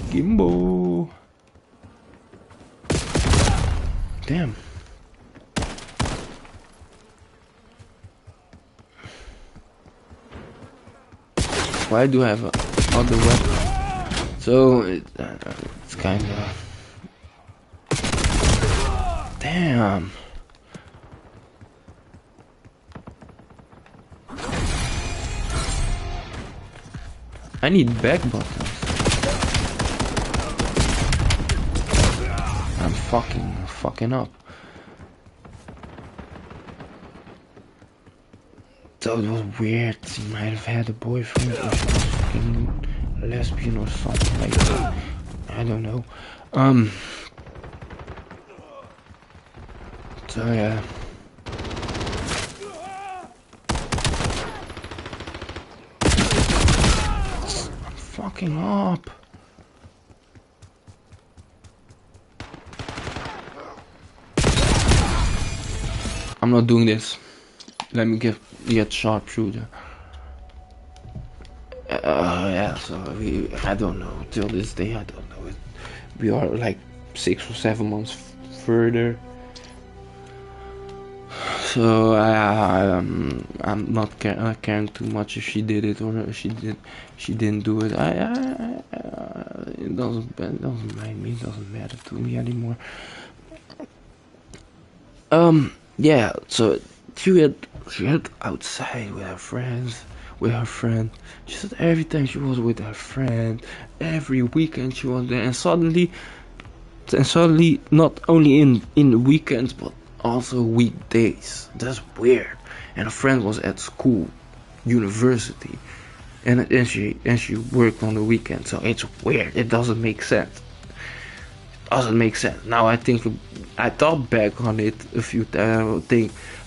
Damn. Why do I have other weapon? So it's kind of. Damn. I need back buttons. I'm fucking up. So it was weird. She might have had a boyfriend or she was fucking lesbian or something like that. I don't know. So yeah. I'm fucking up. I'm not doing this. Let me get sharpshooter. Yeah, so I don't know. Till this day, I don't know. We are like 6 or 7 months further. So I'm not caring too much if she did it or if she didn't do it. It doesn't mind me. It doesn't matter to me anymore. Yeah. So she had outside with her friends. With her friend, she said every time she was with her friend, every weekend she was there, and suddenly, not only in the weekends but also weekdays. That's weird. And her friend was at school, university, and she worked on the weekend. So it's weird. It doesn't make sense. Now I thought back on it a few times.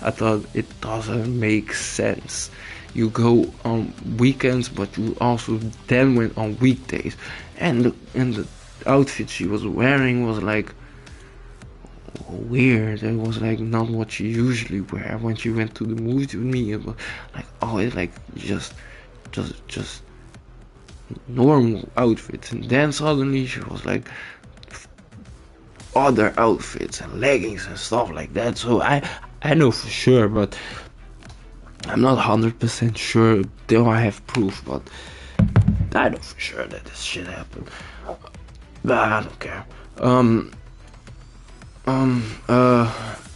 I thought it doesn't make sense. You go on weekends, but you also then went on weekdays, and the outfit she was wearing was like weird. It was like not what she usually wear when she went to the movies with me. It was like always like just normal outfits, and then suddenly she was like other outfits and leggings and stuff like that. So I know for sure, but I'm not 100% sure till I have proof, but I know for sure that this shit happened. But I don't care.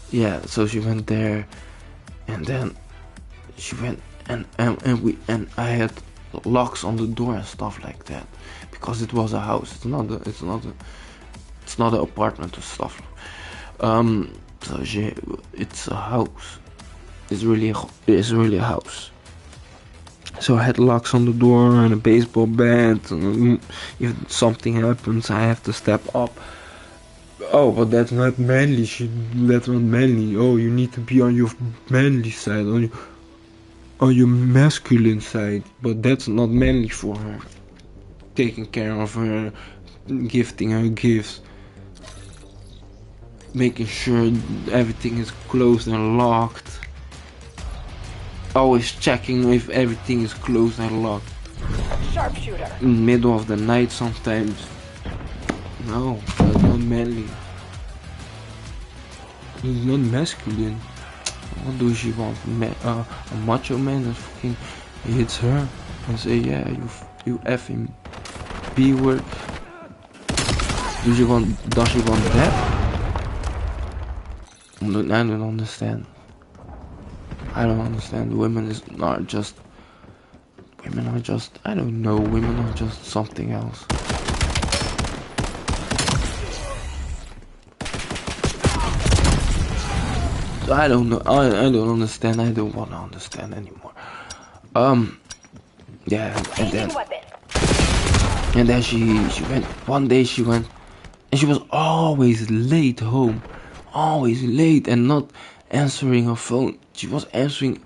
Yeah, so she went there, and then she went and I had locks on the door and stuff like that, because it was a house. It's not an apartment or stuff. So it's a house. It's really a house. So I had locks on the door and a baseball bat. And if something happens, I have to step up. Oh, but that's not manly. That's not manly. Oh, you need to be on your manly side, on your masculine side. But that's not manly for her. Taking care of her, gifting her gifts, making sure everything is closed and locked. Always checking if everything is closed and locked. Sharpshooter. In the middle of the night sometimes. No, that's not manly. He's not masculine. What does she want? A macho man that fucking hits her and say, yeah, you effing B word. Does she want that? I don't understand. I don't understand. Women are just, I don't know, women are just something else. I don't know. I don't understand. I don't want to understand anymore. Yeah, and then she went. One day she went, and she was always late home, always late, and not answering her phone. She was answering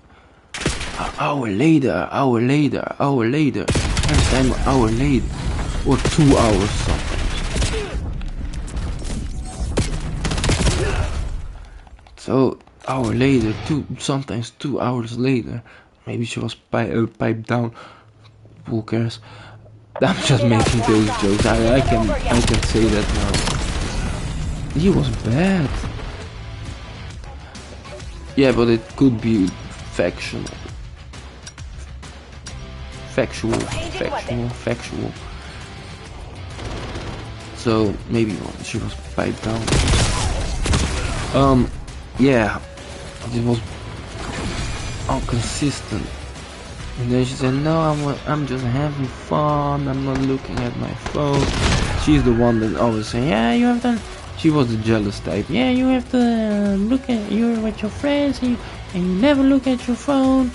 an hour later, every time an hour later, or 2 hours sometimes. So hour later, sometimes 2 hours later, maybe she was piped down. Who cares? I'm just making those jokes. I can say that now. He was bad. Yeah, but it could be factual. So maybe she was piped down. Yeah, it was inconsistent. And then she said, no, I'm just having fun, I'm not looking at my phone. She's the one that always say, yeah, you have to, she was the jealous type. Yeah, you have to look at, you're with your friends and you never look at your phone.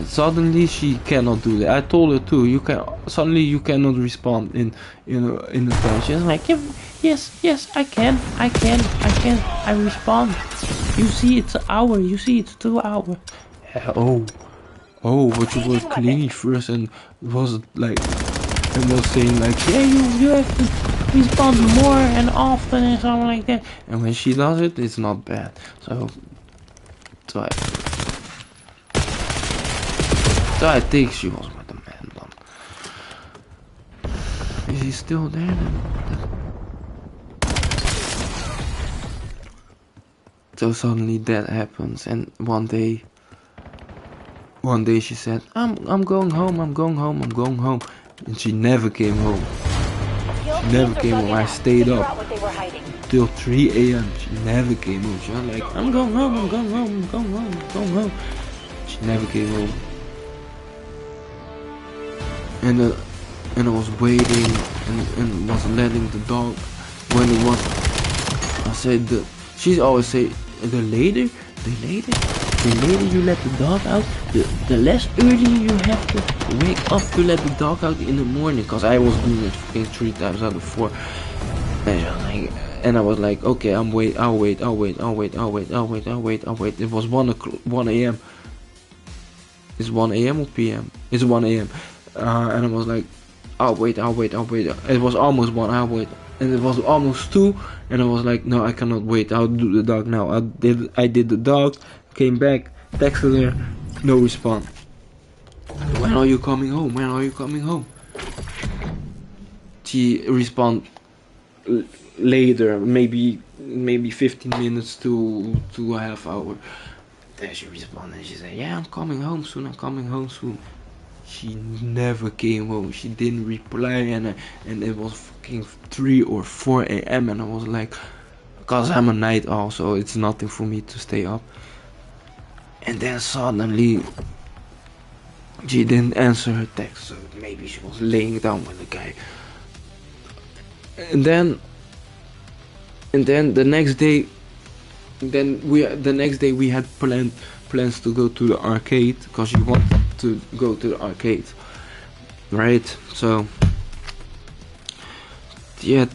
And suddenly she cannot do that. I told her too. You cannot respond in the phone. She's like, yes, I can. I respond. You see, it's an hour. You see, it's 2 hours. But you were clingy first and was like, and was saying like, yeah, you have to respond more and often and something like that. And when she does it, it's not bad. So I think she was with the man done. Is he still there then? So suddenly that happens, and one day she said, I'm going home, and she never came home. She never came home. I stayed up till 3 a.m. She never came home. She was like, I'm going home. She never came home. And I was waiting and was letting the dog when it was. I said she always say the later you let the dog out, the less early you have to wake up to let the dog out in the morning. Cause I was doing it fucking 3 times out of 4, and I was like, okay, I'll wait. It was 1 a.m. It's 1 a.m. or p.m. It's 1 a.m. And I was like, I'll wait. It was almost 1 hour, and it was almost 2, and I was like, no, I cannot wait. I'll do the dog now. I did the dog, came back, texted her, no response. When are you coming home? She respond later, maybe 15 minutes to a half hour. Then she responded and she said, yeah, I'm coming home soon. She never came home. She didn't reply, and it was fucking 3 or 4 a.m. and I was like, cause I'm a night owl, so it's nothing for me to stay up. And then suddenly she didn't answer her text, so maybe she was laying down with the guy. And then the next day, we had plans to go to the arcade, because she wanted to go to the arcade, right? So yeah,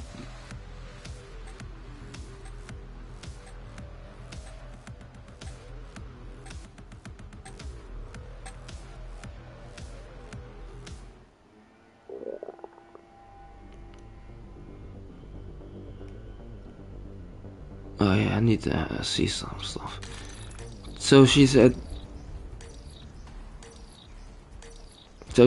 oh yeah, I need to see some stuff. So she said we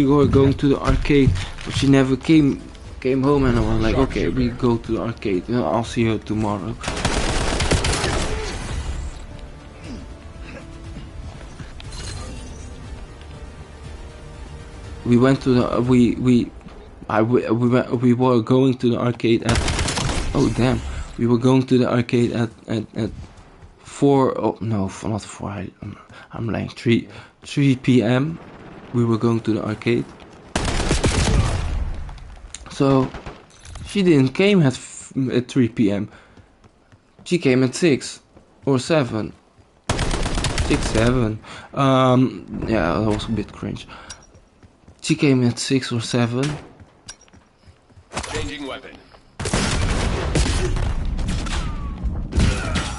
were going to the arcade, but she never came home, and I was like, okay, we go to the arcade. I'll see her tomorrow. We went to the we were going to the arcade at, oh damn, we were going to the arcade at 4, oh no, not 4, I'm lying, 3 p.m. we were going to the arcade. So she didn't came at 3 p.m. She came at 6 or 7. 7. Yeah, that was a bit cringe. She came at 6 or 7. Changing weapon.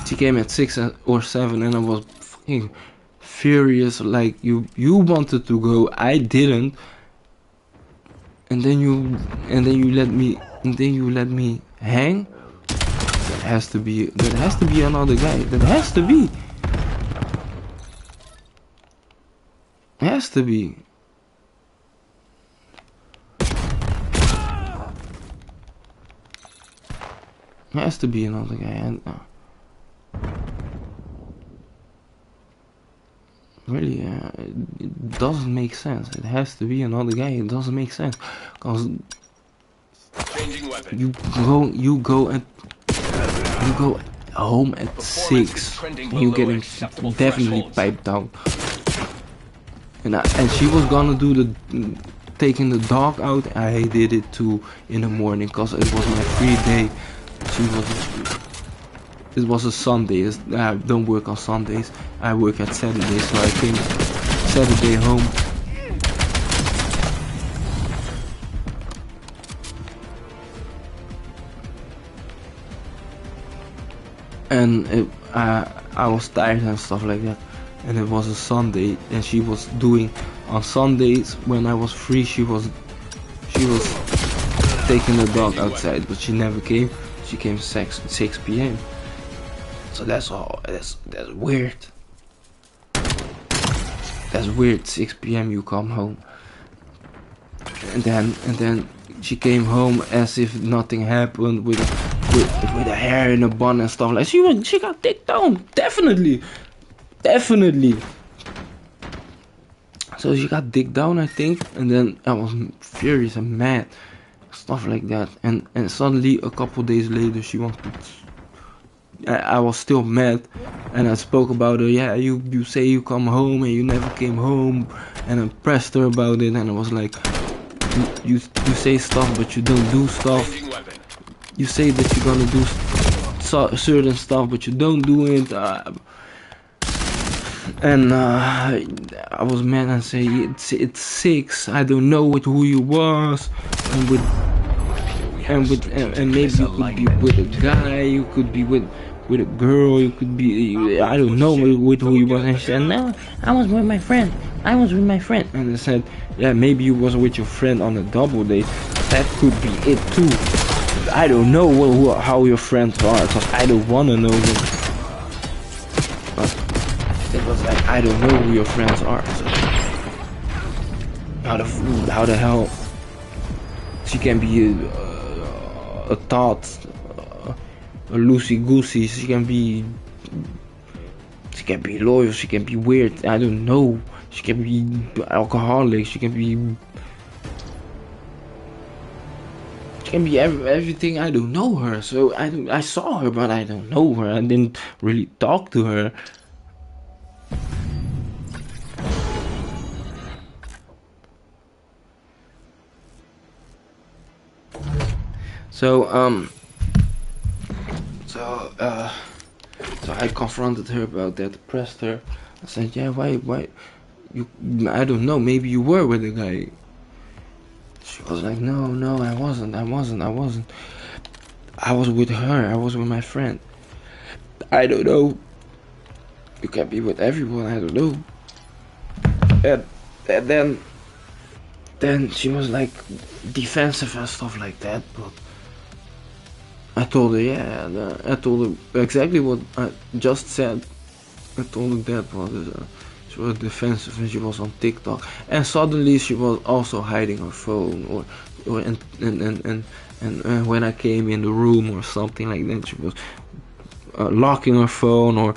She came at 6 or 7, and I was fucking furious. Like, you wanted to go, I didn't, and then you let me hang. That has to be another guy. That has to be. Has to be. Has to be another guy. And really, it doesn't make sense. It has to be another guy. It doesn't make sense, cause you go home at 6. You getting definitely piped down. And she was gonna do the taking the dog out. I did it too in the morning, cause it was my free day. it was a Sunday. I don't work on Sundays. I work at Saturday, so I came Saturday home. And I was tired and stuff like that. And it was a Sunday, and she was doing on Sundays when I was free. She was taking the dog outside, but she never came. She came 6 p.m. So that's all. That's weird. That's weird. 6 p.m. you come home, and then she came home as if nothing happened with her hair in a bun and stuff like. She got dicked down. Definitely. So she got dicked down, I think, and then I was furious and mad, stuff like that. And suddenly a couple days later, she wanted. I was still mad, and I spoke about her. Yeah, you say you come home and you never came home, and I pressed her about it, and I was like, you say stuff but you don't do stuff. You say that you're gonna do certain stuff but you don't do it. And I was mad and say it's 6. I don't know who you was, and maybe you could be with a guy, you could be with a girl, you could be, I don't know with who you was. And she said, no, I was with my friend. And I said, yeah, maybe you was with your friend on a double date. That could be it too. I don't know how your friends are, because I don't want to know them. But it was like, I don't know who your friends are. So how the hell she can be a thought, a loosey goosey? She can be loyal. She can be weird. I don't know. She can be alcoholic. She can be everything. I don't know her. So I saw her, but I don't know her. I didn't really talk to her. So I confronted her about that, pressed her. I said, yeah, why you, I don't know, maybe you were with a guy. She was like, no, I wasn't. I was with her, I was with my friend. I don't know. You can be with everyone, I don't know. And then she was like defensive and stuff like that, but I told her, yeah, I told her exactly what I just said. I told her that she was defensive and she was on TikTok, and suddenly she was also hiding her phone, and when I came in the room or something like that, she was locking her phone or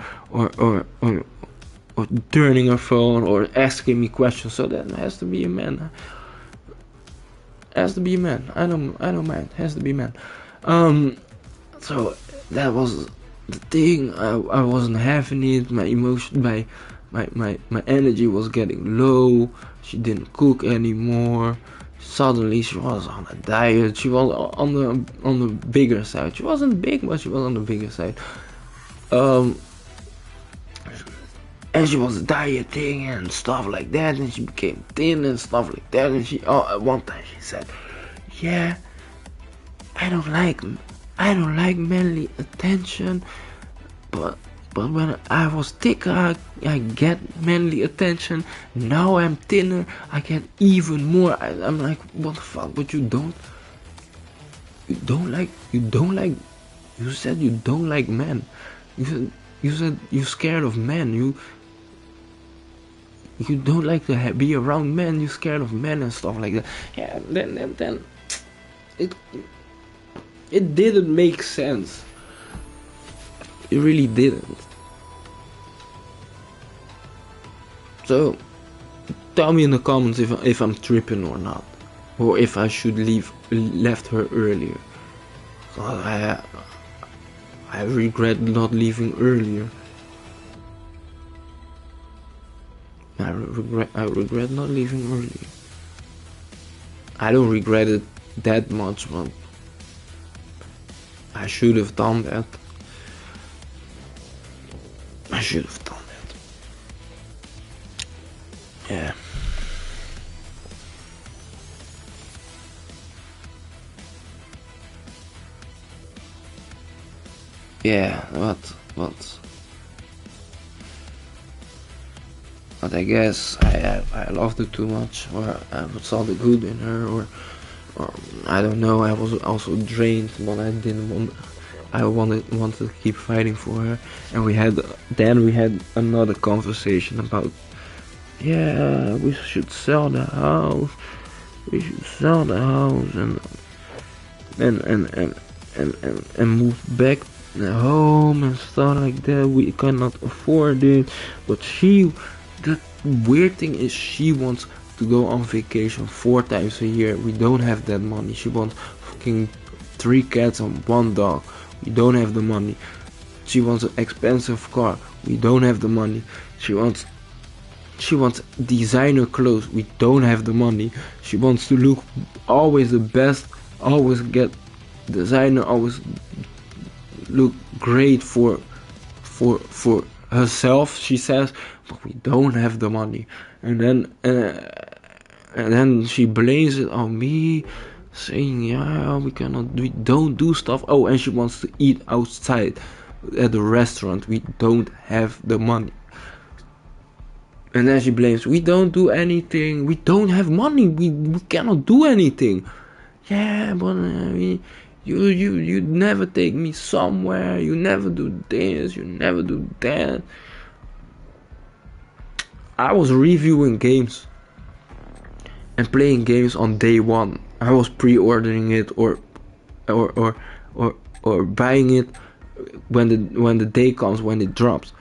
turning her phone or asking me questions. So that has to be a man. Has to be a man. I don't mind. Has to be a man. So that was the thing. I wasn't having it. My emotion, my energy was getting low. She didn't cook anymore. Suddenly she was on a diet. She was on the bigger side. She wasn't big, but she was on the bigger side. And she was dieting and stuff like that, and she became thin and stuff like that. And she, at one time she said, yeah, I don't like manly attention, but when I was thicker, I get manly attention. Now I'm thinner, I get even more. I'm like, what the fuck? But you said you don't like men. You said you're scared of men. You don't like to be around men. You're scared of men and stuff like that. Yeah. Then it didn't make sense. It really didn't. So tell me in the comments if I'm tripping or not, or if I should left her earlier. I regret not leaving earlier. I regret not leaving earlier. I don't regret it that much, but I should have done that. should have done that. Yeah. Yeah, but I guess I loved her too much, or I saw the good in her, or I don't know. I was also drained, but I didn't want. I wanted to keep fighting for her, and we had another conversation about, yeah, we should sell the house. We should sell the house and move back home and stuff like that. We cannot afford it, but the weird thing is she wants to go on vacation 4 times a year. We don't have that money. She wants fucking 3 cats and 1 dog. We don't have the money. She wants an expensive car. We don't have the money. She wants designer clothes. We don't have the money. She wants to look always the best, always get designer, always look great for herself, she says, but we don't have the money. And then she blames it on me, saying, yeah, we don't do stuff. Oh, and she wants to eat outside at the restaurant. We don't have the money. And then she blames, we don't do anything, we don't have money, we cannot do anything. Yeah, but you never take me somewhere, you never do this, you never do that. I was reviewing games and playing games on day 1. I was pre-ordering it or buying it when the day comes, when it drops.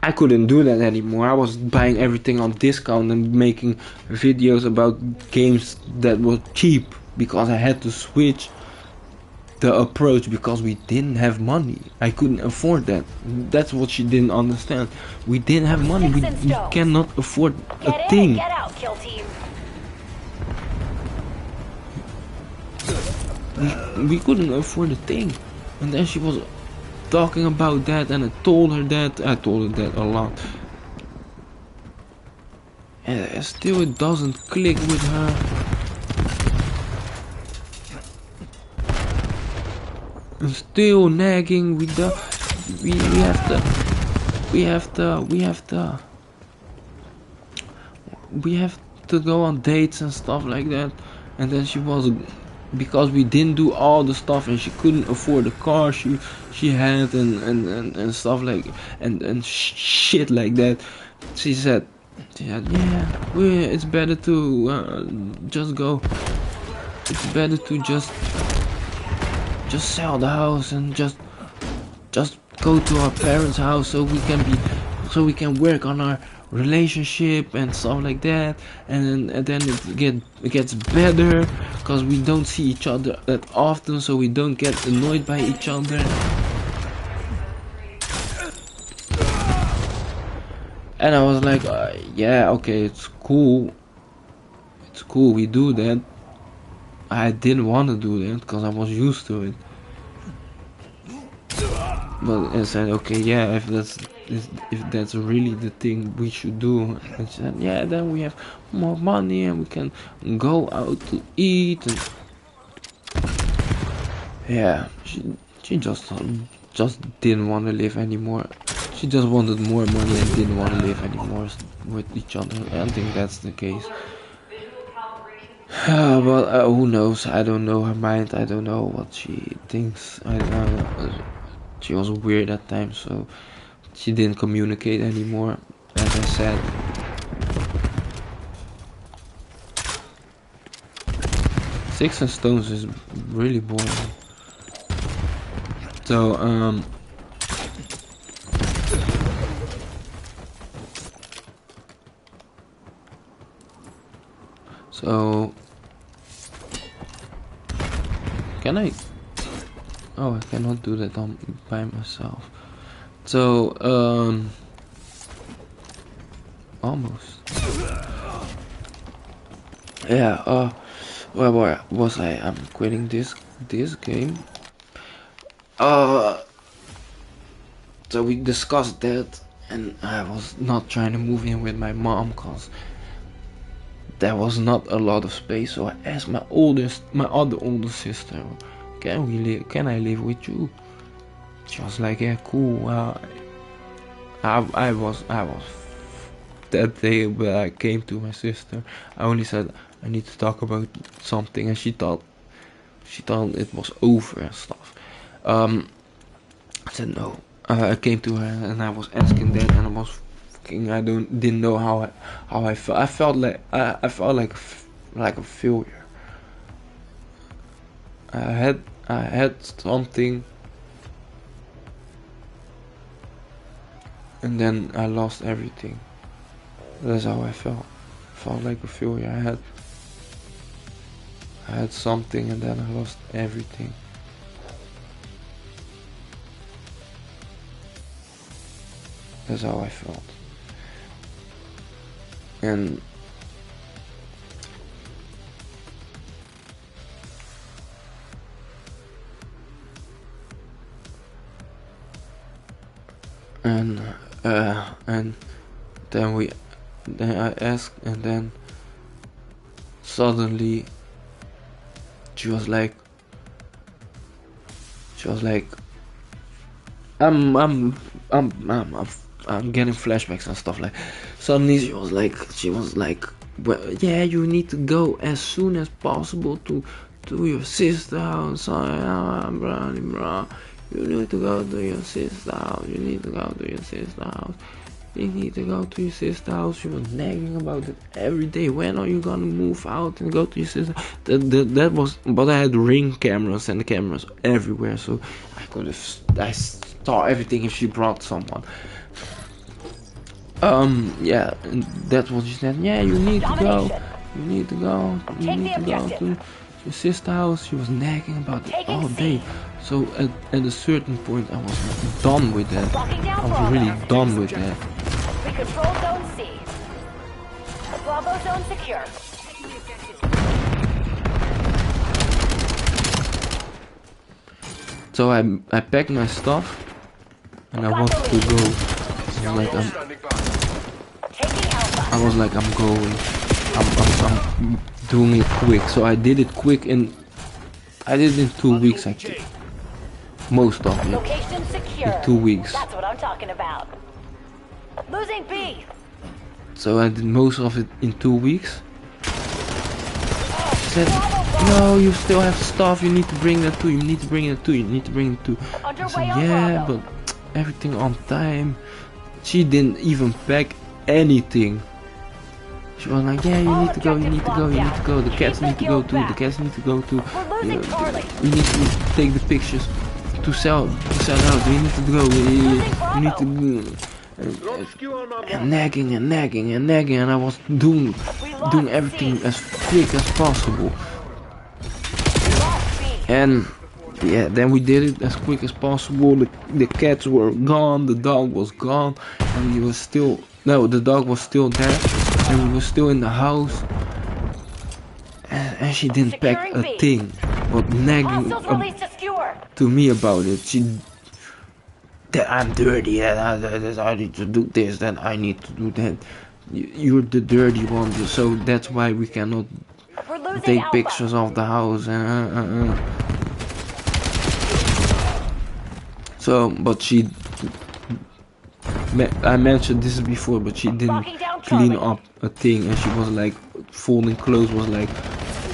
I couldn't do that anymore. I was buying everything on discount and making videos about games that were cheap because I had to switch the approach because we didn't have money. I couldn't afford that. That's what she didn't understand. We didn't have money. We cannot afford a thing. Get out, kill team. We couldn't afford a thing. And then she was talking about that, and I told her that a lot. And still it doesn't click with her. And still nagging with the we have to go on dates and stuff like that. And then she was, because we didn't do all the stuff and she couldn't afford the car she had and stuff like and shit like that. She said, yeah, it's better to just go. It's better to just sell the house and just go to our parents' house so we can work on our relationship and stuff like that, and then it gets better because we don't see each other that often, so we don't get annoyed by each other. And I was like, yeah, okay, it's cool, we do that. I didn't want to do that because I was used to it. But I said, okay, yeah, if that's really the thing we should do, and she said, yeah, then we have more money and we can go out to eat. And yeah, she just didn't want to live anymore. She just wanted more money and didn't want to live anymore with each other. I think that's the case. But who knows? I don't know her mind. I don't know what she thinks. I don't know. She was weird at times, so she didn't communicate anymore, as I said. Sticks and Stones is really boring. So, can I? Oh, I cannot do that by myself. So, almost. Yeah. Where was I? I'm quitting this game. So we discussed that, and I was not trying to move in with my mom cause there was not a lot of space. So I asked my other older sister, can I live with you? She was like, yeah, cool. I was that day when I came to my sister, I only said I need to talk about something, and she thought it was over and stuff. I said no. I came to her and I was asking that, and I was fucking, didn't know how I felt. I felt like I felt like a failure. I had something, and then I lost everything. That's how I felt. I felt like a failure. I had something, and then I lost everything. That's how I felt. And then I asked, and then suddenly she was like I'm getting flashbacks and stuff. Like suddenly she was like, well, yeah, you need to go as soon as possible to your sister house. Bro. You need to go to your sister house. You need to go to your sister house. You need to go to your sister house. She was nagging about it every day. When are you gonna move out and go to your sister? That was, but I had Ring cameras and the cameras everywhere, so I saw everything if she brought someone. Yeah, and that's what she said. Yeah, you need to go. You need to go. You need to go to your sister's house. She was nagging about it all day. So at a certain point, I was done with that. I was really done with that. We control Zone C. Bravo zone secure. So I packed my stuff and I wanted to go. I was like, I'm going. I'm doing it quick. So I did it quick, and I did it in 2 weeks actually. Most of it. Location secure. In 2 weeks. That's what I'm talking about. Losing B. So I did most of it in 2 weeks. She said, no, you still have stuff. You need to bring that too. You need to bring it too. You need to bring it too. I said, yeah, but everything on time. She didn't even pack anything. She was like, yeah, you need to go, you need to go, you need to go. The cats need to go too. The cats need to go too. You need to take the pictures to sell out. You need to go. You need to go. And nagging, and I was doing everything as quick as possible. And yeah, then we did it as quick as possible. The cats were gone, the dog was gone, and the dog was still there, and we were still in the house. And she didn't pack a thing, but nagging to me about it. That I'm dirty, that I need to do this, that I need to do that. You're the dirty one, so that's why we cannot take pictures of the house. So, but I mentioned this before, but she didn't clean up a thing, and she was like, folding clothes was like,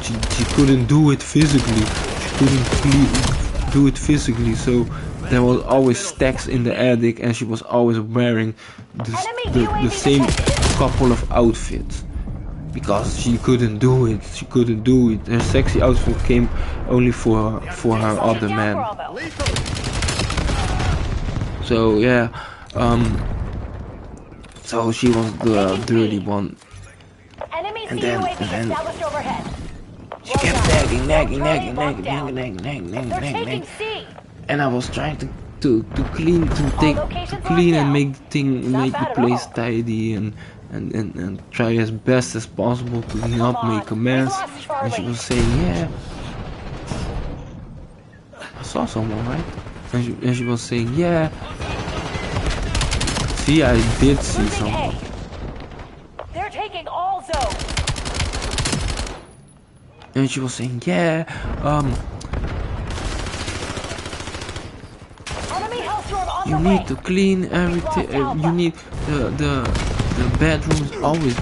she couldn't do it physically. She couldn't do it physically, so there was always stacks in the attic, and she was always wearing the same couple of outfits because she couldn't do it. Her sexy outfit came only for her other man. So yeah, so she was the dirty one, and then she kept nagging, and I was trying to clean and make the place tidy and try as best as possible to not make a mess. And she was saying, yeah, I saw someone, right? And she was saying, yeah, see, I did see Losing something. A. They're taking all zones. And she was saying, yeah, Enemy Hellstorm on you the need way. to clean everything. You need the bedrooms always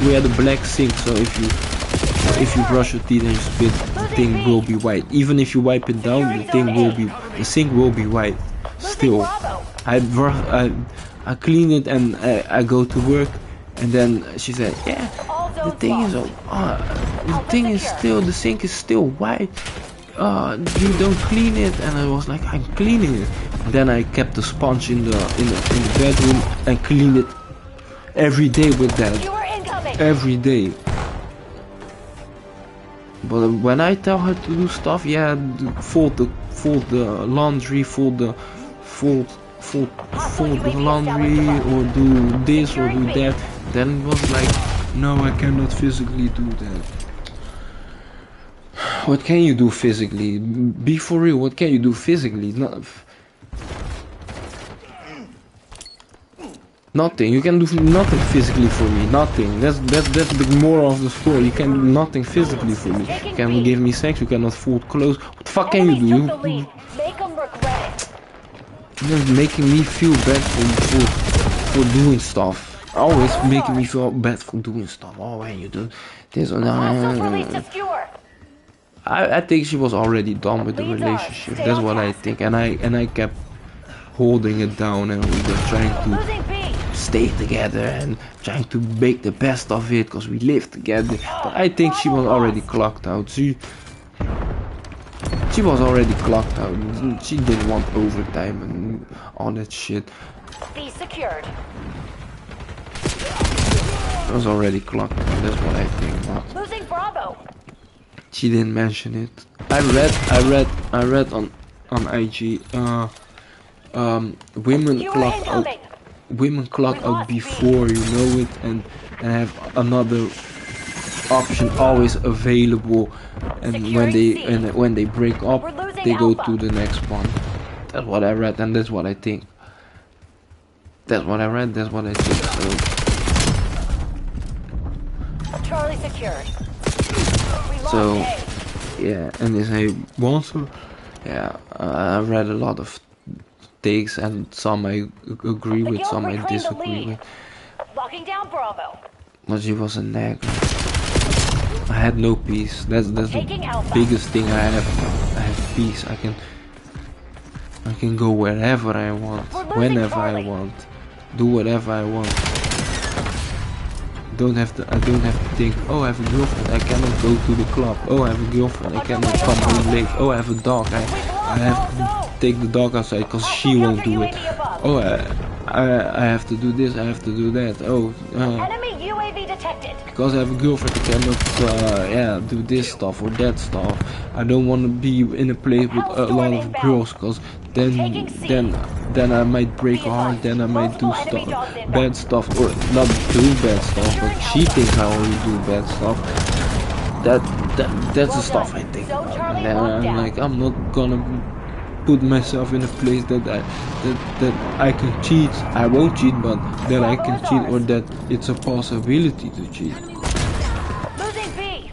we had a black sink, so if you brush your teeth and you spit, the thing will be white. Even if you wipe it down, the sink will be white. Still, I clean it and I go to work, and then she said, yeah, the thing is, the sink is still white. You don't clean it, and I was like, I'm cleaning it. And then I kept the sponge in the bedroom and cleaned it every day with that. You are incoming. Every day. But when I tell her to do stuff, yeah, fold the laundry, fold the laundry, or do this or do that, then it was like, no, I cannot physically do that. What can you do physically? Be for real, what can you do physically? Nothing. You can do nothing physically for me. Nothing. That's the moral of the story. You can do nothing physically for me. You can give me sex. You cannot fold clothes. What the fuck can you do? Make them regret it. You're making me feel bad for doing stuff. Always making me feel bad for doing stuff. Oh, when you do this or that. I think she was already done with the relationship. That's what I think, and I kept holding it down, and we were trying to stay together and trying to make the best of it because we lived together. But I think she was already clocked out. She was already clocked out. She didn't want overtime and all that shit. Be secured. She was already clocked out. That's what I think. But Losing Bravo. she didn't mention it. I read on IG. Women clock out before, you know it, and have another option always available, and when they break up, they go to the next one. That's what I read, and that's what I think. That's what I read. That's what I think. Charlie secured. So yeah, and as I also, yeah, I read a lot of takes, and some I agree with, some I disagree with. Locking down Bravo. But she was a nag. I had no peace. That's the biggest thing I have. I have peace. I can go wherever I want, whenever I want, do whatever I want. I don't have to think, oh, I have a girlfriend, I cannot go to the club. Oh, I have a girlfriend, I cannot come home late. Oh, I have a dog, I have to take the dog outside because she won't do it. Oh, I have to do this, I have to do that. Oh, Enemy UAV detected. because I have a girlfriend, I cannot do this stuff or that stuff. I don't want to be in a place with a lot of girls, because then I might break her heart, then I might do bad stuff, or not do bad stuff, but she thinks I only do bad stuff. That's the stuff I think about. And then I'm like, I'm not gonna put myself in a place that I can cheat. I won't cheat, but that I can cheat, or that it's a possibility to cheat. Losing B.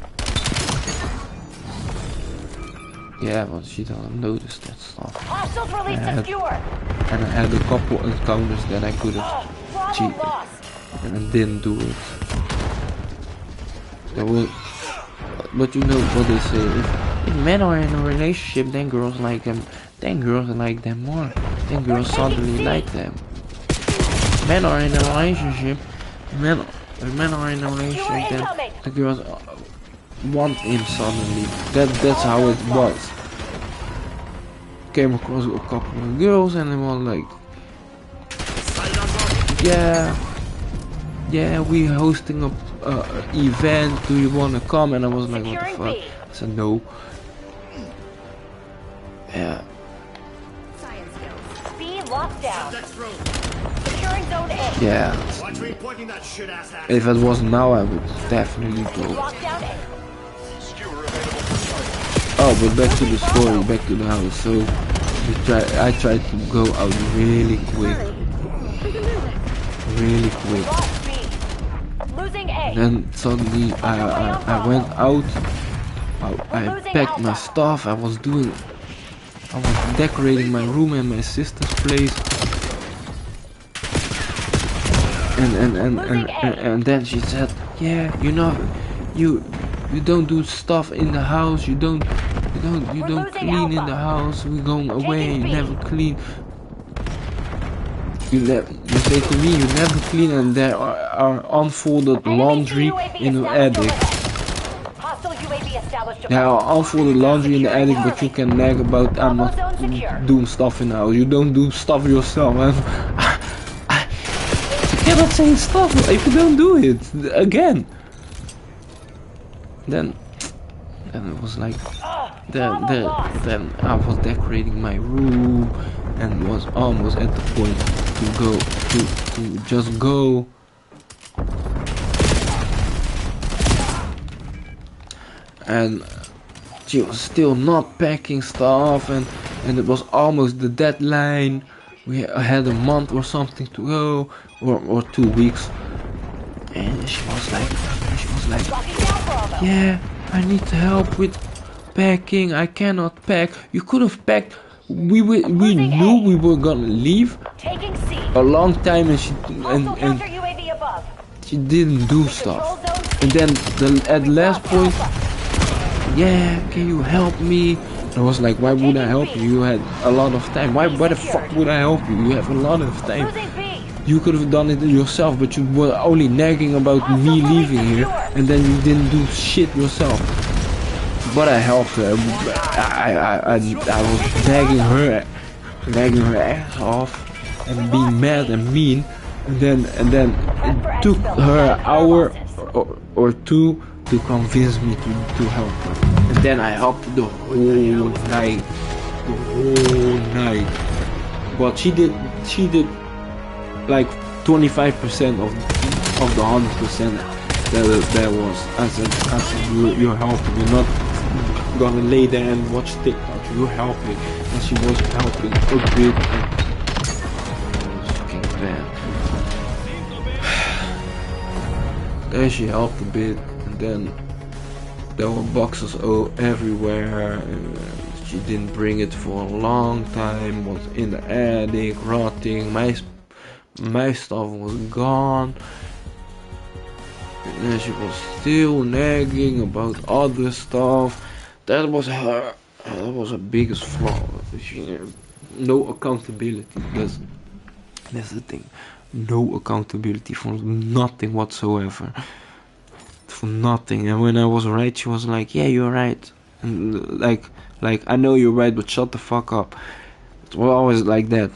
Yeah, but she doesn't notice that stuff. Hostiles released secure. And I had a couple encounters that I could have cheated, and I didn't do it. But you know what they say, if men are in a relationship, then girls like them. Then girls like them more. Then girls suddenly like them. Men are in a relationship. If men are in a relationship, then the girls want him suddenly. That's how it was. Came across a couple of girls, and they were like, yeah, we hosting a event. Do you wanna come? And I was like, what the fuck? I said no. Yeah. Locked down. Securing zone A. Yeah. If it was now, I would definitely go. Oh, but back to the story, back to the house. So I tried to go out really quick. really quick. Lost B. Losing A. Then suddenly I went out. I packed my stuff. I was decorating my room and my sister's place. And then she said, yeah, you know, you don't do stuff in the house. You don't clean in the house. We're going away. You never clean. You say to me you never clean, and there are unfolded laundry in the attic. There are unfolded laundry in the attic, but you can nag about I'm not doing stuff in the house. You don't do stuff yourself. I cannot say stuff if you don't do it again. Then it was like then I was decorating my room and was almost at the point to just go. And she was still not packing stuff, and it was almost the deadline. We had a month or something to go, or 2 weeks, and she was like, yeah, I need help with packing. I cannot pack. You could have packed. We knew we were gonna leave a long time, and she didn't do stuff. And then at the last point, yeah, can you help me? I was like, why would I help you? You had a lot of time. Why the fuck would I help you? You have a lot of time. You could have done it yourself, but you were only nagging about me leaving here, and then you didn't do shit yourself. But I helped her. I was nagging her ass off and being mad and mean, and then it took her an hour or two to convince me to help her. And then I helped the whole night. But she did like 25% of the 100% that was. I said you're helping. You're not gonna lay there and watch TikTok. You're helping. And she was helping a bit. It was fucking bad. Then she helped a bit, and then there were boxes everywhere. She didn't bring it for a long time. Was in the attic, rotting. My stuff was gone. And then she was still nagging about other stuff. That was her. That was her biggest flaw. No accountability. That's the thing. No accountability for nothing whatsoever. For nothing. And when I was right, she was like, "Yeah, you're right." And like I know you're right, but shut the fuck up. It was always like that.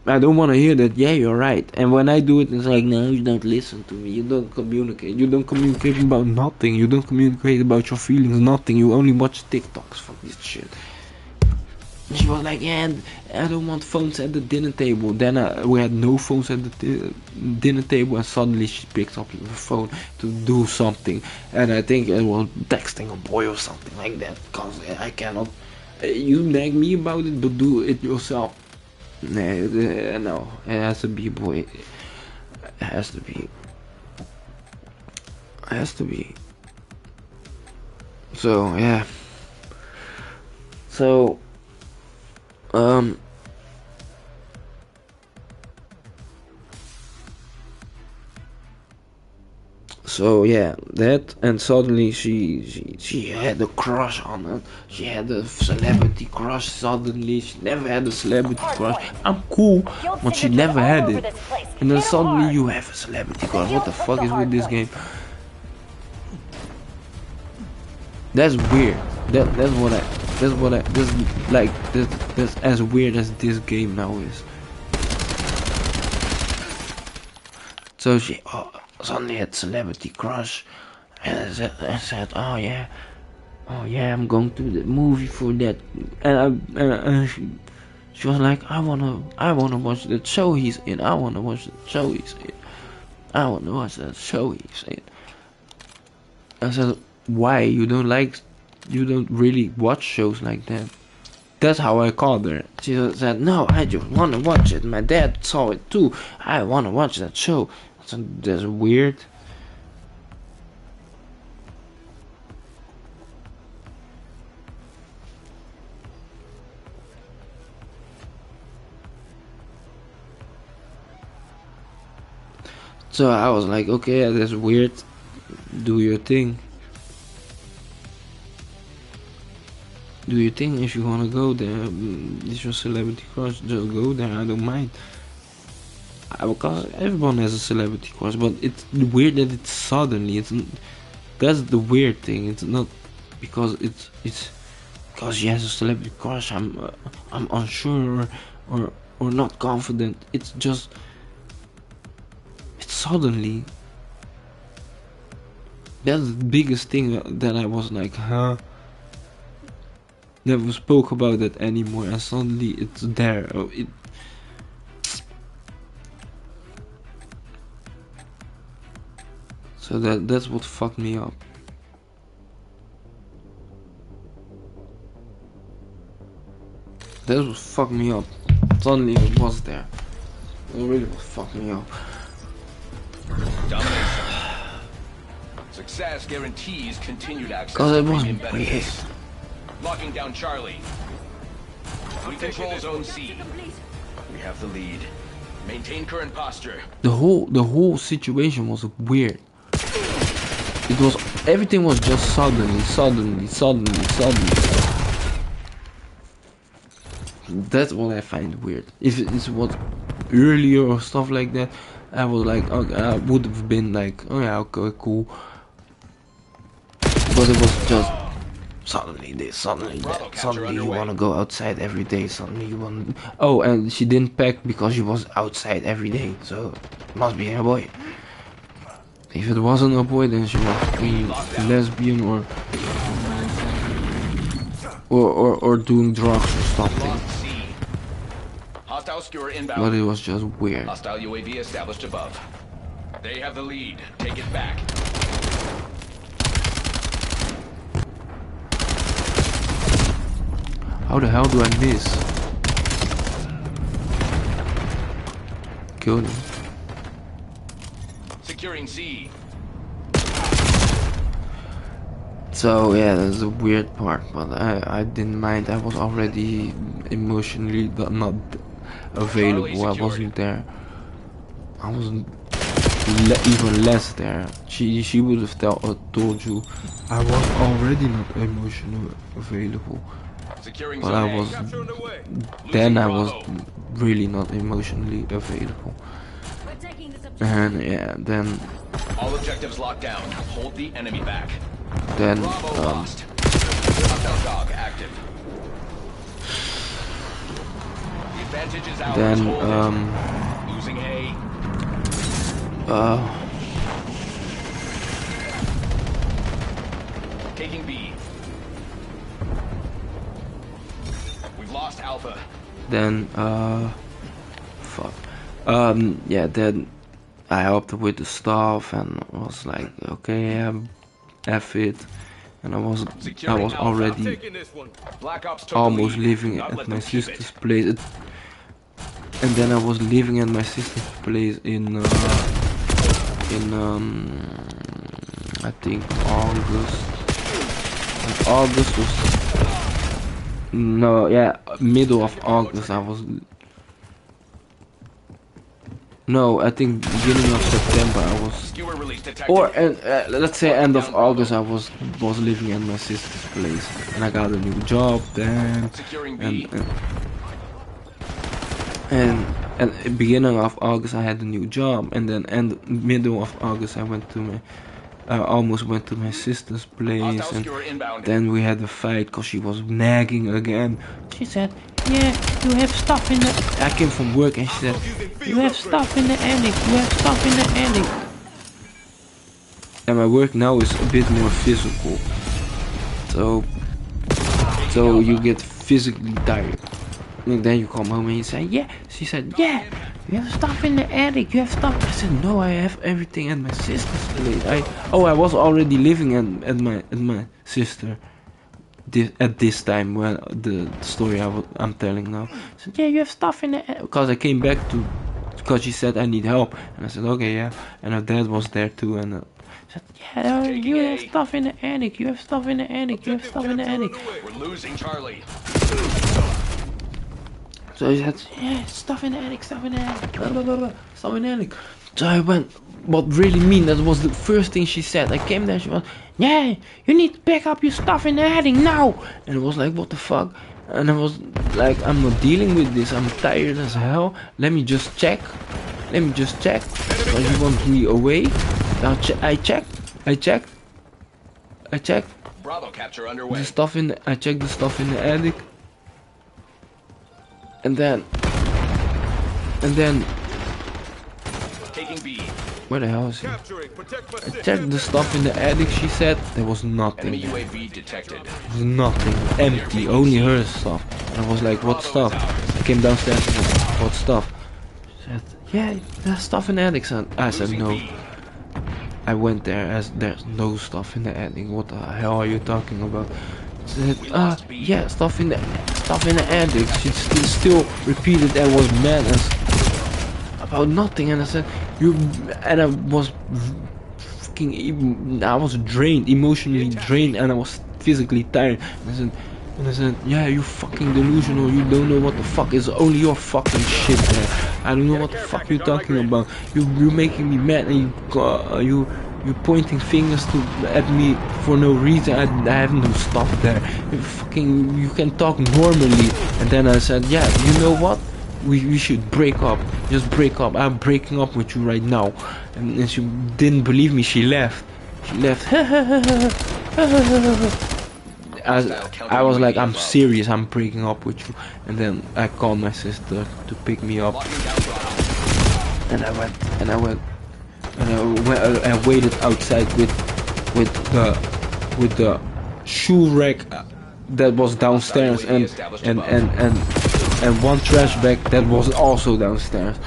I don't want to hear that. Yeah, you're right. And when I do it, it's like, no, you don't listen to me. You don't communicate. You don't communicate about nothing. You don't communicate about your feelings. Nothing. You only watch TikToks. Fuck this shit. She was like, yeah, I don't want phones at the dinner table. Then we had no phones at the dinner table, and suddenly she picked up the phone to do something. And I think it was texting a boy or something like that. Because I cannot. You nag me about it, but do it yourself. No, it has to be, boy. It has to be. It has to be. So yeah. So So yeah, that, and suddenly she had a crush on it. She had a celebrity crush suddenly. She never had a celebrity crush. I'm cool, but she never had it. And then suddenly you have a celebrity crush. What the fuck is with this game? That's weird. That's as weird as this game now is. So she suddenly had celebrity crush, and I said, oh yeah, I'm going to the movie for that. And she was like, I wanna watch that show he's in. I wanna watch that show he's in. I wanna watch that show he's in. I said, why? You don't really watch shows like that? That's how I called her. She said, no, I just want to watch it. My dad saw it too. I want to watch that show. So that's weird. So I was like, okay, that's weird. Do your thing. Do your thing if you wanna go there. It's your celebrity crush, just go there, I don't mind. Because everyone has a celebrity crush, but it's weird that it's suddenly. That's the weird thing. It's not because it's because she has a celebrity crush. I'm unsure or not confident. It's just suddenly. That's the biggest thing that I was like, huh? Never spoke about that anymore, and suddenly it's there. So that's what fucked me up. That's what fucked me up. Suddenly it was there. It really what fucked me up. Domination. Success guarantees continued access. Cause it to was premium weird. benefits. Locking down Charlie. We control Zone C. We have the lead. Maintain current posture. The whole situation was weird. It was everything was just suddenly. That's what I find weird. If it was earlier or stuff like that, I was like, okay, I would have been like, oh yeah, okay, cool. But it was just suddenly this, suddenly that, suddenly you wanna go outside every day, suddenly you want. Oh, and she didn't pack because she was outside every day, so it must be a boy. If it wasn't a boy, then she must be lesbian or doing drugs or something. Hostile skewer inbound. But it was just weird. Hostile UAV established above. They have the lead. Take it back. How the hell do I miss? Killed him. Securing C. So yeah, that's the weird part, but I didn't mind. I was already emotionally not available. I wasn't there. I wasn't even less there. She would have told you I was already not emotionally available. Securing But I zone A. was Capture underway. then I was Bravo. really not emotionally available. And yeah, then All objectives locked down. Hold the enemy back. then Bravo lost. Hostile dog active. The advantage is ours. then Hold it. Losing A. Taking B. We've lost Alpha. then fuck. Yeah, then I helped with the stuff and was like, okay, yeah, F it. And I was Securing Alpha. already Taking this one. Black Ops took the almost lead. living Not at let my them keep sister's it. place. And then I was living at my sister's place in I think August. And August was no, yeah, middle of August. I was no, I think beginning of September I was. Skewer release detected. Or let's say end of August, I was living at my sister's place, and I got a new job then. Securing B. And beginning of August, I had a new job, and then middle of August, I almost went to my sister's place, Hostile and skewer inbound. then we had a fight because she was nagging again. She said, "Yeah, you have stuff in the." I came from work, and she said, "You have stuff in the attic. You have stuff in the attic." And my work now is a bit more physical, so you get physically tired. And then you come home and you say, "Yeah." She said, "Yeah, you have stuff in the attic. You have stuff." I said, "No, I have everything at my sister's place." I was already living at my sister. at this time when the story I'm telling now. She said, yeah, you have stuff in the attic. Because I came back to, because she said I need help, and I said okay, yeah, and her dad was there too, and she said, yeah, you have stuff in the attic, you have stuff in the attic, you have stuff in the attic. We're losing Charlie. So he said, yeah, stuff in the attic, stuff in the attic, blah, blah, blah, blah, stuff in the attic. So I went, what really mean, that was the first thing she said. I came there, she was, yeah, you need to pick up your stuff in the attic now. And it was like, what the fuck? And I was like, I'm not dealing with this, I'm tired as hell. Let me just check. Because you want me away. Now I checked. Bravo capture underway. I checked the stuff in the attic. And then Taking B. where the hell is he? Capturing. Protect my I city. checked the stuff in the attic, she said. There was nothing. Enemy There UAV detected. was nothing. Empty. Only her stuff. And I was like, what stuff? I came downstairs and said, what stuff? She said, yeah, there's stuff in the attic. I said, Losing no. B. I went there as there's no stuff in the attic. What the hell are you talking about? She said, yeah, stuff in the attic. She still repeated and was mad as about nothing. And I said, I was I was drained, emotionally drained, and I was physically tired. And I said, yeah, you fucking delusional. You don't know what the fuck is. Only your fucking shit there. I don't know what the fuck you're talking about. You're making me mad, and you're pointing fingers at me for no reason. I have no stuff there. You can talk normally. And then I said, yeah, you know what? We should break up. Just break up. I'm breaking up with you right now. And she didn't believe me. She left. I was like, I'm serious. I'm breaking up with you. And then I called my sister to pick me up. And I waited outside with the shoe rack that was downstairs and one trash bag that was also downstairs.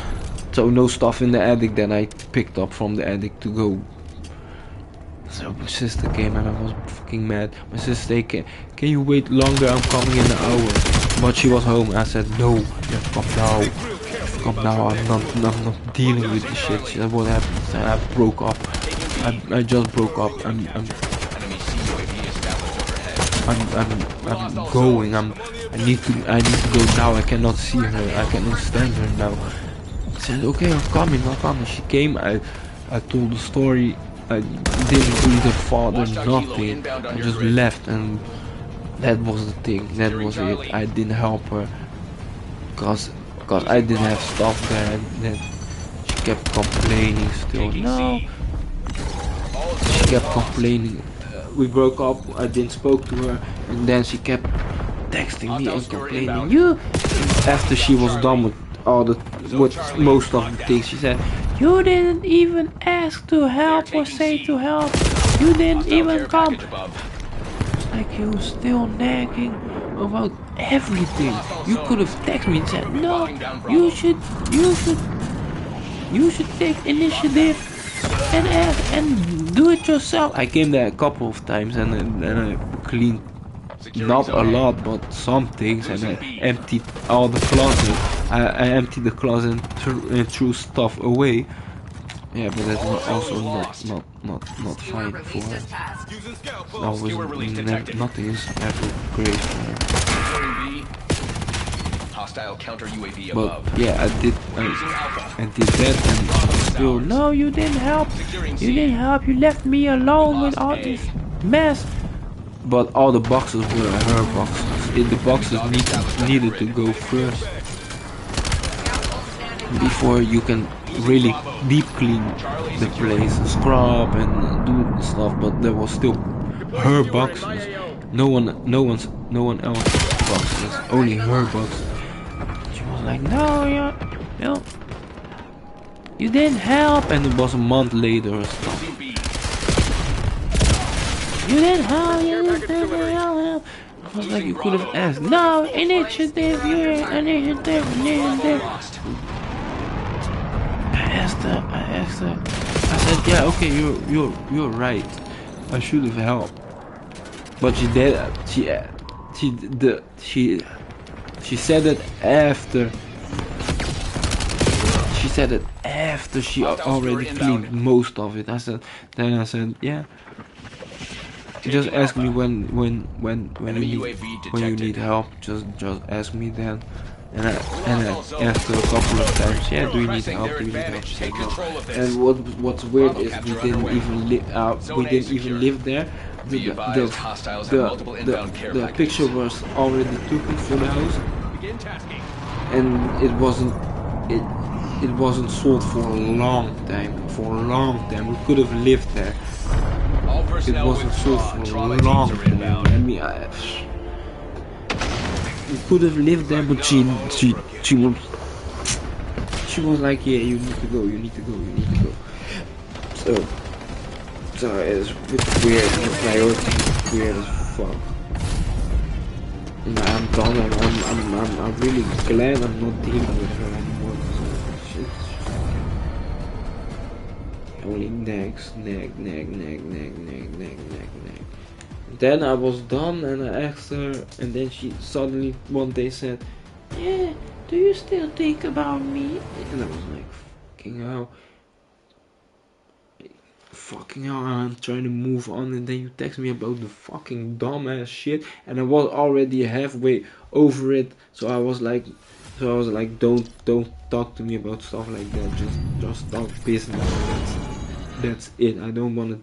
So no stuff in the attic that I picked up from the attic to go. So my sister came and I was fucking mad. My sister said, can you wait longer? I'm coming in an hour. But she was home. I said, no, you have to come now. Come now. I'm not dealing with this shit. She said, what happened? I broke up. I just broke up. I'm going. I need to go now. I cannot see her. I cannot stand her now. I said, okay, I'm coming. She came. I told the story. I didn't greet her father, nothing. I just left, and that was the thing. That was it. I didn't help her because I didn't have stuff there. And then she kept complaining still. No, she kept complaining. We broke up. I didn't spoke to her, and then she kept texting me and complaining. After she was done with most of the things, she said, you didn't even ask to help or say to help. You didn't even come. It's like you were still nagging about everything. You could have texted me and said, no, you should take initiative and ask and do it yourself. I came there a couple of times and I cleaned not a lot, but some things, and I emptied all the closet. I emptied the closet and threw stuff away. Yeah, but that's also not fine for her. Nothing is ever great for her. Hostile counter UAV but above. yeah, I did that, and still, no, you didn't help. You didn't help. You left me alone with all this mess. But all the boxes were her boxes. The boxes needed to go first before you can really deep clean the place, scrub and do stuff. But there was still her boxes. No one else's boxes. Only her boxes. She was like, no, you didn't help. And it was a month later or stuff. You didn't help, I was like, you could have asked. No, initiative. I asked her. I said, yeah, okay, you're right. I should have helped. but she did. She said it after. She said it after she already cleaned most of it. I said, yeah. Just ask me when you need help. Just ask me then. And I asked her a couple of times, yeah, do you need help? Do you need help? She said no. And what's weird is we didn't even live there. The picture was already taken for the house, and it wasn't sold for a long time. We could have lived there. It wasn't sold for a long time. I mean, we could have lived there, but she was like, yeah, you need to go. So it's a bit weird. The priority is weird as fuck. And I'm done. I'm really glad I'm not dealing with her anymore. Shit. Only nag. Then I was done and I asked her, and then she suddenly one day said, yeah, do you still think about me? And I was like, fucking hell, I'm trying to move on, and then you text me about the fucking dumbass shit, and I was already halfway over it, so I was like, don't talk to me about stuff like that, just talk business. That's it. I don't want to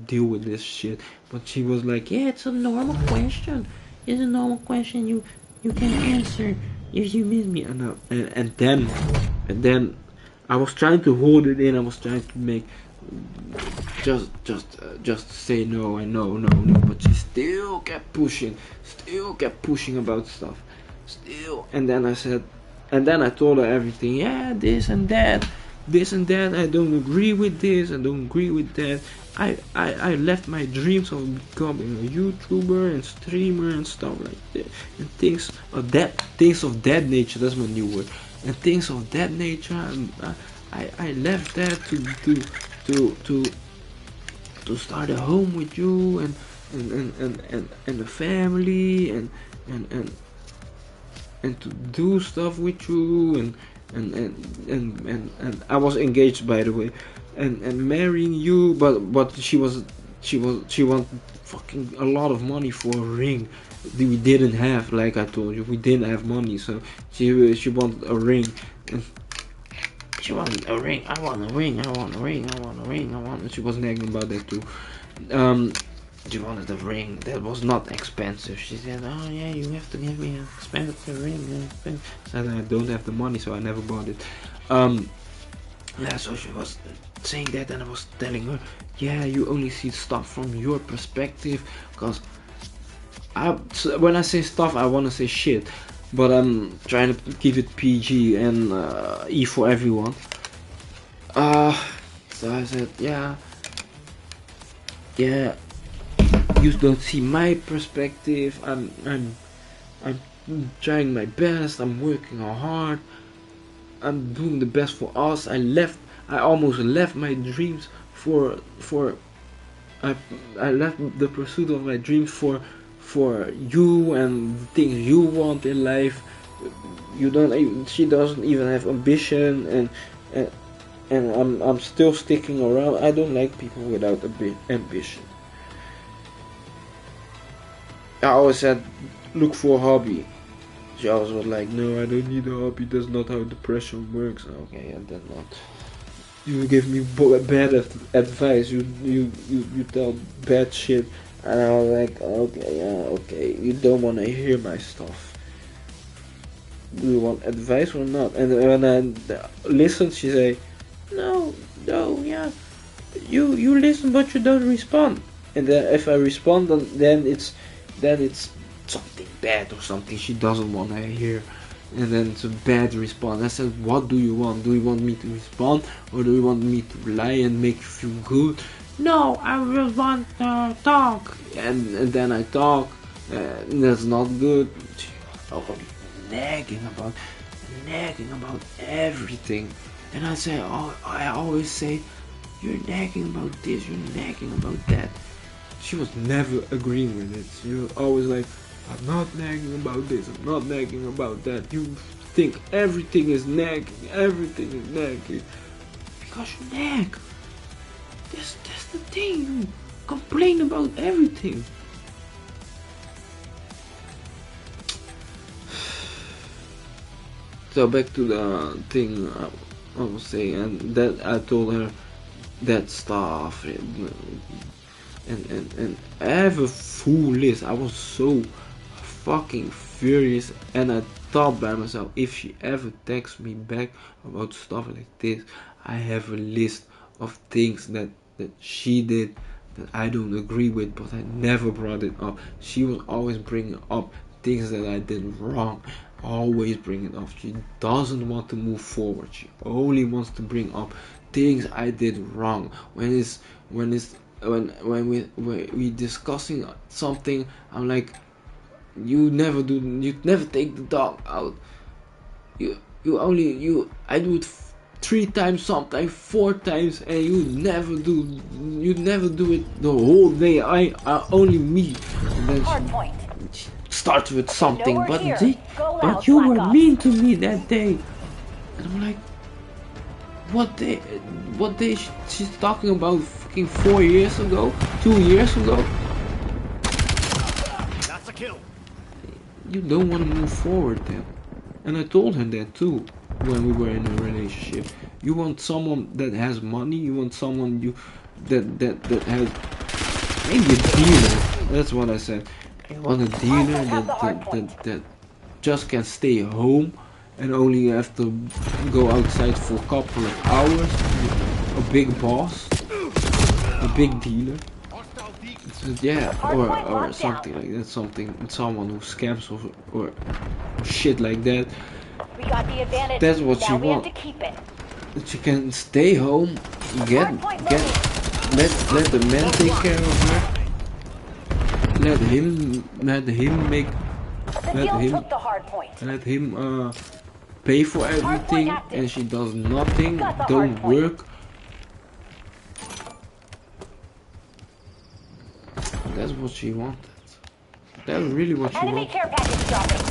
deal with this shit. But she was like, yeah, it's a normal question. It's a normal question you can answer if you miss me. And then I was trying to hold it in. I was trying to make just say no and no. But she still kept pushing about stuff. And then I told her everything. Yeah, this and that. I don't agree with this, I don't agree with that. I left my dreams of becoming a YouTuber and streamer and stuff like that, and things of that nature. That's my new word. And things of that nature. I left that to start a home with you and a family and to do stuff with you and I was engaged, by the way, and marrying you, but she wanted fucking a lot of money for a ring we didn't have. Like I told you, we didn't have money, so she wanted a ring. And she wanted a ring. I want a ring. She was nagging about that too. She wanted a ring that was not expensive. She said, oh yeah, you have to give me an expensive ring. I said, I don't have the money, so I never bought it. Yeah, so she was saying that, and I was telling her, yeah, you only see stuff from your perspective, because when I say stuff, I want to say shit, but I'm trying to keep it PG and E for everyone. So I said, yeah, you don't see my perspective. I'm trying my best. I'm working hard. I'm doing the best for us. I almost left my dreams I left the pursuit of my dreams for you and the things you want in life. She doesn't even have ambition, and I'm still sticking around. I don't like people without ambition. I always said, look for a hobby. She always was like, no, I don't need a hobby. That's not how depression works. Okay, and then not. You give me bad advice. You tell bad shit, and I was like, okay. You don't want to hear my stuff. Do you want advice or not? And when I listened, she say, no, yeah. You listen, but you don't respond. And then if I respond, then it's something bad or something she doesn't want to hear, and then it's a bad response. I said, what do you want? Do you want me to respond, or do you want me to lie and make you feel good? No, I just want to talk. And then I talk, and that's not good. Nagging about everything. And I say, I always say, you're nagging about this, you're nagging about that. she was never agreeing with it. She was always like, I'm not nagging about this, I'm not nagging about that. You think everything is nagging, everything is nagging. Because you nag. That's the thing, you complain about everything. So back to the thing I was saying, and that I told her that stuff, and I have a full list. I was so fucking furious, and I thought by myself, if she ever texts me back about stuff like this, I have a list of things that she did that I don't agree with, but I never brought it up. She was always bringing up things that I did wrong, always bring it up. She doesn't want to move forward. She only wants to bring up things I did wrong. When we discussing something, I'm like, you never take the dog out. I do it 3 times, sometimes 4 times, and you never do it the whole day. I only me. And then she starts with something, but you were mean to me that day. And I'm like, what day she's talking about? Fucking 4 years ago, 2 years ago. That's a kill. You don't want to move forward then. And I told her that too when we were in a relationship. You want someone that has money, you want someone that has maybe a dealer. That's what I said. I want a dealer that just can stay home and only have to go outside for a couple of hours. A big boss, a big dealer. Yeah, or something like that. Someone who scams or shit like that. We got the advantage. That's what she wants. That she can stay home, let the man take care of her. Let him pay for everything, and she does nothing, don't work. That's what she wanted. That's really what she wanted. Enemy care package dropping.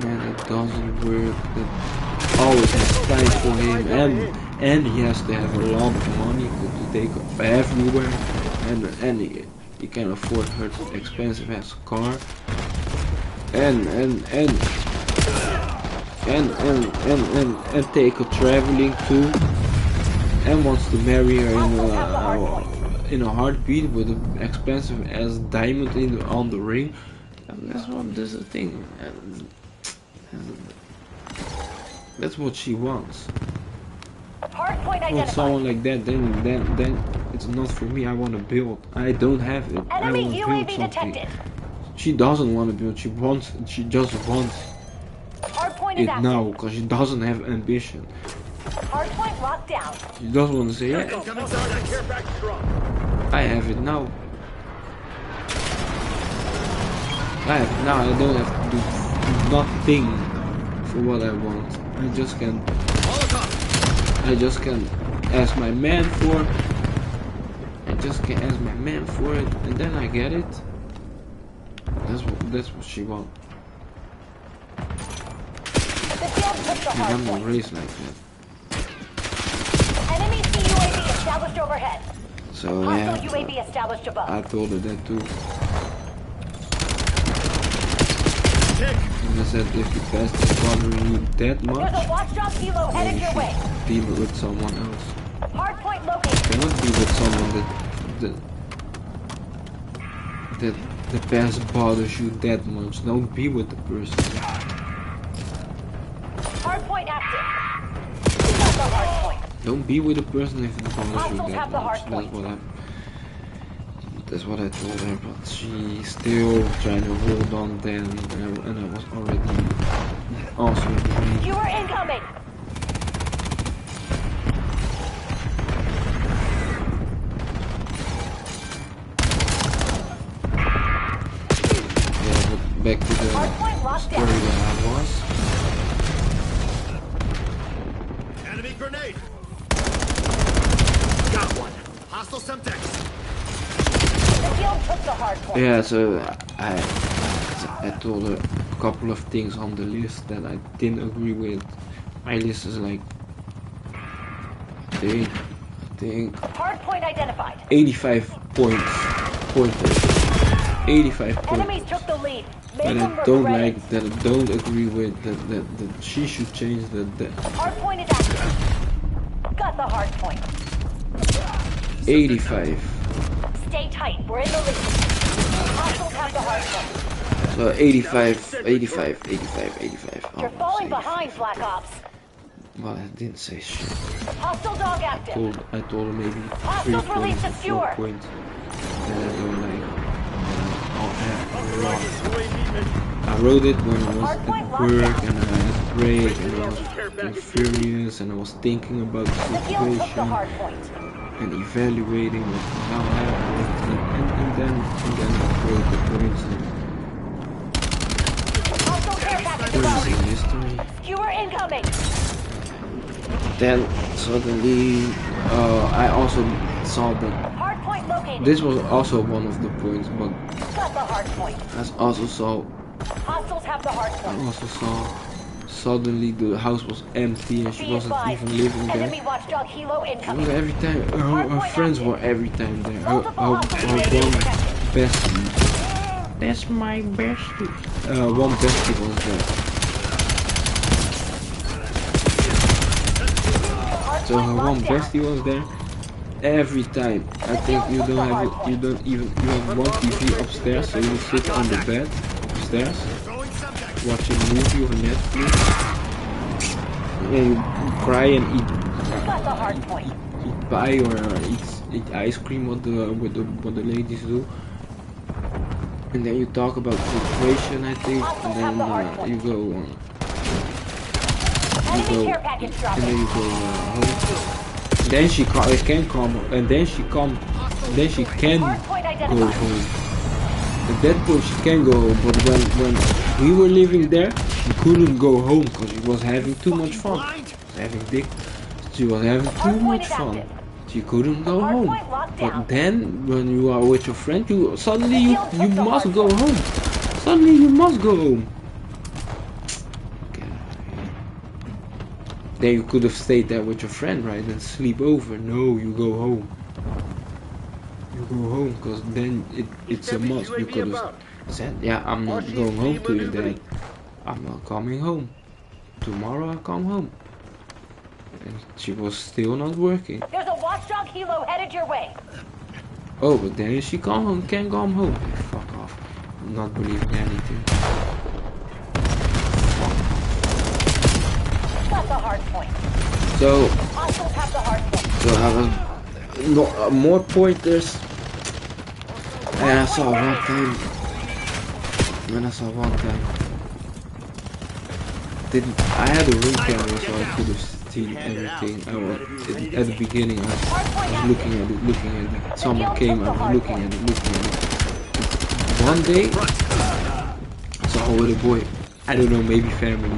Man, it doesn't work. It always has time for him, and he has to have a lot of money to take her everywhere, and he can afford her expensive ass car, and take her traveling too, and wants to marry her in a heartbeat with an expensive ass diamond on the ring. And that's the thing. That's what she wants. Want someone like that, then it's not for me. I want to build. I don't have it. I want to build something. She doesn't want to build. She just wants it now because she doesn't have ambition. Hardpoint locked down. She doesn't want to say, yeah, I have it now. I have it now. I don't have to do nothing for what I want. I just can ask my man for it. And then I get it. That's what she wants. I'm not raised like that. Enemy UAV established overhead. So yeah, UAV established above. I told her that too. And I said, if you pass this bothering you that much, there's a watchdog kilo headed your way. Be with someone else. Hardpoint located. You cannot be with someone that the past bothers you that much. Don't be with the person. Hardpoint active. Got the hardpoint. Don't be with a person if it bothers you that much. Hardpoint. That's what I told her, but she's still trying to hold on then, and I was already also agreeing. You are incoming! Yeah, but back to the story where I was. Enemy grenade! Got one. Hostile Semtex. The field took the hard point. Yeah, so I told her a couple of things on the list that I didn't agree with. My list is like I think Hard point identified. 85 points. 85 points. Enemies took the lead. Make But them I don't regret like it. that. I don't agree with that she should change the Hard point is active. Got the hard point. 85. Stay tight. We're in the lead. Hostiles have the hard point. So 85. Oh, You're falling safe. behind, Black Ops. Well, I didn't say shit. Hostile dog active. I told her maybe 3 Hostiles points release the or 4 skewer. points. And I don't like. UAV mission. I wrote it when I was Hardpoint at work lockdown. and I had a break and I was getting furious and I was thinking about the The field took the situation hard point. and evaluating what now happened and then I wrote the points Hostile care package and above. points in history. Skewer incoming. Then suddenly I also saw that Hard point located. this was also one of the points, but Got the hard point. I also saw Hostiles have the hard point. suddenly the house was empty and she Be wasn't advised. even living there. Enemy watchdog helo It incoming. was every time her friends were every time there. Her one bestie. That's my bestie. One bestie was there. So her one bestie was there every time. I think you don't have it. You have one TV upstairs, so you sit on the bed upstairs, watching a movie or Netflix, and you cry and eat Got the hard point. pie or eat ice cream. What the ladies do. And then you talk about the situation, I think, and then you go Enemy care package and dropping. then you go home. Then she can come, and then she can Hard point go identified. home. At that point she can go home, but when we were living there, she couldn't go home because she was having too much fun. She was having too much fun. She couldn't go home. But then when you are with your friend, you suddenly you must go home. Suddenly you must go home. Then you could have stayed there with your friend, right, and sleep over. No, you go home. You go home, because then it's a must. You could have said, yeah, I'm not going home to you, Dad. I'm not coming home. Tomorrow I'll come home. And she was still not working. There's a watchdog helo headed your way. Oh, but then she can come home. Fuck off. I'm not believing anything. Got the hard point. So Hostiles have the hard point. So I was more pointers. And I saw one time. When I saw one time, I had a ring camera, so I could have seen everything. I was at the beginning. I was looking at it. Someone came. I was looking at it. One day, I saw a little boy. I don't know, maybe family,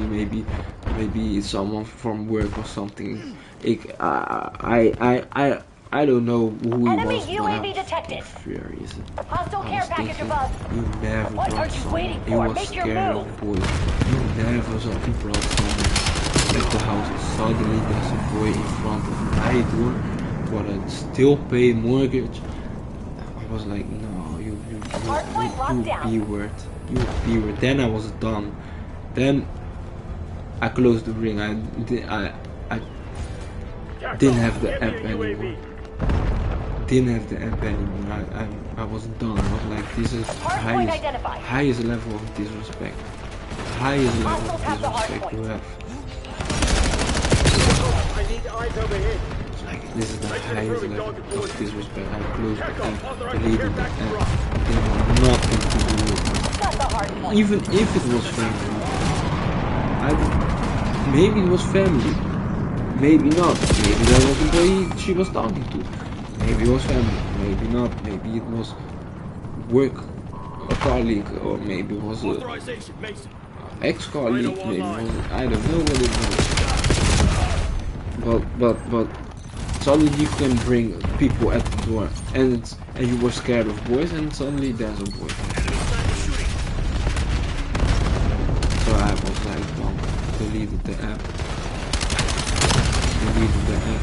maybe someone from work or something. I don't know who he Enemy was. UAV detected. Furious. Hostile I care was package thinking, above. you never What brought are you someone. waiting He for? was Make your scared move. of boys. You never brought someone at the house. Suddenly there's a boy in front of my door, but I still pay mortgage. I was like, no, you be word. You be word. Then I was done. Then I closed the ring. I didn't have the app anymore. I was done. I was like, this is highest level of disrespect. Highest level of disrespect you have. I need eyes overhead. It's like, this is the highest level of disrespect. I closed the app, deleted the app. They want nothing to do with it. Got the hard point. Even if it was family. Maybe it was family. Maybe not. Maybe that was the boy she was talking to. Maybe it was family. Maybe not. Maybe it was work, a colleague, or maybe it was an ex-colleague. Maybe it was, I don't know what it was. But suddenly you can bring people at the door, and you were scared of boys, and suddenly there's a boy. So I was like, well, deleted the app. Deleted the app.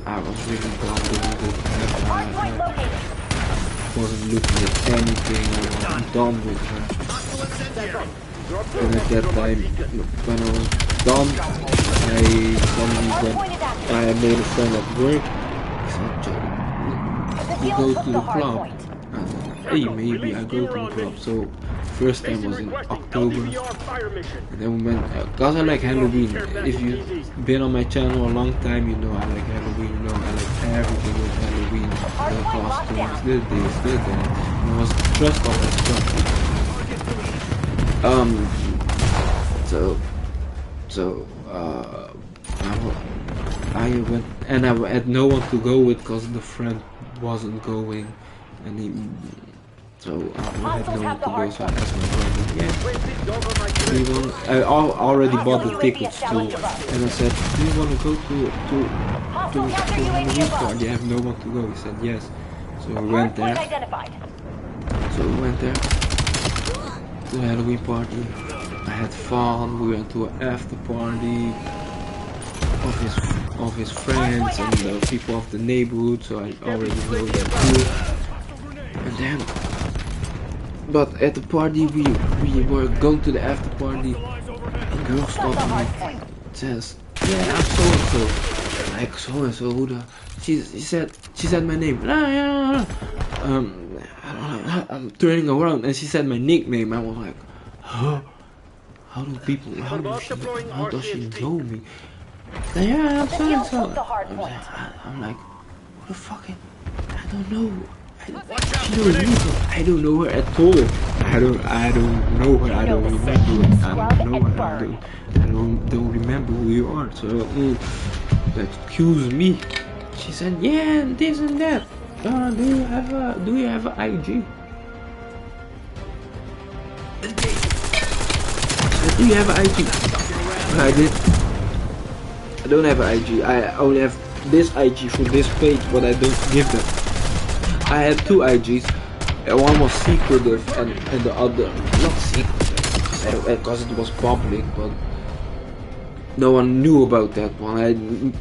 I was really done with the app. Hardpoint located. Wasn't looking at anything. I was done with her. And at that time, when I was done, I suddenly went. I made a friend at work. He said, "Johnny, you go to the club." Hey, maybe I go to the club. So first time was in October, and then we went. Cause I like Halloween. If you've been on my channel a long time, you know I like Halloween. You know I like everything with Halloween. The costumes, the this, the that. And I was dressed up as stuff. I went, and I had no one to go with because the friend wasn't going, and so I had no one to go, so I asked my brother, yeah, I already bought the tickets too, and I said, do you want to go to Halloween party? I have no one to go. He said yes, so we went there. To the Halloween party. I had fun. We went to an after party of his friends and the people of the neighborhood, so I already know them too. And then, but at the party we were going to the after party. A girl stopped me. Says, "Yeah, I'm so and so." Like so and so. Who the? She said my name. I'm turning around and she said my nickname. I was like, huh? How does she know me? Yeah, I'm so and so. I'm like, what the fuck? I don't know. I don't know her at all. I don't know her. I don't remember her. I don't remember who you are. So excuse me. She said, yeah, this and that. Do you have an IG? Do you have an IG? I did. I don't have an IG. I only have this IG for this page, but I don't give them. I had two IGs. One was secretive and the other not secretive because it was public, but no one knew about that one.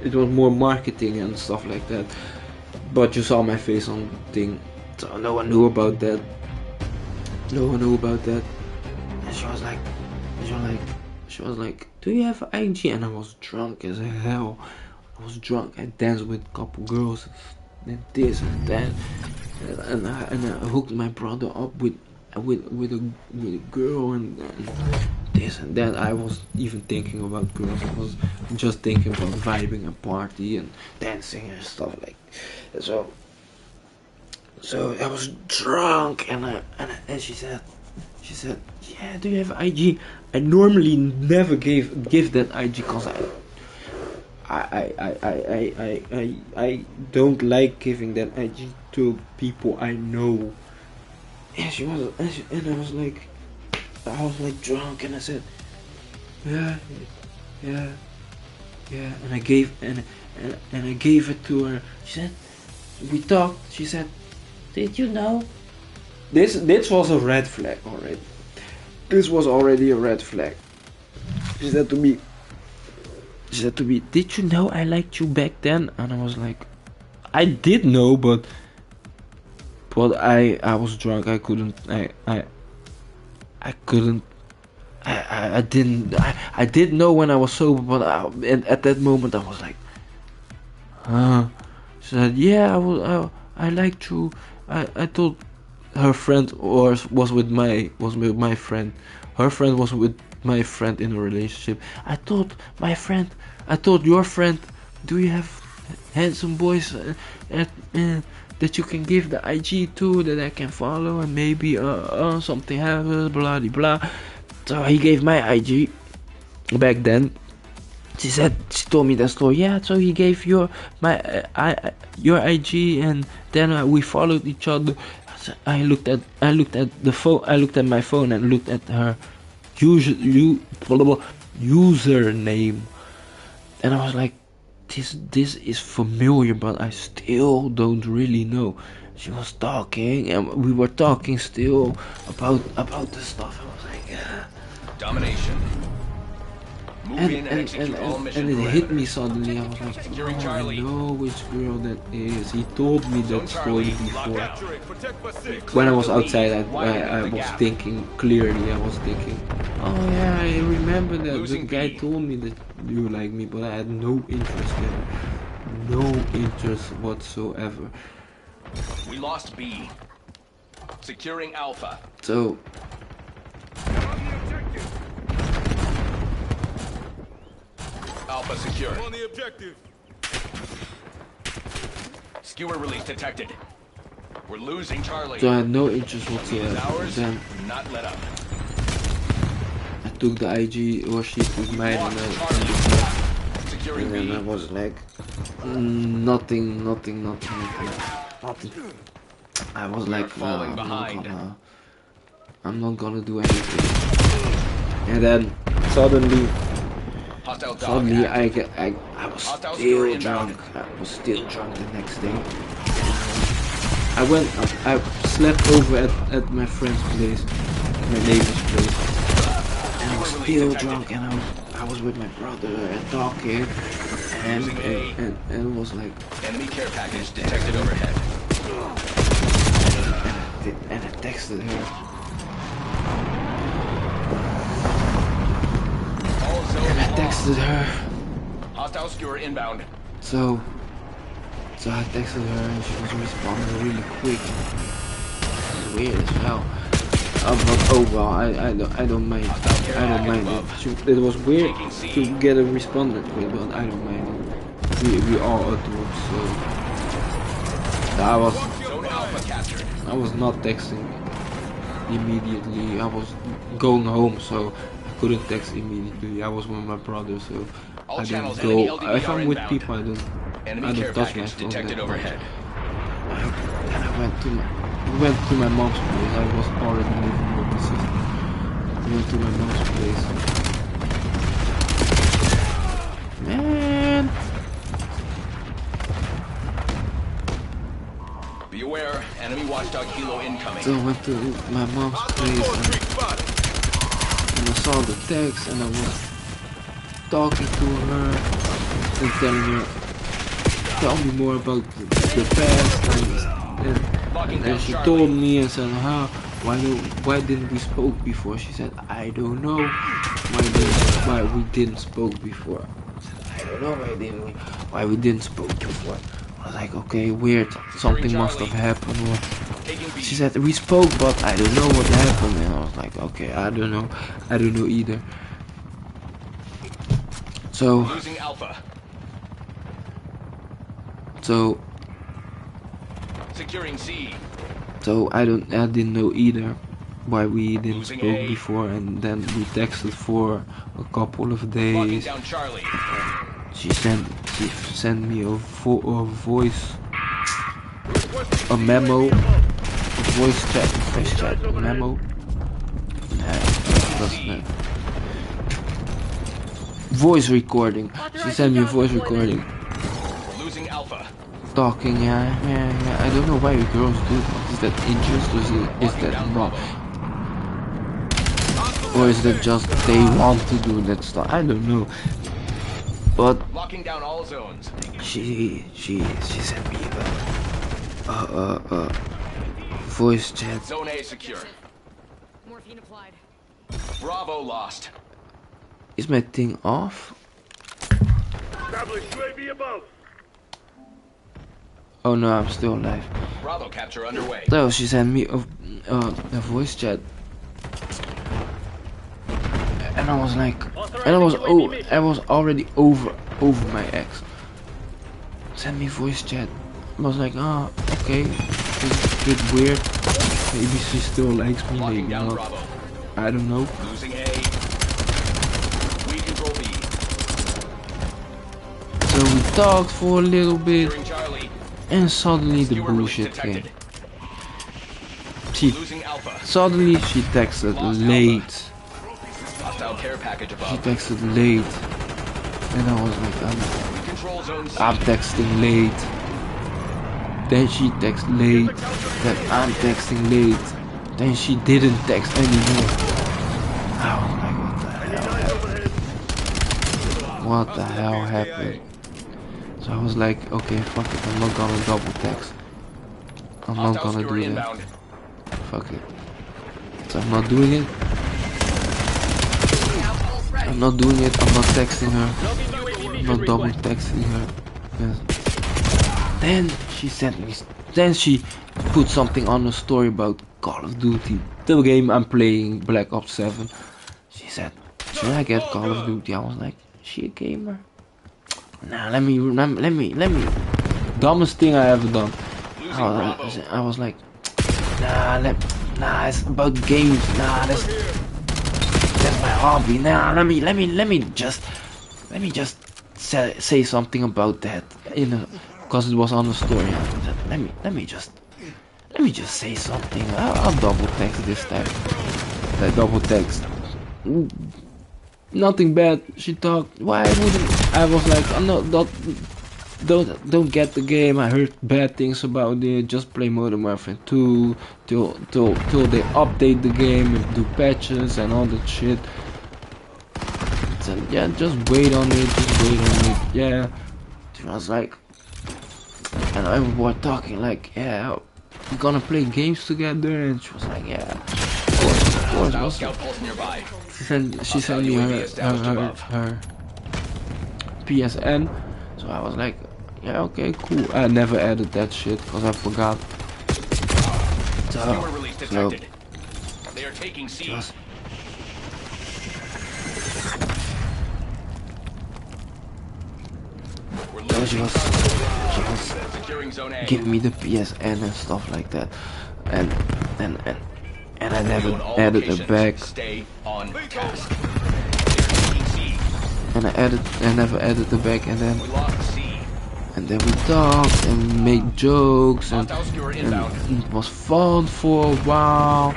It was more marketing and stuff like that. But you saw my face on the thing, so no one knew about that. And she was like, do you have an IG? And I was drunk as hell. I danced with a couple girls, and this and that, and I hooked my brother up with a girl and this and that. I was even thinking about girls. I was just thinking about vibing and party and dancing and stuff like that. So I was drunk and she said, yeah, do you have IG? I normally never give that IG because I don't like giving that IG to people I know. And I was like drunk, and I said, yeah, and I gave it to her. She said, we talked. She said, did you know? This was a red flag already. This was already a red flag. She said to me, did you know I liked you back then? And I was like, I did know, but I was drunk. I did know when I was sober, but at that moment I was like, huh? She said, yeah, I liked you. I thought her friend was with my friend. Her friend was with my friend in a relationship. I thought your friend. Do you have handsome boys that you can give the IG to, that I can follow, and maybe something happens, blah blah blah. So he gave my IG back then. She told me that story. Yeah, so he gave your IG, and then we followed each other. I looked at my phone and looked at her username, and I was like, this is familiar, but I still don't really know. She was talking, and we were talking still about the stuff. I was like, Domination. Move in and execute all mission and it hit me parameters. suddenly. I was like, Securing oh, I Charlie. know which girl that is. He told me Zone that story Charlie, locked before. down. Capturing. Protect for 6. When I was The lead. outside, I Widening the was gap. thinking clearly. I was thinking, oh yeah, I remember that the Losing guy B. told me that you like me, but I had no interest in it. No interest whatsoever. We lost B. Securing Alpha. So Alpha secure. On the objective. Skewer release detected. We're losing Charlie. I had no interest Is whatsoever. ours. Then Do not let up. I took the IG, or she took mine, Lost and Charlie. Securing then I B. was like, nothing. I was like, falling behind. I'm not gonna do anything. And then suddenly Hostile dog. I was Hostile still skewer drunk. inbound. I was still drunk the next day. I slept over at my friend's place, my neighbor's place, and I was still drunk, and I was with my brother and talking, and it was like, Enemy care package detected overhead. and I texted her. All zone And I lost. texted her. Hostile skewer inbound. So I texted her and she was responding really quick. It's weird as hell. But oh well, I don't mind. I don't mind it. It was weird to get a response that way, but I don't mind it. We all adults, so Zone Alpha captured. I was not texting immediately. I was going home, so I couldn't text immediately. I was with my brother, so All I don't channels, go. enemy LDB If I'm are with inbound. people, I Enemy don't care touch my package phone detected that much. overhead. Then I went to my mom's place. I was already living with my sister. I went to my mom's place. Man, Be aware, enemy watchdog helo incoming. so I went to my mom's place and I saw the text and I was talking to her and telling her, tell me more about the past, and then she told me and said, why didn't we spoke before? She said, I don't know why we didn't spoke before. I said, I don't know why we didn't spoke before. I was like, okay, weird, something must have happened. Or she said, we spoke, but I don't know what happened. And I was like, okay, I don't know either. So Losing Alpha. Securing C. So I didn't know either why we didn't Losing spoke A. before, and then we texted for a couple of Locking days. down Charlie. She sent me a voice, a memo, a voice chat, a memo. Voice recording. She sent me a voice recording. Losing Alpha. Talking, yeah. I don't know why girls do that. Is that injustice? Is that wrong? Or is that just they want to do that stuff? I don't know. But Locking down all zones. she sent me a voice chat. Zone A secure. Morphine applied. Bravo lost. Is my thing off? Establish UAV above. Oh no, I'm still alive. Bravo capture underway. So she sent me a voice chat, and I was like, and I was already over my ex. Send me voice chat. I was like, ah, okay, it's a bit weird. Maybe she still likes me, maybe Locking down not. Bravo. I don't know. Losing A. We control B. So we talked for a little bit, Securing Charlie. and suddenly the Skewer release bullshit came. detected. She Losing Alpha. suddenly she texted late. Hostile care package She above. texted late, and I was like, Control zone C. I'm texting late. Then she texted late, that I'm texting late. Then she didn't text anymore. I was like, what the hell happened? So I was like, okay, fuck it, I'm not gonna double text. I'm not Hostile gonna skewer do that. inbound. Fuck it. So I'm not doing it. I'm not doing it. I'm not texting her. I'm not double texting her. Yes. Then she sent me. Then she put something on the story about Call of Duty, the game I'm playing, Black Ops 7. She said, should I get Call of Duty? I was like, is she a gamer? Nah, let me. Dumbest thing I ever done. I was like, nah, it's about games. Nah, that's my hobby. Nah, let me just say something about that, you know, because it was on the story. Let me just say something. I'll double text this time. I double text. Nothing bad. She talked. Why wouldn't I? Was like, I'm not. Don't get the game. I heard bad things about it. Just play Modern Warfare 2 till they update the game and do patches and all that shit. So yeah, just wait on it. Yeah. She was like, and I was talking like, yeah, we're gonna play games together, and she was like, yeah, of course. Hostile scout pulse nearby. She sent me her PSN. So I was like, yeah, okay, cool. I never added that shit because I forgot. Skewer release detected. They are taking C. She was Securing zone A. giving me the PSN and stuff like that, and I never On all added locations, it back, Stay on task. They're taking C. and I never added it back, and then We lost C. we talked and made jokes, and Hostile skewer inbound. it was fun for a while,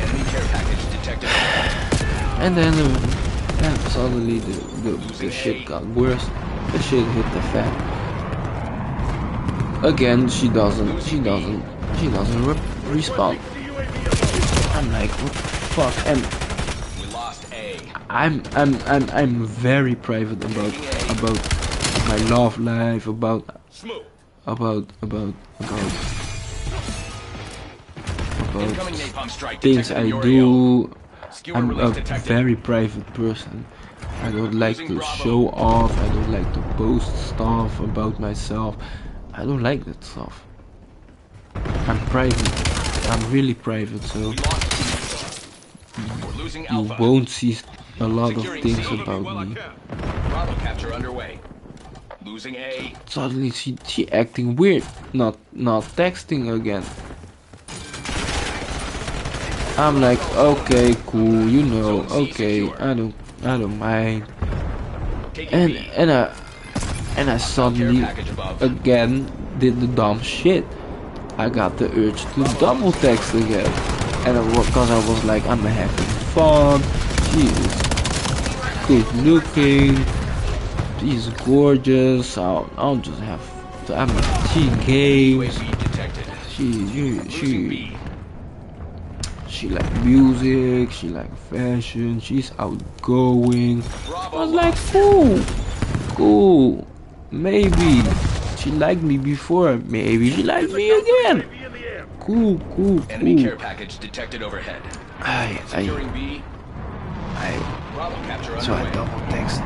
Enemy care package detected. and then suddenly the shit got worse. The shit hit the fan. Again, she doesn't respond. I'm like, what the fuck? And We lost A. I'm very private about my love life, about Incoming napalm strike things detected I in your do. Skewer I'm a release detected. very private person. I don't like Losing to Bravo. show off. I don't like to post stuff about myself. I don't like that stuff. I'm private. I'm really private, so We lost C. We're losing you Alpha. won't see a lot of Securing things C. about Well, I me. can. Bravo capture underway. Losing A. Suddenly she acting weird, not texting again. I'm like, okay, cool, you know, okay, I don't mind. Taking B. And I suddenly package above. again did the dumb shit. I got the urge to double text again, and because I was like, I'm having fun. She is good looking. She's gorgeous. I'll just have. She games. UAV detected. Losing She B. she like music. She like fashion. She's outgoing. Bravo I was like, lost. cool. Maybe she liked me before. Maybe she liked me again. Cool. Enemy care package detected overhead. Securing B. Bravo capture So I underway. double text.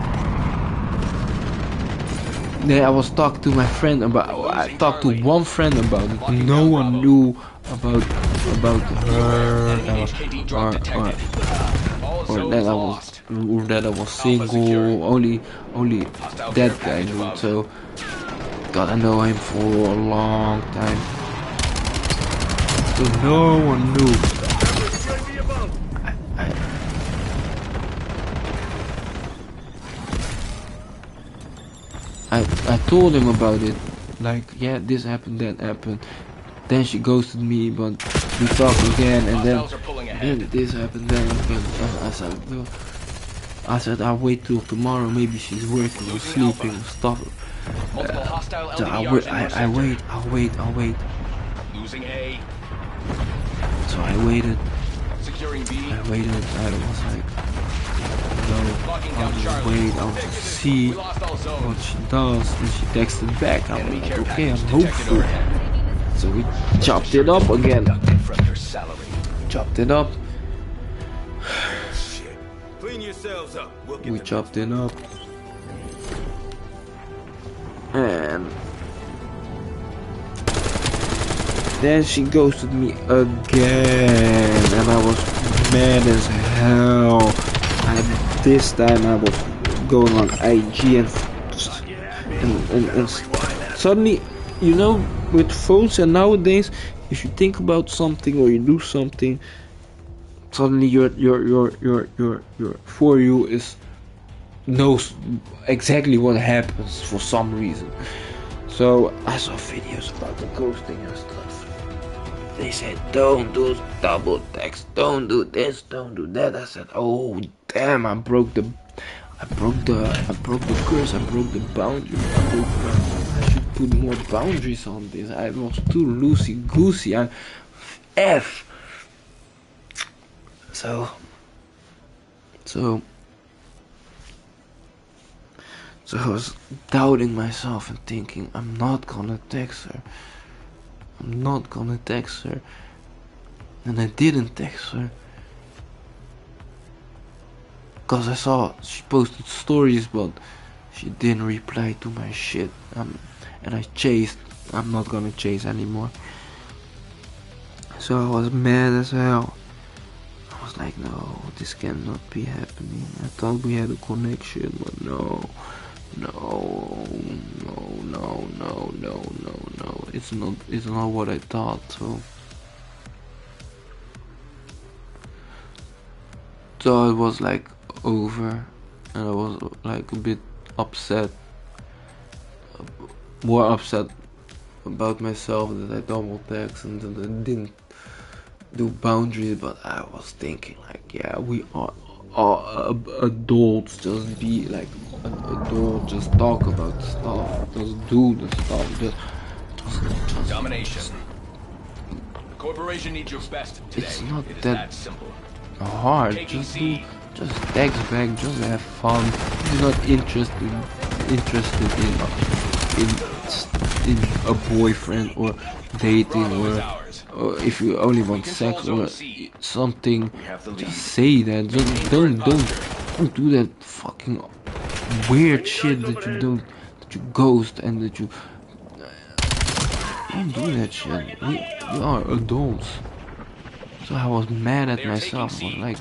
Then I was talking to my friend about. I talked to one friend about it. No one knew about her, Enemy HKD drop detected. All or zones that I was lost. single. Only that guy knew. So got to know him for a long time. So no one knew. I told him about it, like, yeah, this happened, that happened. Then she ghosted me, but we talked again, and then Hostiles are pulling ahead. this happened, that happened. I said, no. I said I'll wait till tomorrow. Maybe she's working or sleeping or stuff. Multiple hostile So LDVRs in your sector. I'll wait. Losing A. So I waited. Securing B. I waited. I was like, no, Locking I'll down just Charlie. wait. I'll just see We lost all zones. what she does. And she texted back. I'm Enemy like, care okay, I'm package detected hopeful. overhead. So we chopped it up again. Deducted from your salary. Chopped it up. Shit. Clean yourselves up. We'll get We the chopped it up. And then she ghosted me again, and I was mad as hell. And this time I was going on IG and suddenly, you know, with phones and nowadays, if you think about something or you do something, suddenly your For You is knows exactly what happens for some reason. So I saw videos about the ghosting and stuff. They said don't do double text, don't do this, don't do that. I said, oh damn, I broke the curse, I broke the boundary. I should put more boundaries on this. I was too loosey goosey. So I was doubting myself and thinking, I'm not gonna text her. And I didn't text her. Cause I saw she posted stories, but she didn't reply to my shit. And I chased. I'm not gonna chase anymore. So I was mad as hell. I was like, no, this cannot be happening. I thought we had a connection, but no. It's not what I thought. So it was like over, and I was like a bit upset, more upset about myself that I double text and that I didn't do boundaries. But I was thinking like, yeah, we are adults. Just be like an adult. Just talk about stuff. Just do the stuff. Just Domination. The corporation needs your best today. It's not It is that simple. hard. Taking Just C. text back. Just have fun. If you're not interested in a boyfriend or dating, Bravo is or ours. if you only want We sex control or Zone C. something, We have the lead. just say that. Just don't do that fucking weird shit that you ghost and that you don't do that shit. We are adults. So I was mad at myself. I was like,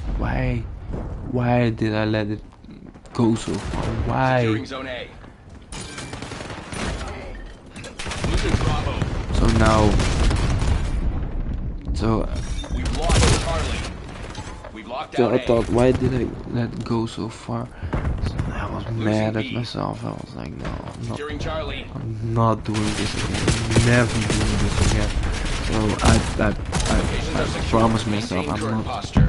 why did I let it go so far? Why? Securing Zone A. Losing Bravo. We've lost Charlie. We've locked So down I A. thought, why did I let it go so far? So I was mad at B. myself. I was like, no, Securing Charlie. I'm not doing this again. Never doing this again. So I promised myself Maintain current I'm posture.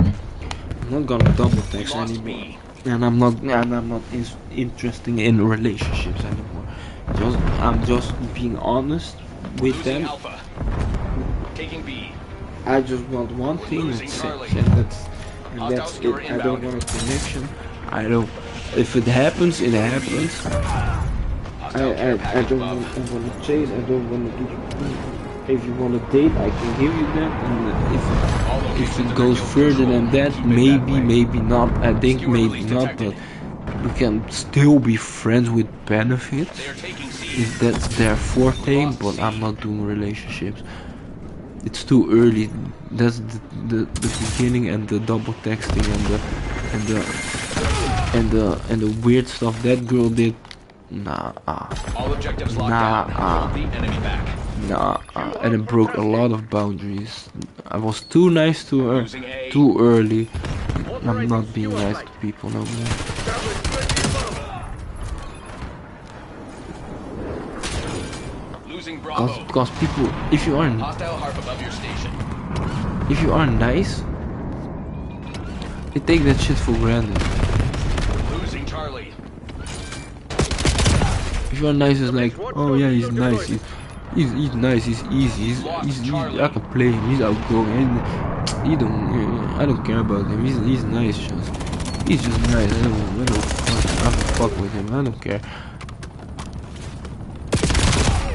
not gonna double text Lost anymore. B. And I'm not interested in relationships anymore. I'm just being honest with Losing them. Alpha. Taking B. I just want one thing, Losing that's Charlie. it. And that's Hostile it. secure I don't inbound. want a connection. I don't. If it happens, it happens. Hostile care I package don't above. want to chase. I don't want to do. If you want to date, I can give you that. And if it goes further than that, maybe not. I think maybe not, but we can still be friends with benefits They are taking C. if that's their forte. But I'm not doing relationships. It's too early. That's the beginning, and the double texting and the weird stuff that girl did. Nah. All objectives locked Nah, down. Hold the enemy back. And it broke a lot of boundaries. I was too nice to her, too early. I'm not being nice to people no more. Losing Bravo. Cause people, if you are Hostile harp above your station. nice, they take that shit for granted. Charlie. If you're nice, it's like, oh yeah, he's nice. He's nice. He's easy. I can play him. He's outgoing. And I don't care about him. He's nice. He's just nice. I don't fuck with him. I don't care.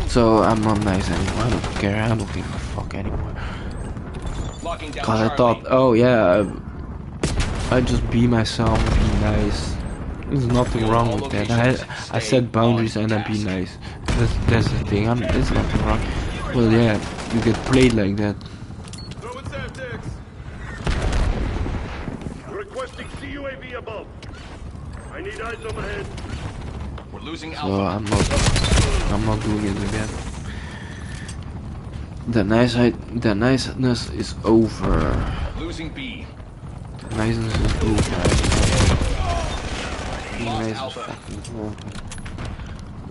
So I'm not nice anymore. I don't care. I don't give a fuck anymore. Locking down Cause I Charlie. thought, oh yeah, I just be myself, be nice. There's nothing wrong with that. I set boundaries and I be nice. That's the thing. There's nothing wrong. Well, yeah, you get played like that. Requesting CUAV above. I need eyes overhead. We're losing So Alpha. I'm not doing it again. The niceness is over. Losing B. The niceness is over. Being nice is fucking over.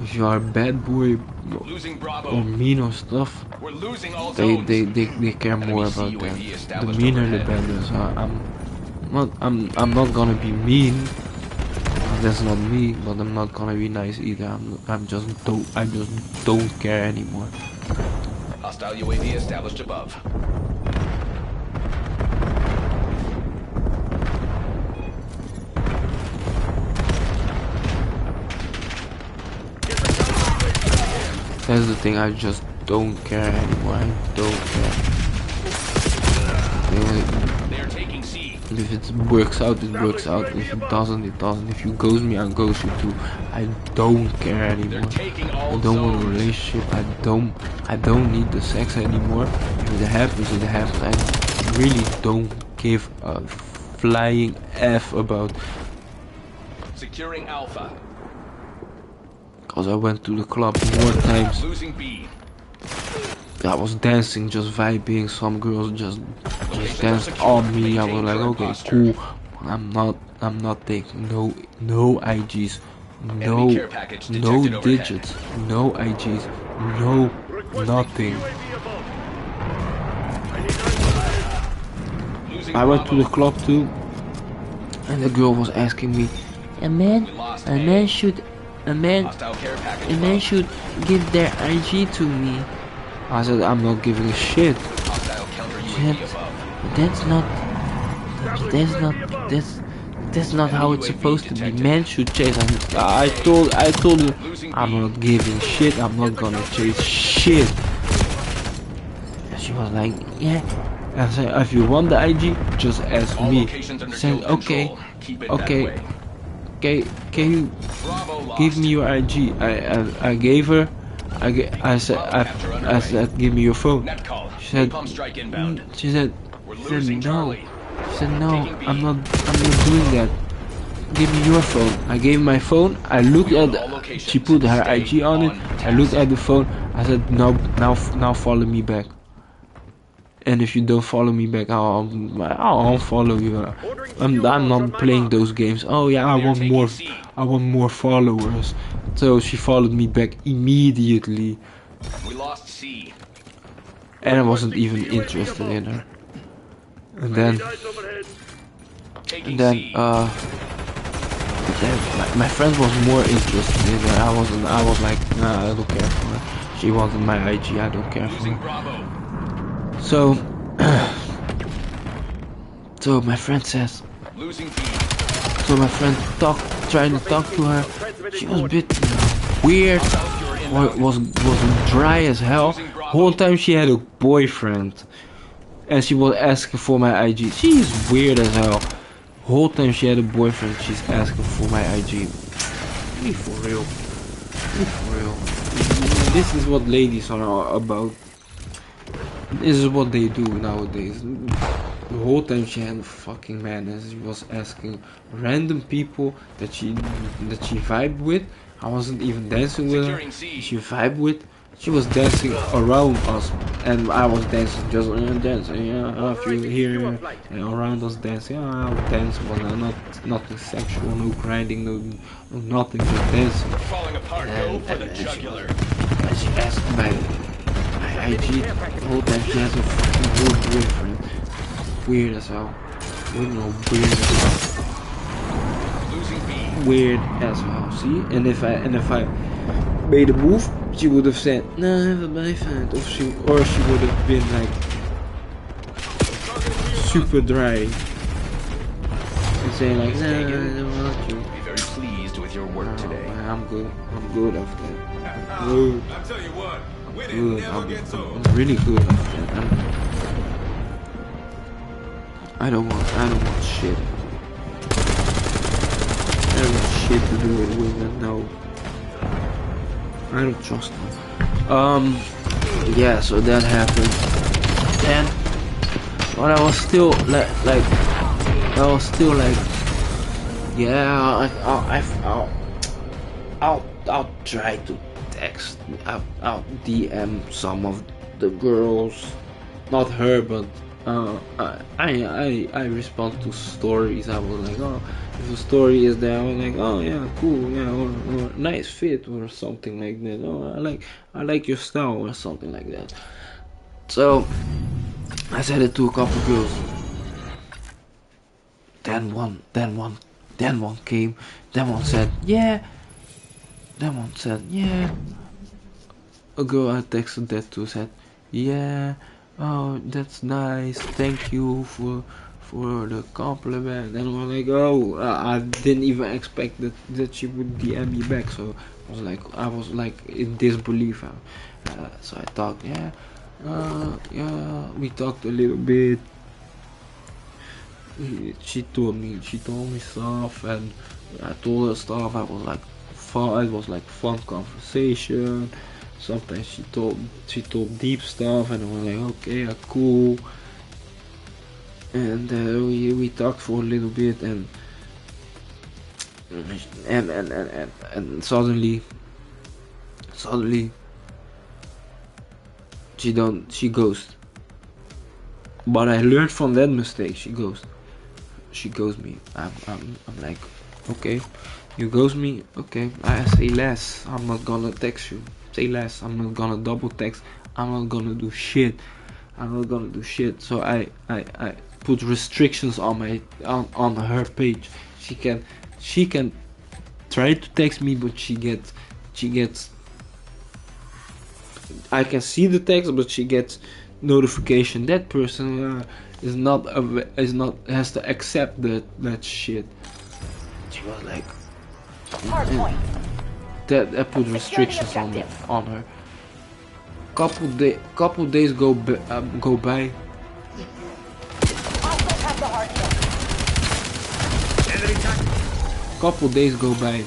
If you are a bad boy Losing or Bravo. mean or stuff, We're losing all they zones. care more about UAV that. The established meaner the overhead. better. So I'm not gonna be mean. That's not me, but I'm not gonna be nice either. I just don't care anymore. Hostile UAV established above. That's the thing. I just don't care anymore. I don't care. They are taking C. If it works out, it works out. If it doesn't, it doesn't. If you ghost me, I ghost you too. I don't care They're anymore. taking I all don't want a zones. relationship. I don't need the sex anymore. If it happens, it happens. I really don't give a flying F about. Securing Alpha. Cause I went to the club more times. Losing B. I was dancing, just vibing. Some girls just danced on me. I was like, okay, cool. I'm not taking no IGs, Enemy care package no detected overhead. digits, no IGs, no nothing. UAV above. I need eyes overhead. Losing I went to the Bravo. club too, and the girl was asking me, We lost A. should Hostile care package above. should give their IG to me. I said, I'm not giving a shit. Hostile counter UAV above. That's not how it's supposed to be. Men should chase. I told you, I'm not giving shit. I'm not gonna chase shit. And she was like, yeah. I said, if you want the IG, just ask All me. locations under I said, kill okay, control. Keep it okay. that way. Okay, can you Bravo lost. give me your IG? I gave her. I said, give me your phone. Net call. She said, Napalm strike inbound. She said, We're losing no. Charlie. She said, no, Taking I'm B. not doing that. Give me your phone. I gave my phone. I looked We at. own all locations. She put her Stay IG on it. on I task. looked at the phone. I said, no, now follow me back. And if you don't follow me back, I'll unfollow you. I'm not playing those games. Oh yeah, I want more followers. So she followed me back immediately, We lost C. and I wasn't even interested in her. And then, Eyes overhead. Taking then C. my friend was more interested in her. I was like, nah, I don't care for her. She wanted my IG. I don't care for Losing her. Bravo. So, so my friend says. Losing B. So my friend trying to talk to her. She was a bit weird. Was dry as hell. Whole time she had a boyfriend, and she was asking for my IG. She's weird as hell. Whole time she had a boyfriend, she's asking for my IG. Be for real. Be for real. This is what ladies are about. This is what they do nowadays. The whole time she had a fucking man, and she was asking random people that she vibed with. I wasn't even dancing with her. Securing C. She vibed with. She was dancing around us, and I was dancing, just dancing. Yeah, if you hear and around us dancing, yeah, I'll dance, but nothing sexual, no grinding, no nothing, just dancing. We're falling apart. Go for the jugular. And she asked my IG the whole time. She has a fucking weird boyfriend. Weird as hell. We know, weird as hell. Losing B. weird as well. See, and if I made a move, she would have said, "No, I have a boyfriend," or she would have been like super dry and saying like, "No, I don't want you." Be very pleased with your work today. I'm good. I'm good after that. Good. I tell you what, winning Good. never gets old. I'm really good after that. I don't want shit. I don't want shit to do with women. No. I don't trust them. Yeah, so that happened. And but I was still yeah, I'll try to text. I'll DM some of the girls, not her, but I respond to stories. I was like, oh, if a story is there, I was like, oh yeah, cool, yeah, or nice fit or something like that. Oh, I like your style or something like that. So I said it to a couple girls. Then one came. Then one said, yeah. Then one said, yeah. A girl I texted that to said, yeah. Oh, that's nice. Thank you for the compliment. And I was like, oh, I didn't even expect that she would DM me back. So I was like in disbelief. So I thought, yeah, we talked a little bit. She told me stuff, and I told her stuff. I was like, fun. It was like fun conversation. Sometimes she told deep stuff, and I was like, okay, cool. And we talked for a little bit, and suddenly she ghosted. But I learned from that mistake. She ghosts me. I'm like, okay, you ghost me, okay, I say less. I'm not gonna text you. Say less. I'm not gonna double text. I'm not gonna do shit. So I put restrictions on her page. She can try to text me, but she gets I can see the text, but she gets notification that person has to accept that shit. She was like, that put restrictions on her. Couple days go by. Couple days go by.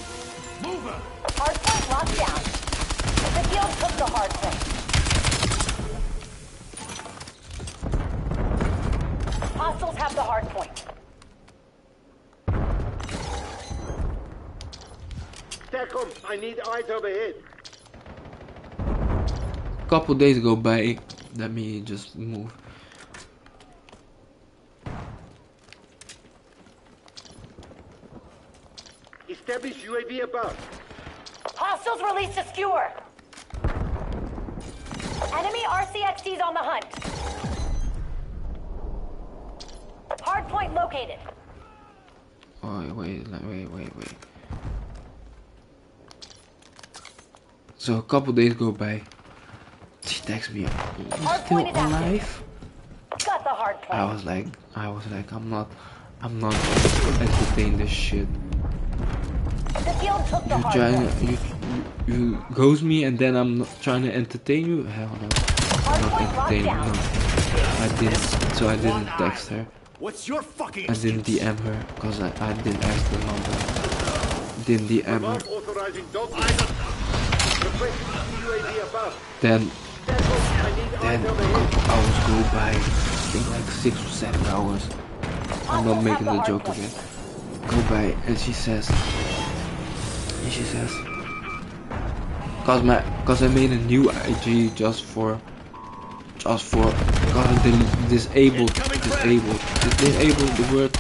Hardpoint locked down. The field took the hardpoint. Hostiles have the hardpoint. TACOM, I need eyes overhead. Couple days go by. Let me just move. Establish UAV above. Hostiles released a skewer. Enemy RCXD's on the hunt. Hardpoint located. Oh, wait. So a couple days go by. She texts me, "You still alive?" Got the hardpoint. I was like, I'm not gonna entertain this shit. The field took the hardpoint. You ghost me and then I'm not trying to entertain you? Hell no. I'm not entertaining you. No. I didn't text her. What's your fucking I didn't DM her because I didn't ask the number. Didn't DM her. Authorizing dog. Request UAV above. Then TACOM, I need eyes overhead. hours go by. I think like 6 or 7 hours. I'm not making the joke again. Go by and she says, cause I made a new IG just for cause I disabled the word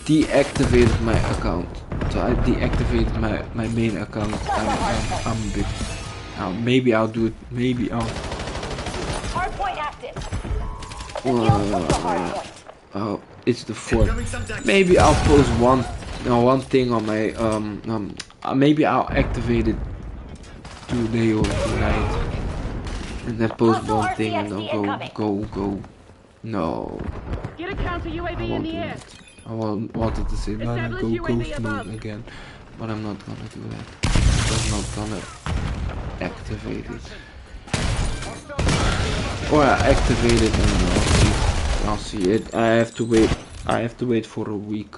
deactivated my account. So I deactivated my main account. I'm a bit. Maybe I'll do it. Maybe I'll. Hardpoint active. The field took the hardpoint. it's the 4th. Maybe I'll post one thing on my maybe I'll activate it today or tonight, and then post one thing and then go. No, Get a counter I UAV in won't the do air. that. I wanted to say no, Establish go UAV ghost above. mode again, but I'm not gonna do that. I'm not gonna activate it. Or I activate it and I'll see it. I have to wait for a week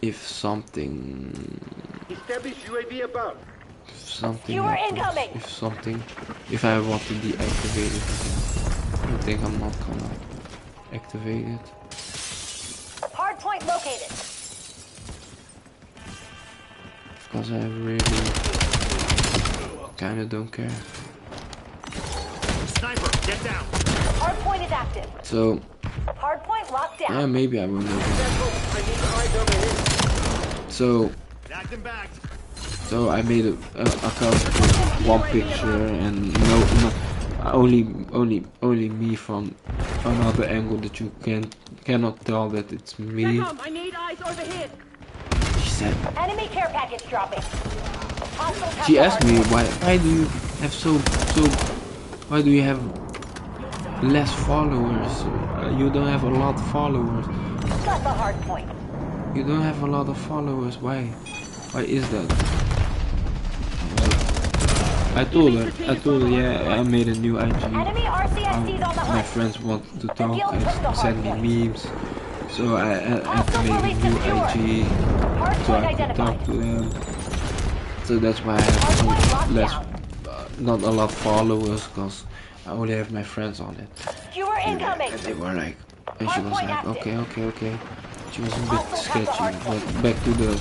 if something Establish UAV above. Viewer happens. incoming. If I want to deactivate it again. I think I'm not gonna activate it. Hard point located. Because I really kinda don't care. Sniper, get down. Hard point is active. So Hard point locked down. yeah, maybe I will make it. I need eyes overhead. So Bagged and bagged. I made a account with one picture and no only me from another angle that you cannot tell that it's me. Secom, I need eyes overhead. She said. Enemy care package dropping. Hostiles have She the asked hard me point. why do you have why do you have less followers? You don't have a lot of followers. Got the hard point. You don't have a lot of followers. Why is that? I told her, yeah, I made a new IG. Enemy RCSDs on the My hunt. friends want to talk guild took the and send hard me memes, so I had to make a new IG Hard so point I could talk identified. to them. So that's why I have Hard point so locked less, down. not a lot of followers, because I only have my friends on it. Viewer incoming. And they were like, and she Hard was point like, active. okay. She was a bit Hostiles have the hard sketchy, point. but back to the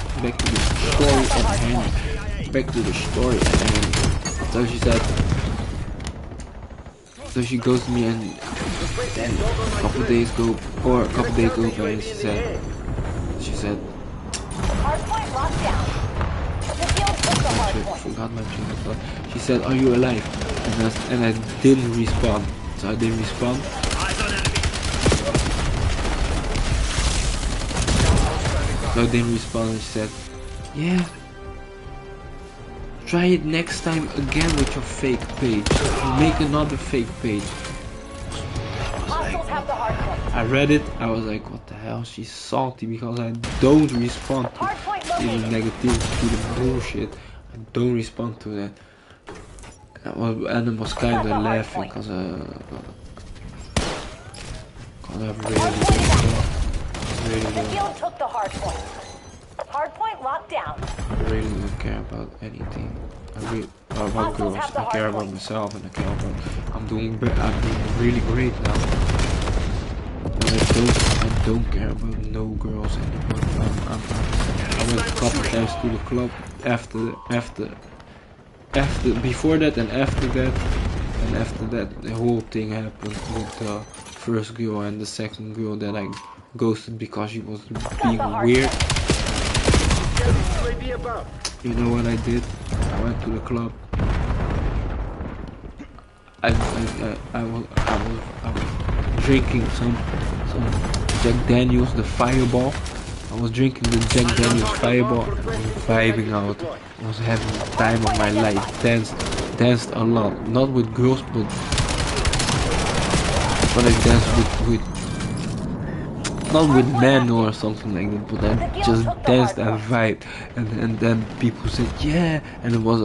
story at hand. Back to the story at hand. So she said, so she goes to me and then a couple days go by and she said, Hard point locked down. The guild took the hard shit, point. forgot my train of thought. She said, are you alive? And I didn't respond. So I didn't respond. Eyes on enemy. So I didn't respond and she said, yeah. Try it next time again with your fake page. Make another fake page. Hostiles have the hard point. I read it, I was like, what the hell? She's salty because I don't respond to Hard point the located. negativity, the bullshit. I don't respond to that. And I was kind of laughing because I really The don't. guild took the hard point. Hard point locked down. I really don't care about anything. About girls. I care about myself and I care about. I'm doing really great now. But I don't care about no girls anymore. I went a couple times to the club before that and after that the whole thing happened with the first girl and the second girl that I ghosted because she was being weird. UAV above. You know what I did? I went to the club. I was drinking some Jack Daniels, the Fireball. I was drinking the Jack Daniels Fireball. I was vibing out. I was having the time of my life. Danced a lot. Not with girls, but I danced with not with men or something like that, but I just danced and vibed, and then people said yeah, and it was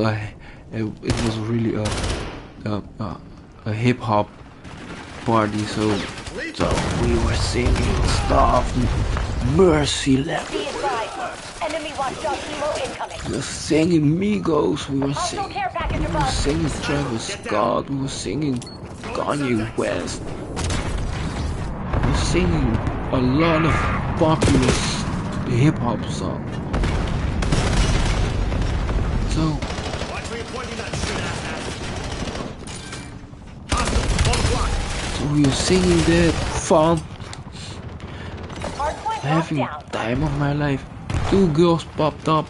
really a hip hop party, so we were singing stuff, Mercy left, Be advised. Enemy watchdog helo incoming. we were singing Migos, we were Hostile care package we were above. singing Travis Scott, we were singing Kanye West, we were singing a lot of popular hip-hop songs. So Watch where you're pointing that shit ass at. Hostile, on the block. we were singing that, fun, Hard point locked having down. time of my life. Two girls popped up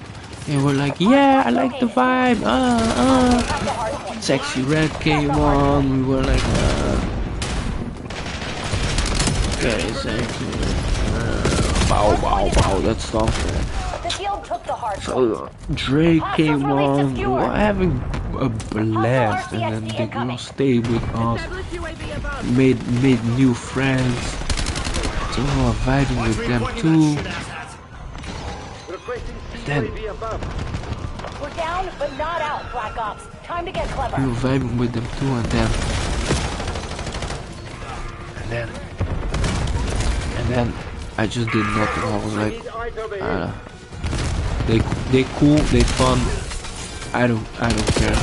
and were like, yeah, I like the vibe, Have the hard point. Sexy Red came on, we were like, Okay, exactly. Wow, that stuff. The field took the hard point. So Drake came release on, secured. we're having a blast, and then RCXD the incoming. girl stayed with us, Establish UAV above. made new friends. So we're vibing with them too. Requesting Then- UAV above. We're down, but not out, Black Ops. Time to get clever. We were vibing with them too, and then I just did nothing. I was like, Need eyes overhead. they cool, they fun. I don't care.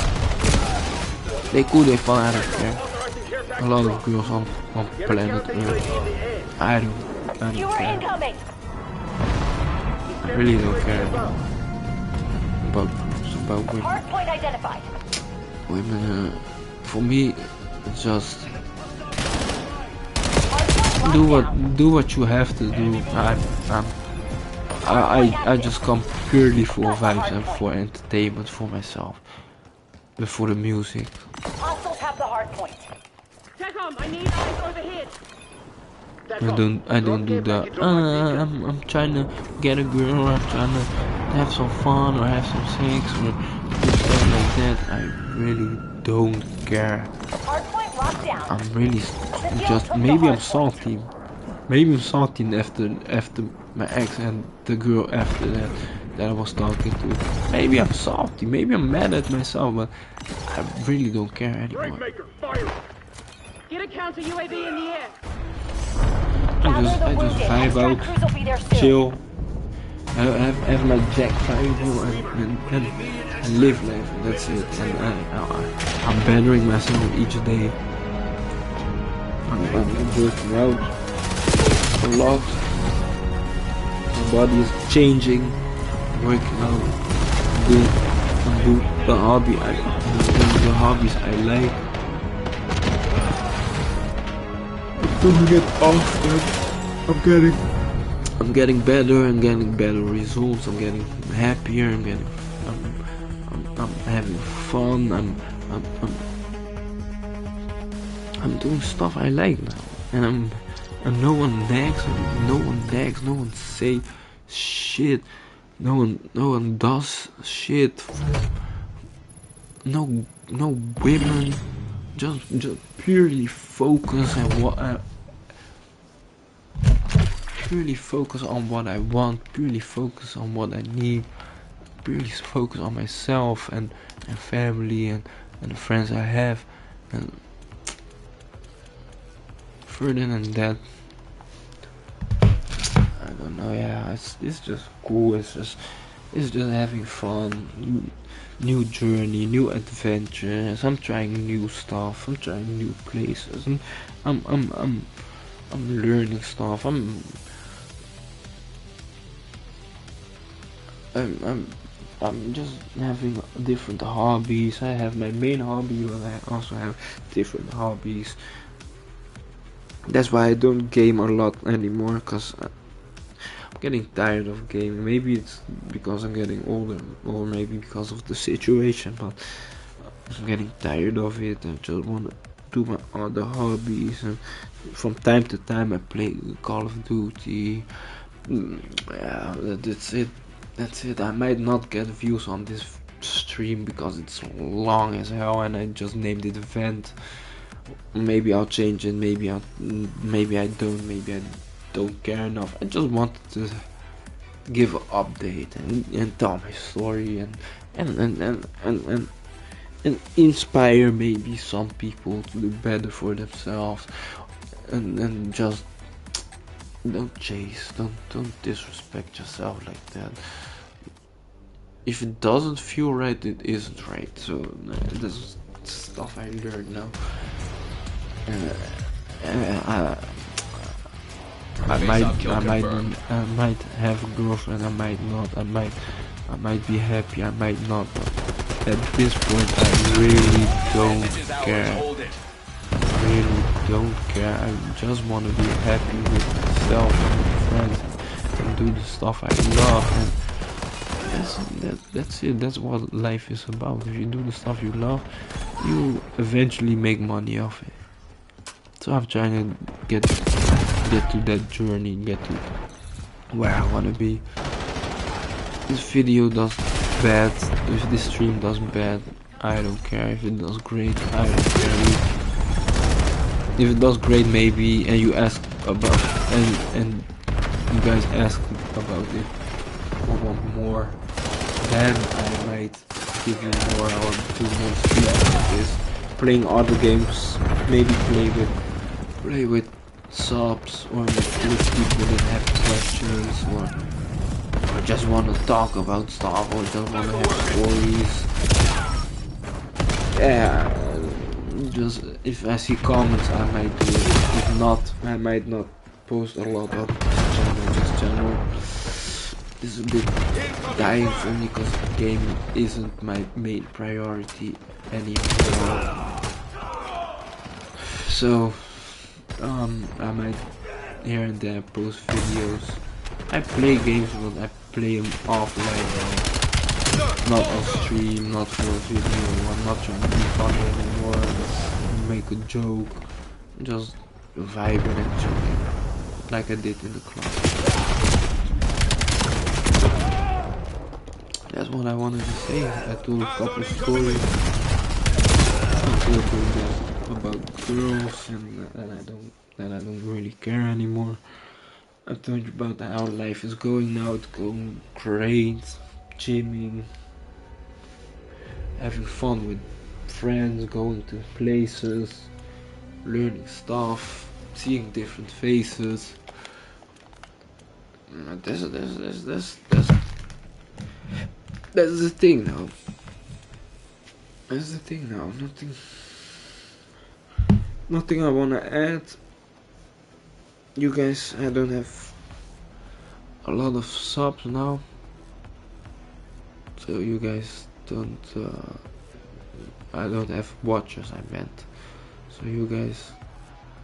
They cool, they fun. I don't care. Authorizing care A package lot drop. of girls on Get a planet counter Earth. UAV in the air. I don't Viewer care. incoming. I really don't UAV care above. about women. Hard point identified. Women, for me, it's just Hard point locked down. do what you have to do. I just come purely for vibes and for entertainment for myself, but for the music. Hostiles have the hard point. TACOM, I need eyes overhead. I don't do that. I'm trying to get a girl, I'm trying to have some fun or have some sex or do stuff like that. I really don't care. Hard point locked down. I'm really just, maybe I'm salty. Maybe I'm salty after my ex and the girl after that I was talking to. Maybe I'm salty, maybe I'm mad at myself, but I really don't care anymore. Maker, fire. Get a counter UAV in the air. I just wounded. vibe Extract out, crews will be there soon. chill, have my Jack Fireball and live life. That's it. And I'm bettering myself each day. I'm working out a lot. My body is changing. Working out. Do the hobbies I like. Doing it often. I'm getting better and getting better results. I'm getting happier. I'm having fun. I'm doing stuff I like now, and no one nags. No one say shit. No one does shit. No women. Just purely focus on purely focus on what I want, purely focus on what I need, purely focus on myself and family and the friends I have, and further than that, I don't know. Yeah, it's just cool. It's just having fun. New journey, new adventures. I'm trying new stuff. I'm trying new places, and I'm learning stuff. I'm just having different hobbies. I have my main hobby, but I also have different hobbies. That's why I don't game a lot anymore, cause I'm getting tired of gaming. Maybe it's because I'm getting older, or maybe because of the situation, but I'm getting tired of it. I just want to do my other hobbies, and from time to time I play Call of Duty. Yeah, that's it. I might not get views on this stream because it's long as hell, and I just named it Event. Maybe I'll change it, maybe I don't, maybe I don't care enough. I just wanted to give an update and tell my story and inspire maybe some people to do better for themselves, and just don't disrespect yourself like that. If it doesn't feel right, it isn't right. So this is stuff I learned now. I might have a girlfriend, I might not, I might be happy, I might not, but at this point I really don't care. I really don't care. I just want to be happy with myself and my friends and do the stuff I love, and that's it. That's what life is about. If you do the stuff you love, you eventually make money off it. So I'm trying to get get to that journey, get to where I wanna be. This video does bad, if this stream does bad, I don't care. If it does great, I don't care. If it does great, maybe, and you ask about, and you guys ask about it or want more, then I might give you more or do more streams like this. Playing other games, maybe play with subs or with people that have questions or just want to talk about stuff or just want to have stories. Yeah, just if I see comments I might do it. If not, I might not post a lot on this channel. This channel is a bit dying for me because the game isn't my main priority anymore. So I might here and there post videos. I play games, but I play them offline now. Not on stream, not for a video. I'm not trying to be funny anymore. Make a joke, just vibing and joking, like I did in the class. That's what I wanted to say. I told a couple stories. I told about girls and that I don't really care anymore. I told you about how life is going now. It's going great. Gymming, having fun with friends, going to places, learning stuff, seeing different faces. That's the thing now. That's the thing now. Nothing I wanna add. You guys, I don't have a lot of subs now, so you guys don't. I don't have watchers. I meant. So you guys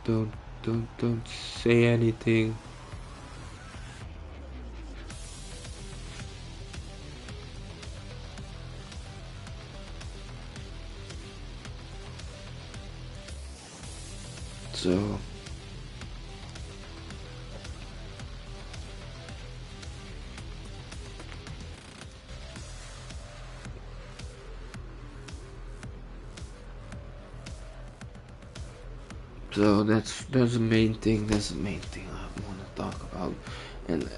don't say anything. So that's the main thing. That's the main thing I want to talk about. And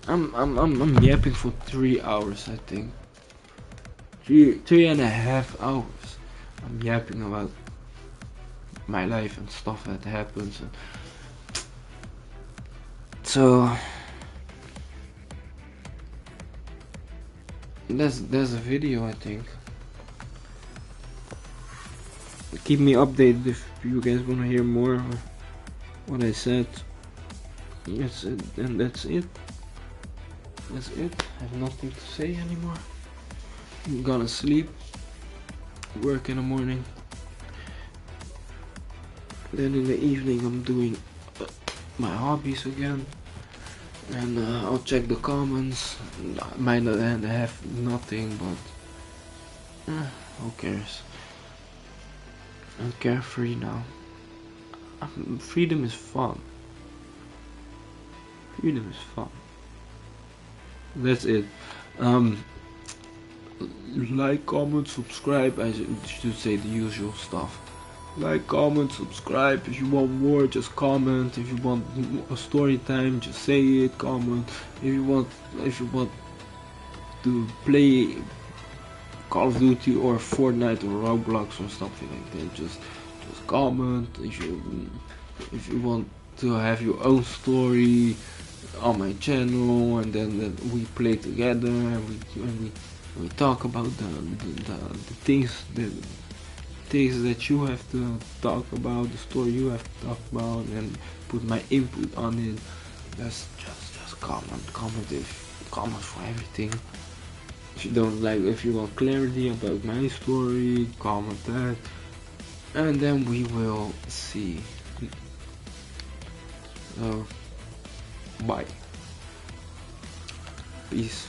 I'm yapping for 3 hours. I think 3.5 hours. I'm yapping about my life and stuff that happens. And so there's a video, I think. Keep me updated if you guys want to hear more of what I said. Yes, and that's it. That's it. I have nothing to say anymore. I'm gonna sleep, work in the morning, then in the evening I'm doing my hobbies again, and I'll check the comments. Might not have nothing, but who cares? I'm carefree now. Freedom is fun. Freedom is fun. That's it. Like, comment, subscribe. I should say the usual stuff. Like, comment, subscribe. If you want more, just comment. If you want a story time, just say it. Comment. If you want to play Call of Duty or Fortnite or Roblox or something like that, just comment. If you want to have your own story on my channel, and then we play together and we talk about the things that you have to talk about, the story you have to talk about, and put my input on it. Just comment for everything. If you don't like, if you want clarity about my story, comment that, and then we will see. So, bye. Peace.